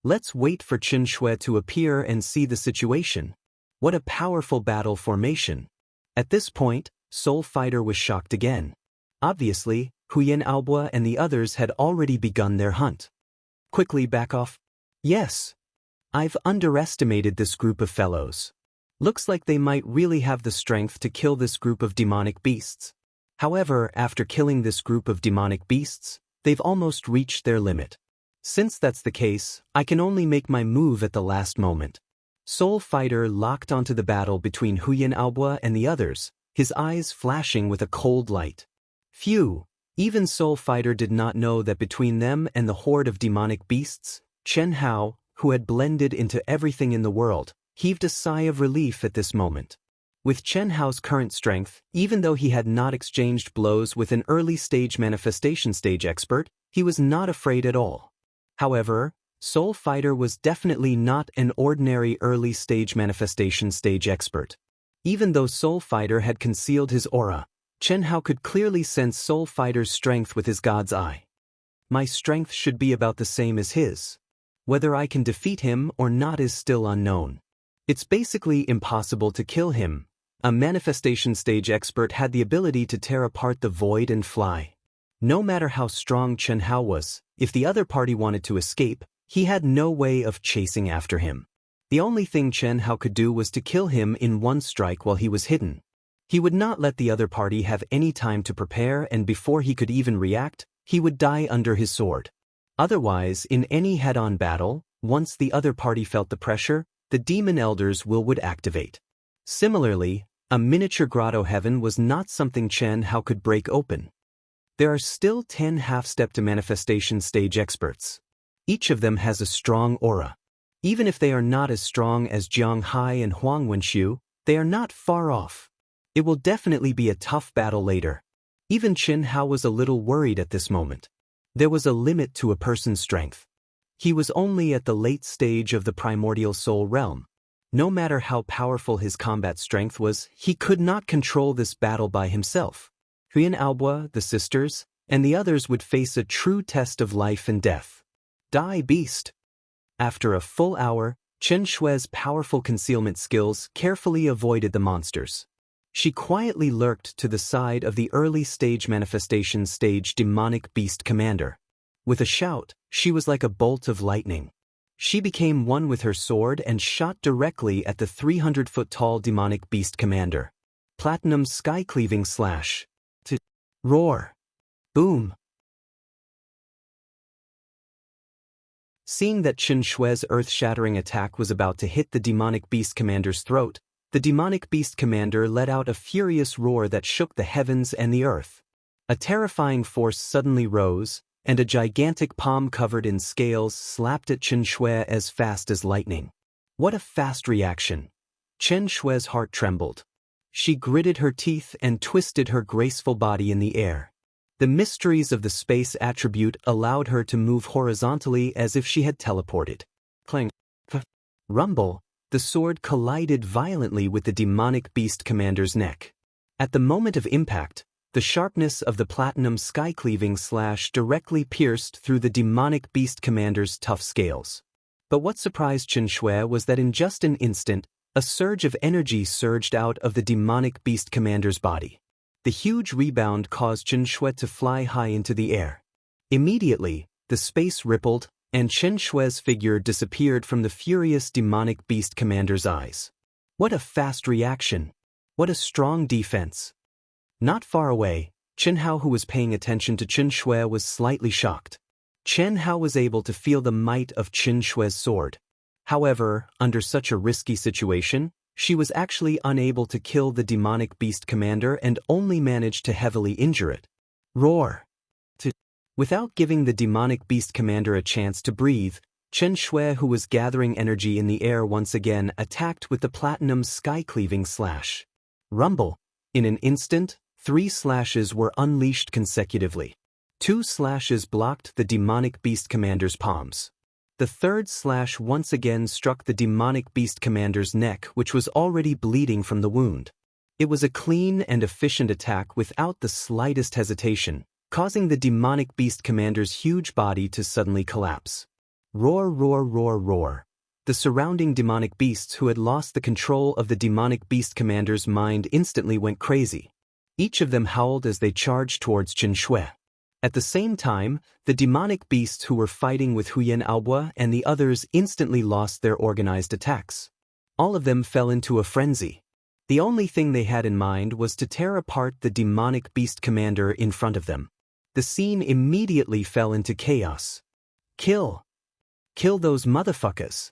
S1: Let's wait for Chen Shui to appear and see the situation. What a powerful battle formation. At this point, Soul Fighter was shocked again. Obviously, Huyan Aobua and the others had already begun their hunt. Quickly back off. Yes. I've underestimated this group of fellows. Looks like they might really have the strength to kill this group of demonic beasts. However, after killing this group of demonic beasts, they've almost reached their limit. Since that's the case, I can only make my move at the last moment. Soul Fighter locked onto the battle between Huyan Aobua and the others, his eyes flashing with a cold light. Phew, even Soul Fighter did not know that between them and the horde of demonic beasts, Chen Hao, who had blended into everything in the world, heaved a sigh of relief at this moment. With Chen Hao's current strength, even though he had not exchanged blows with an early-stage manifestation stage expert, he was not afraid at all. However, Soul Fighter was definitely not an ordinary early-stage manifestation stage expert. Even though Soul Fighter had concealed his aura, Chen Hao could clearly sense Soul Fighter's strength with his god's eye. My strength should be about the same as his. Whether I can defeat him or not is still unknown. It's basically impossible to kill him. A manifestation stage expert had the ability to tear apart the void and fly. No matter how strong Chen Hao was, if the other party wanted to escape, he had no way of chasing after him. The only thing Chen Hao could do was to kill him in one strike while he was hidden. He would not let the other party have any time to prepare, and before he could even react, he would die under his sword. Otherwise, in any head-on battle, once the other party felt the pressure, the demon elders would activate. Similarly, a miniature grotto heaven was not something Chen Hao could break open. There are still 10 half-step to manifestation stage experts. Each of them has a strong aura. Even if they are not as strong as Jiang Hai and Huang Wenxiu, they are not far off. It will definitely be a tough battle later. Even Qin Hao was a little worried at this moment. There was a limit to a person's strength. He was only at the late stage of the primordial soul realm. No matter how powerful his combat strength was, he could not control this battle by himself. Huyan Aobo, the sisters, and the others would face a true test of life and death. Die, beast! After a full hour, Chen Shui's powerful concealment skills carefully avoided the monsters. She quietly lurked to the side of the early stage manifestation stage demonic beast commander. With a shout, she was like a bolt of lightning. She became one with her sword and shot directly at the 300-foot-tall demonic beast commander. Platinum sky-cleaving slash. To roar. Boom. Seeing that Chen Shui's earth-shattering attack was about to hit the demonic beast commander's throat, the demonic beast commander let out a furious roar that shook the heavens and the earth. A terrifying force suddenly rose, and a gigantic palm covered in scales slapped at Chen Shui as fast as lightning. What a fast reaction! Chen Shui's heart trembled. She gritted her teeth and twisted her graceful body in the air. The mysteries of the space attribute allowed her to move horizontally as if she had teleported. Clang! Rumble! The sword collided violently with the demonic beast commander's neck. At the moment of impact, the sharpness of the platinum sky-cleaving slash directly pierced through the demonic beast commander's tough scales. But what surprised Chen Shui was that in just an instant, a surge of energy surged out of the demonic beast commander's body. The huge rebound caused Chen Shui to fly high into the air. Immediately, the space rippled, and Chen Shui's figure disappeared from the furious demonic beast commander's eyes. What a fast reaction! What a strong defense! Not far away, Chen Hao, who was paying attention to Chen Shui, was slightly shocked. Chen Hao was able to feel the might of Chen Shui's sword. However, under such a risky situation, she was actually unable to kill the demonic beast commander and only managed to heavily injure it. Roar! Without giving the demonic beast commander a chance to breathe, Chen Shui, who was gathering energy in the air once again, attacked with the platinum sky-cleaving slash. Rumble! In an instant, 3 slashes were unleashed consecutively. 2 slashes blocked the demonic beast commander's palms. The third slash once again struck the demonic beast commander's neck, which was already bleeding from the wound. It was a clean and efficient attack without the slightest hesitation, causing the demonic beast commander's huge body to suddenly collapse. Roar, roar, roar, roar. The surrounding demonic beasts who had lost the control of the demonic beast commander's mind instantly went crazy. Each of them howled as they charged towards Chen Shui. At the same time, the demonic beasts who were fighting with Huyan Aobo and the others instantly lost their organized attacks. All of them fell into a frenzy. The only thing they had in mind was to tear apart the demonic beast commander in front of them. The scene immediately fell into chaos. Kill! Kill those motherfuckers!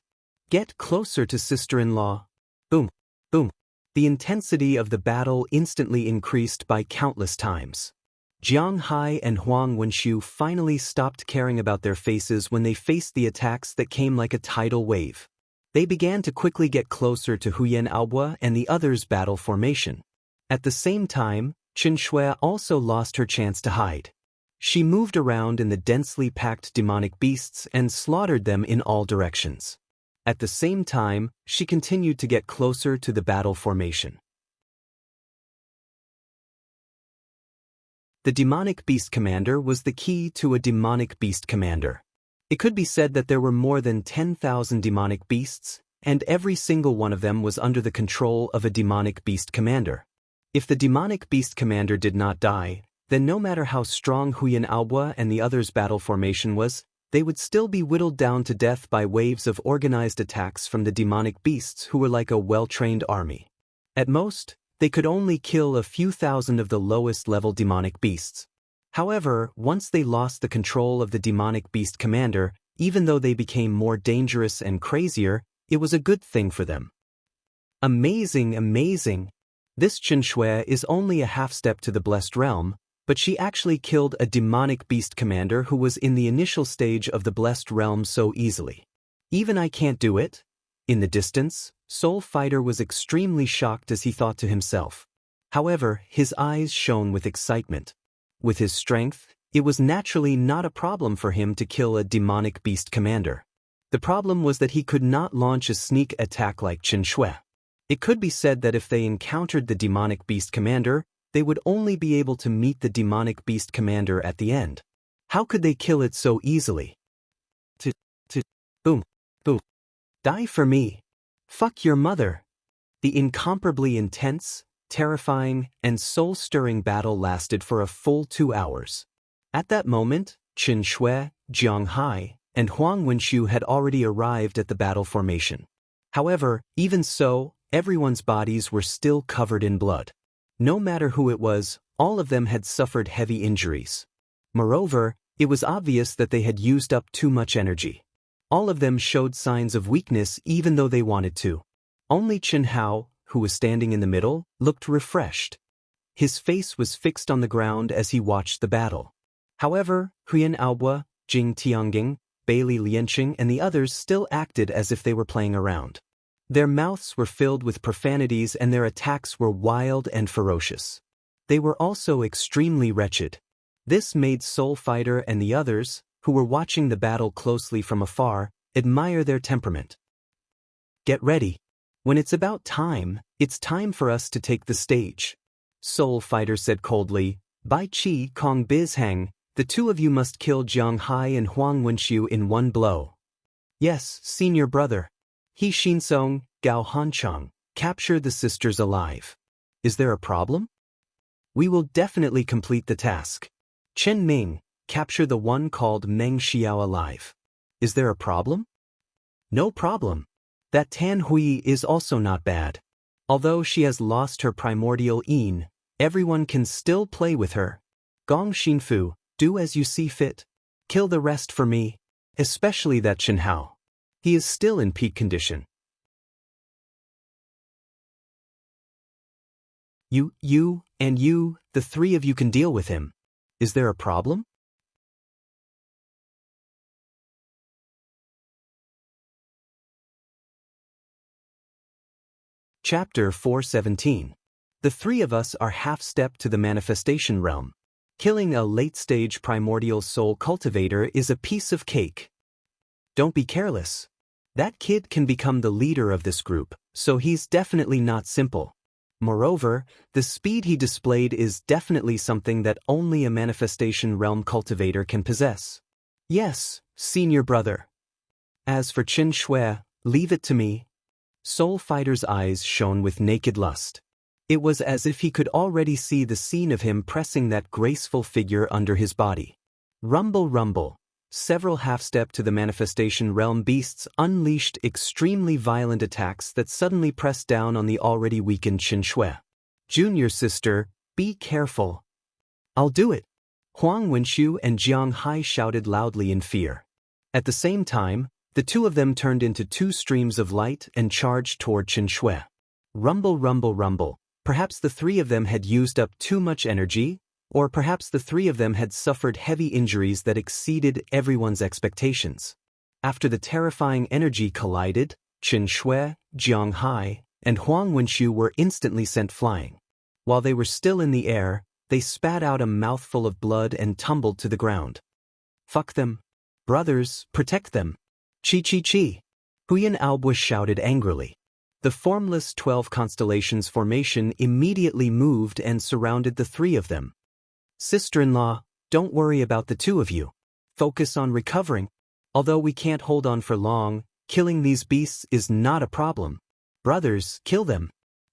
S1: Get closer to sister-in-law! Boom! Boom! The intensity of the battle instantly increased by countless times. Jiang Hai and Huang Wenxiu finally stopped caring about their faces when they faced the attacks that came like a tidal wave. They began to quickly get closer to Huyan Aobo and the others' battle formation. At the same time, Chen Shui also lost her chance to hide. She moved around in the densely packed demonic beasts and slaughtered them in all directions. At the same time, she continued to get closer to the battle formation. The demonic beast commander was the key to a demonic beast commander. It could be said that there were more than 10,000 demonic beasts, and every single one of them was under the control of a demonic beast commander. If the demonic beast commander did not die, then no matter how strong Huyan Aobo and the others' battle formation was, they would still be whittled down to death by waves of organized attacks from the demonic beasts who were like a well-trained army. At most, they could only kill a few thousand of the lowest-level demonic beasts. However, once they lost the control of the demonic beast commander, even though they became more dangerous and crazier, it was a good thing for them. Amazing, amazing! This Chen Shui is only a half-step to the blessed realm, but she actually killed a demonic beast commander who was in the initial stage of the blessed realm so easily. Even I can't do it? In the distance, Soul Fighter was extremely shocked as he thought to himself. However, his eyes shone with excitement. With his strength, it was naturally not a problem for him to kill a demonic beast commander. The problem was that he could not launch a sneak attack like Qin Shui. It could be said that if they encountered the demonic beast commander, they would only be able to meet the demonic beast commander at the end. How could they kill it so easily? Boom. Boom. Die for me. Fuck your mother. The incomparably intense, terrifying, and soul-stirring battle lasted for a full 2 hours. At that moment, Qin Shui, Jiang Hai, and Huang Wenxiu had already arrived at the battle formation. However, even so, everyone's bodies were still covered in blood. No matter who it was, all of them had suffered heavy injuries. Moreover, it was obvious that they had used up too much energy. All of them showed signs of weakness even though they wanted to. Only Chen Hao, who was standing in the middle, looked refreshed. His face was fixed on the ground as he watched the battle. However, Huyan Aobua, Jing Tiangjing, Bailey Lianqing and the others still acted as if they were playing around. Their mouths were filled with profanities and their attacks were wild and ferocious. They were also extremely wretched. This made Soul Fighter and the others, who were watching the battle closely from afar, admire their temperament. Get ready. When it's about time, it's time for us to take the stage. Soul Fighter said coldly, Bai Qi Kong Bizhang, the two of you must kill Jiang Hai and Huang Wenxiu in one blow. Yes, senior brother. He Xinsong, Gao Hanchang, capture the sisters alive. Is there a problem? We will definitely complete the task. Chen Ming, capture the one called Meng Xiao alive. Is there a problem? No problem. That Tan Hui is also not bad. Although she has lost her primordial yin, everyone can still play with her. Gong Xinfu, do as you see fit. Kill the rest for me, especially that Chen Hao. He is still in peak condition. You, and you, the three of you can deal with him. Is there a problem? Chapter 417. The three of us are half-step to the manifestation realm. Killing a late-stage primordial soul cultivator is a piece of cake. Don't be careless. That kid can become the leader of this group, so he's definitely not simple. Moreover, the speed he displayed is definitely something that only a manifestation realm cultivator can possess. Yes, senior brother. As for Qin Shui, leave it to me. Soul Fighter's eyes shone with naked lust. It was as if he could already see the scene of him pressing that graceful figure under his body. Rumble, rumble. Several half-step to the manifestation realm beasts unleashed extremely violent attacks that suddenly pressed down on the already weakened Qin Shui. Junior sister, be careful. I'll do it. Huang Wenxiu and Jiang Hai shouted loudly in fear. At the same time, the two of them turned into two streams of light and charged toward Qin Shui. Rumble, rumble, rumble. Perhaps the three of them had used up too much energy, or perhaps the three of them had suffered heavy injuries that exceeded everyone's expectations. After the terrifying energy collided, Qin Shui, Jiang Hai, and Huang Wenxiu were instantly sent flying. While they were still in the air, they spat out a mouthful of blood and tumbled to the ground. Fuck them. Brothers, protect them. Chi chi chi. Huyan Aobua shouted angrily. The formless 12 constellations formation immediately moved and surrounded the three of them. Sister-in-law, don't worry about the two of you. Focus on recovering. Although we can't hold on for long, killing these beasts is not a problem. Brothers, kill them.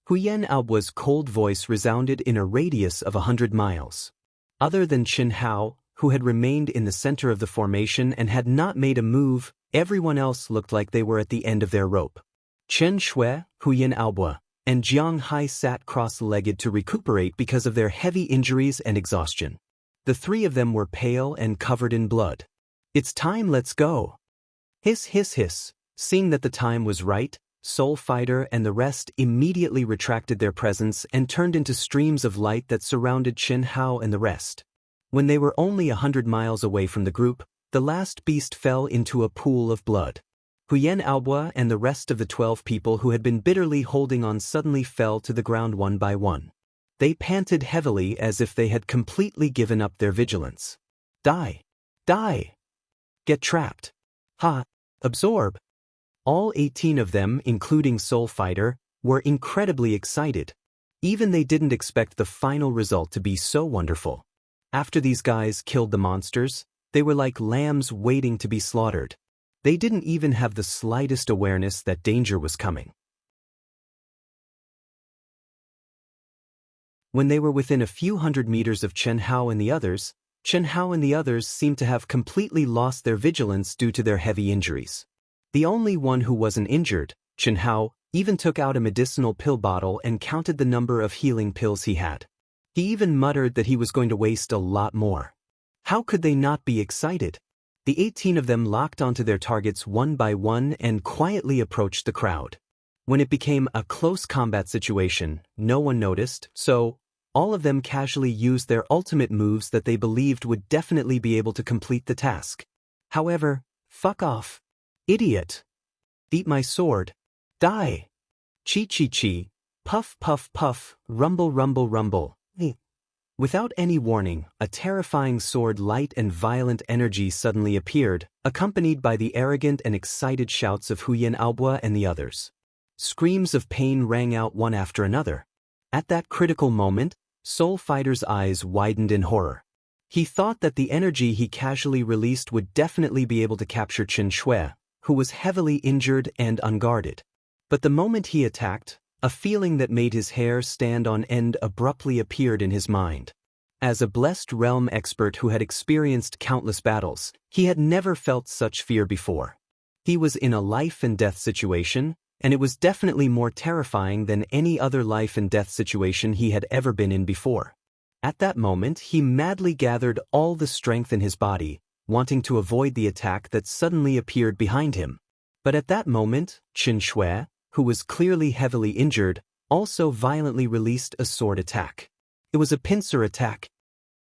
S1: Huyan Aobua's cold voice resounded in a radius of 100 miles. Other than Chen Hao, who had remained in the center of the formation and had not made a move, everyone else looked like they were at the end of their rope. Chen Shui, Huyan Aobua, and Jiang Hai sat cross-legged to recuperate because of their heavy injuries and exhaustion. The three of them were pale and covered in blood. It's time, let's go. Hiss, hiss, hiss. Seeing that the time was right, Soul Fighter and the rest immediately retracted their presence and turned into streams of light that surrounded Chen Hao and the rest. When they were only 100 miles away from the group, the last beast fell into a pool of blood. Huyen Aobo and the rest of the 12 people who had been bitterly holding on suddenly fell to the ground one by one. They panted heavily as if they had completely given up their vigilance. Die! Die! Get trapped! Ha! Absorb! All 18 of them, including Soul Fighter, were incredibly excited. Even they didn't expect the final result to be so wonderful. After these guys killed the monsters, they were like lambs waiting to be slaughtered. They didn't even have the slightest awareness that danger was coming. When they were within a few hundred meters of Chen Hao and the others seemed to have completely lost their vigilance due to their heavy injuries. The only one who wasn't injured, Chen Hao, even took out a medicinal pill bottle and counted the number of healing pills he had. He even muttered that he was going to waste a lot more. How could they not be excited? The 18 of them locked onto their targets one by one and quietly approached the crowd. When it became a close combat situation, no one noticed, so all of them casually used their ultimate moves that they believed would definitely be able to complete the task. However, fuck off. Idiot. Eat my sword. Die. Chi-chi-chi. Puff puff puff. Rumble rumble rumble. Without any warning, a terrifying sword light and violent energy suddenly appeared, accompanied by the arrogant and excited shouts of Huyen Aobo and the others. Screams of pain rang out one after another. At that critical moment, Soul Fighter's eyes widened in horror. He thought that the energy he casually released would definitely be able to capture Chen Shui, who was heavily injured and unguarded. But the moment he attacked, a feeling that made his hair stand on end abruptly appeared in his mind. As a blessed realm expert who had experienced countless battles, he had never felt such fear before. He was in a life-and-death situation, and it was definitely more terrifying than any other life-and-death situation he had ever been in before. At that moment, he madly gathered all the strength in his body, wanting to avoid the attack that suddenly appeared behind him. But at that moment, Chen Shui, who was clearly heavily injured, also violently released a sword attack. It was a pincer attack.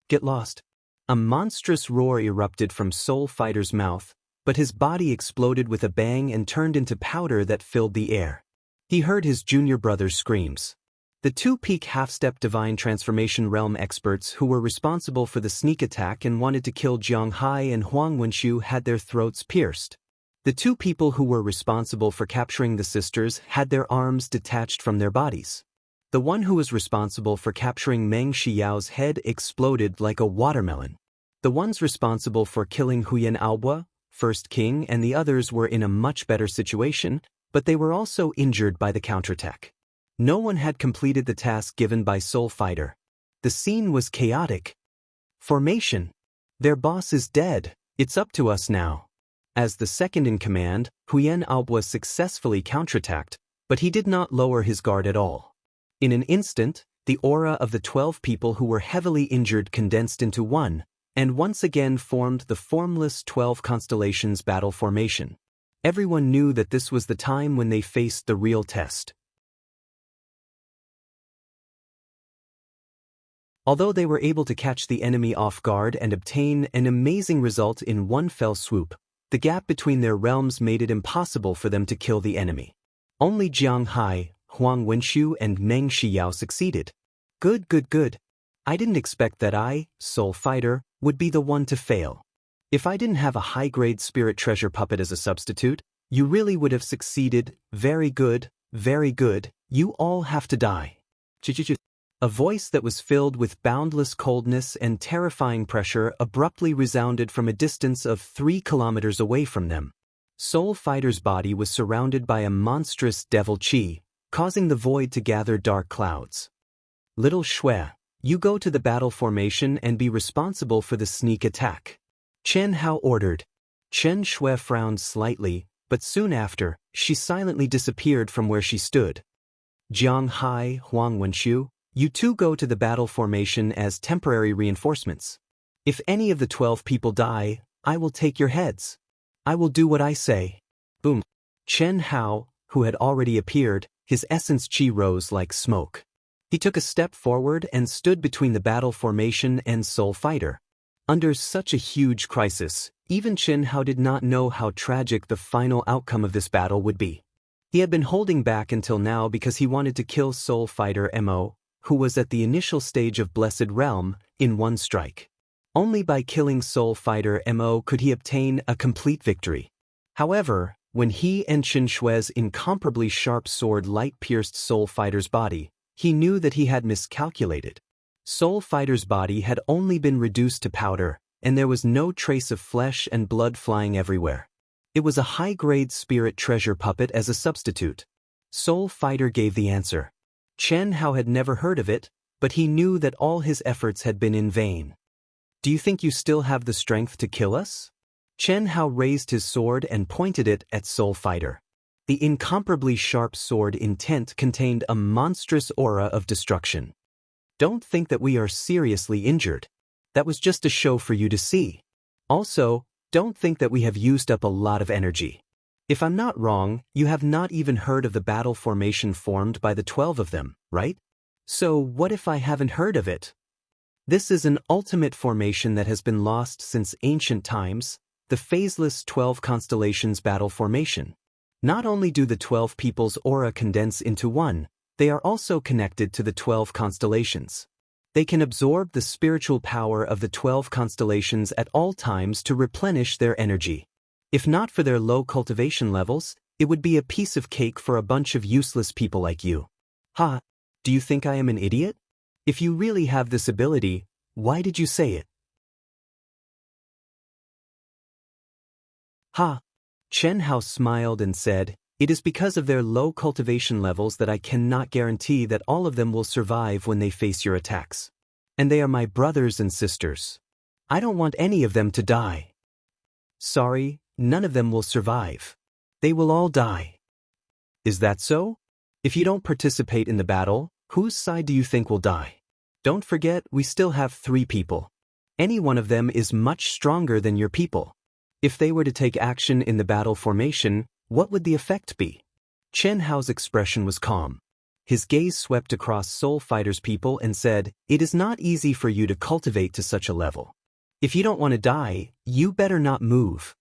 S1: Get lost. A monstrous roar erupted from Soul Fighter's mouth, but his body exploded with a bang and turned into powder that filled the air. He heard his junior brother's screams. The two-peak half-step divine transformation realm experts who were responsible for the sneak attack and wanted to kill Jiang Hai and Huang Wenxiu had their throats pierced. The two people who were responsible for capturing the sisters had their arms detached from their bodies. The one who was responsible for capturing Meng Xiao's head exploded like a watermelon. The ones responsible for killing Huyen Aobo, First King, and the others were in a much better situation, but they were also injured by the counterattack. No one had completed the task given by Soul Fighter. The scene was chaotic. Formation. Their boss is dead. It's up to us now. As the second in command, Huyen Aobo successfully counterattacked, but he did not lower his guard at all. In an instant, the aura of the 12 people who were heavily injured condensed into one, and once again formed the formless 12 constellations battle formation. Everyone knew that this was the time when they faced the real test. Although they were able to catch the enemy off guard and obtain an amazing result in one fell swoop, the gap between their realms made it impossible for them to kill the enemy. Only Jiang Hai, Huang Wenxiu, and Meng Xiao succeeded. Good, good, good. I didn't expect that I, Soul Fighter, would be the one to fail. If I didn't have a high-grade spirit treasure puppet as a substitute, you really would have succeeded. Very good, very good. You all have to die. A voice that was filled with boundless coldness and terrifying pressure abruptly resounded from a distance of 3 kilometers away from them. Soul Fighter's body was surrounded by a monstrous devil chi, causing the void to gather dark clouds. Little Shui, you go to the battle formation and be responsible for the sneak attack. Chen Hao ordered. Chen Shui frowned slightly, but soon after, she silently disappeared from where she stood. Jiang Hai, Huang Wenxiu, you two go to the battle formation as temporary reinforcements. If any of the 12 people die, I will take your heads. I will do what I say. Boom. Chen Hao, who had already appeared, his essence chi rose like smoke. He took a step forward and stood between the battle formation and Soul Fighter. Under such a huge crisis, even Chen Hao did not know how tragic the final outcome of this battle would be. He had been holding back until now because he wanted to kill Soul Fighter Mo, who was at the initial stage of Blessed Realm, in one strike. Only by killing Soul Fighter Mo could he obtain a complete victory. However, when he and Qin Shui's incomparably sharp sword light-pierced Soul Fighter's body, he knew that he had miscalculated. Soul Fighter's body had only been reduced to powder, and there was no trace of flesh and blood flying everywhere. It was a high-grade spirit treasure puppet as a substitute. Soul Fighter gave the answer. Chen Hao had never heard of it, but he knew that all his efforts had been in vain. "Do you think you still have the strength to kill us?" Chen Hao raised his sword and pointed it at Soul Fighter. The incomparably sharp sword intent contained a monstrous aura of destruction. "Don't think that we are seriously injured. That was just a show for you to see. Also, don't think that we have used up a lot of energy. If I'm not wrong, you have not even heard of the battle formation formed by the 12 of them, right? So what if I haven't heard of it? This is an ultimate formation that has been lost since ancient times, the phaseless 12 constellations battle formation. Not only do the 12 people's aura condense into one, they are also connected to the 12 constellations. They can absorb the spiritual power of the 12 constellations at all times to replenish their energy. If not for their low cultivation levels, it would be a piece of cake for a bunch of useless people like you. Ha! Do you think I am an idiot? If you really have this ability, why did you say it? Ha! Chen Hao smiled and said, "It is because of their low cultivation levels that I cannot guarantee that all of them will survive when they face your attacks. And they are my brothers and sisters. I don't want any of them to die. Sorry, none of them will survive. They will all die." "Is that so? If you don't participate in the battle, whose side do you think will die? Don't forget, we still have 3 people. Any one of them is much stronger than your people. If they were to take action in the battle formation, what would the effect be?" Chen Hao's expression was calm. His gaze swept across Soul Fighter's people and said, "It is not easy for you to cultivate to such a level. If you don't want to die, you better not move.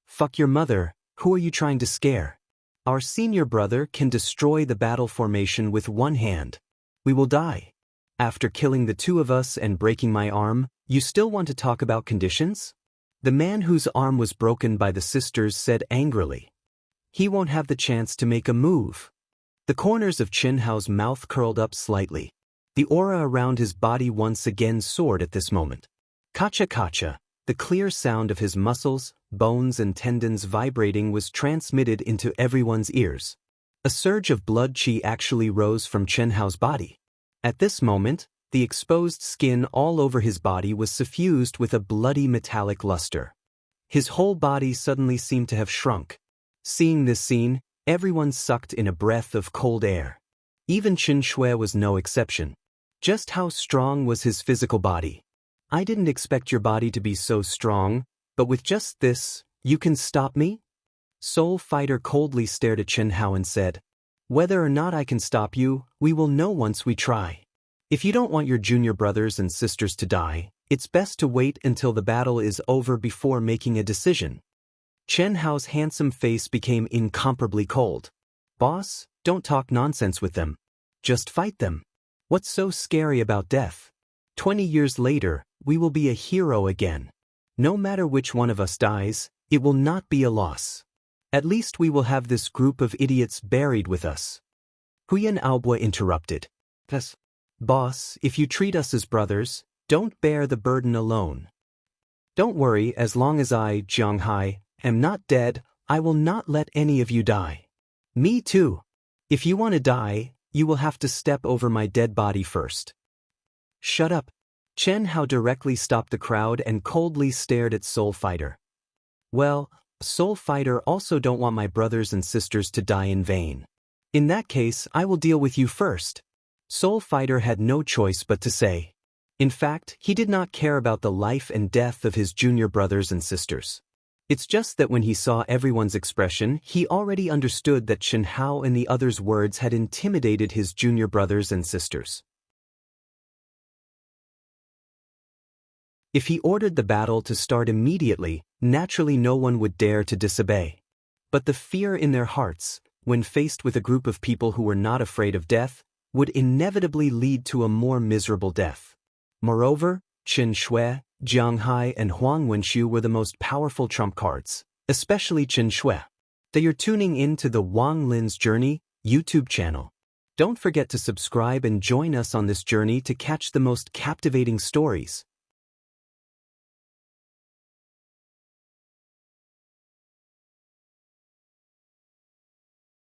S1: Fuck your mother, who are you trying to scare? Our senior brother can destroy the battle formation with one hand. We will die. After killing the 2 of us and breaking my arm, you still want to talk about conditions?" The man whose arm was broken by the sisters said angrily. "He won't have the chance to make a move." The corners of Chen Hao's mouth curled up slightly. The aura around his body once again soared at this moment. Kacha-kacha, the clear sound of his muscles, bones and tendons vibrating was transmitted into everyone's ears. A surge of blood qi actually rose from Chen Hao's body. At this moment, the exposed skin all over his body was suffused with a bloody metallic luster. His whole body suddenly seemed to have shrunk. Seeing this scene, everyone sucked in a breath of cold air. Even Qin Shui was no exception. Just how strong was his physical body? "I didn't expect your body to be so strong, but with just this, you can stop me?" Soul Fighter coldly stared at Chen Hao and said, "Whether or not I can stop you, we will know once we try. If you don't want your junior brothers and sisters to die, it's best to wait until the battle is over before making a decision." Chen Hao's handsome face became incomparably cold. "Boss, don't talk nonsense with them. Just fight them. What's so scary about death? 20 years later, we will be a hero again. No matter which one of us dies, it will not be a loss. At least we will have this group of idiots buried with us." Huyan Aobua interrupted. "Yes. Boss, if you treat us as brothers, don't bear the burden alone. Don't worry, as long as I, Jiang Hai, am not dead, I will not let any of you die. Me too. If you want to die, you will have to step over my dead body first." "Shut up." Chen Hao directly stopped the crowd and coldly stared at Soul Fighter. "Well, Soul Fighter also don't want my brothers and sisters to die in vain. In that case, I will deal with you first." Soul Fighter had no choice but to say. In fact, he did not care about the life and death of his junior brothers and sisters. It's just that when he saw everyone's expression, he already understood that Chen Hao and the others' words had intimidated his junior brothers and sisters. If he ordered the battle to start immediately, naturally no one would dare to disobey. But the fear in their hearts, when faced with a group of people who were not afraid of death, would inevitably lead to a more miserable death. Moreover, Chen Shui, Jiang Hai and Huang Wenxiu were the most powerful trump cards, especially Chen Shui. You're tuning in to the Wang Lin's Journey YouTube channel. Don't forget to subscribe and join us on this journey to catch the most captivating stories.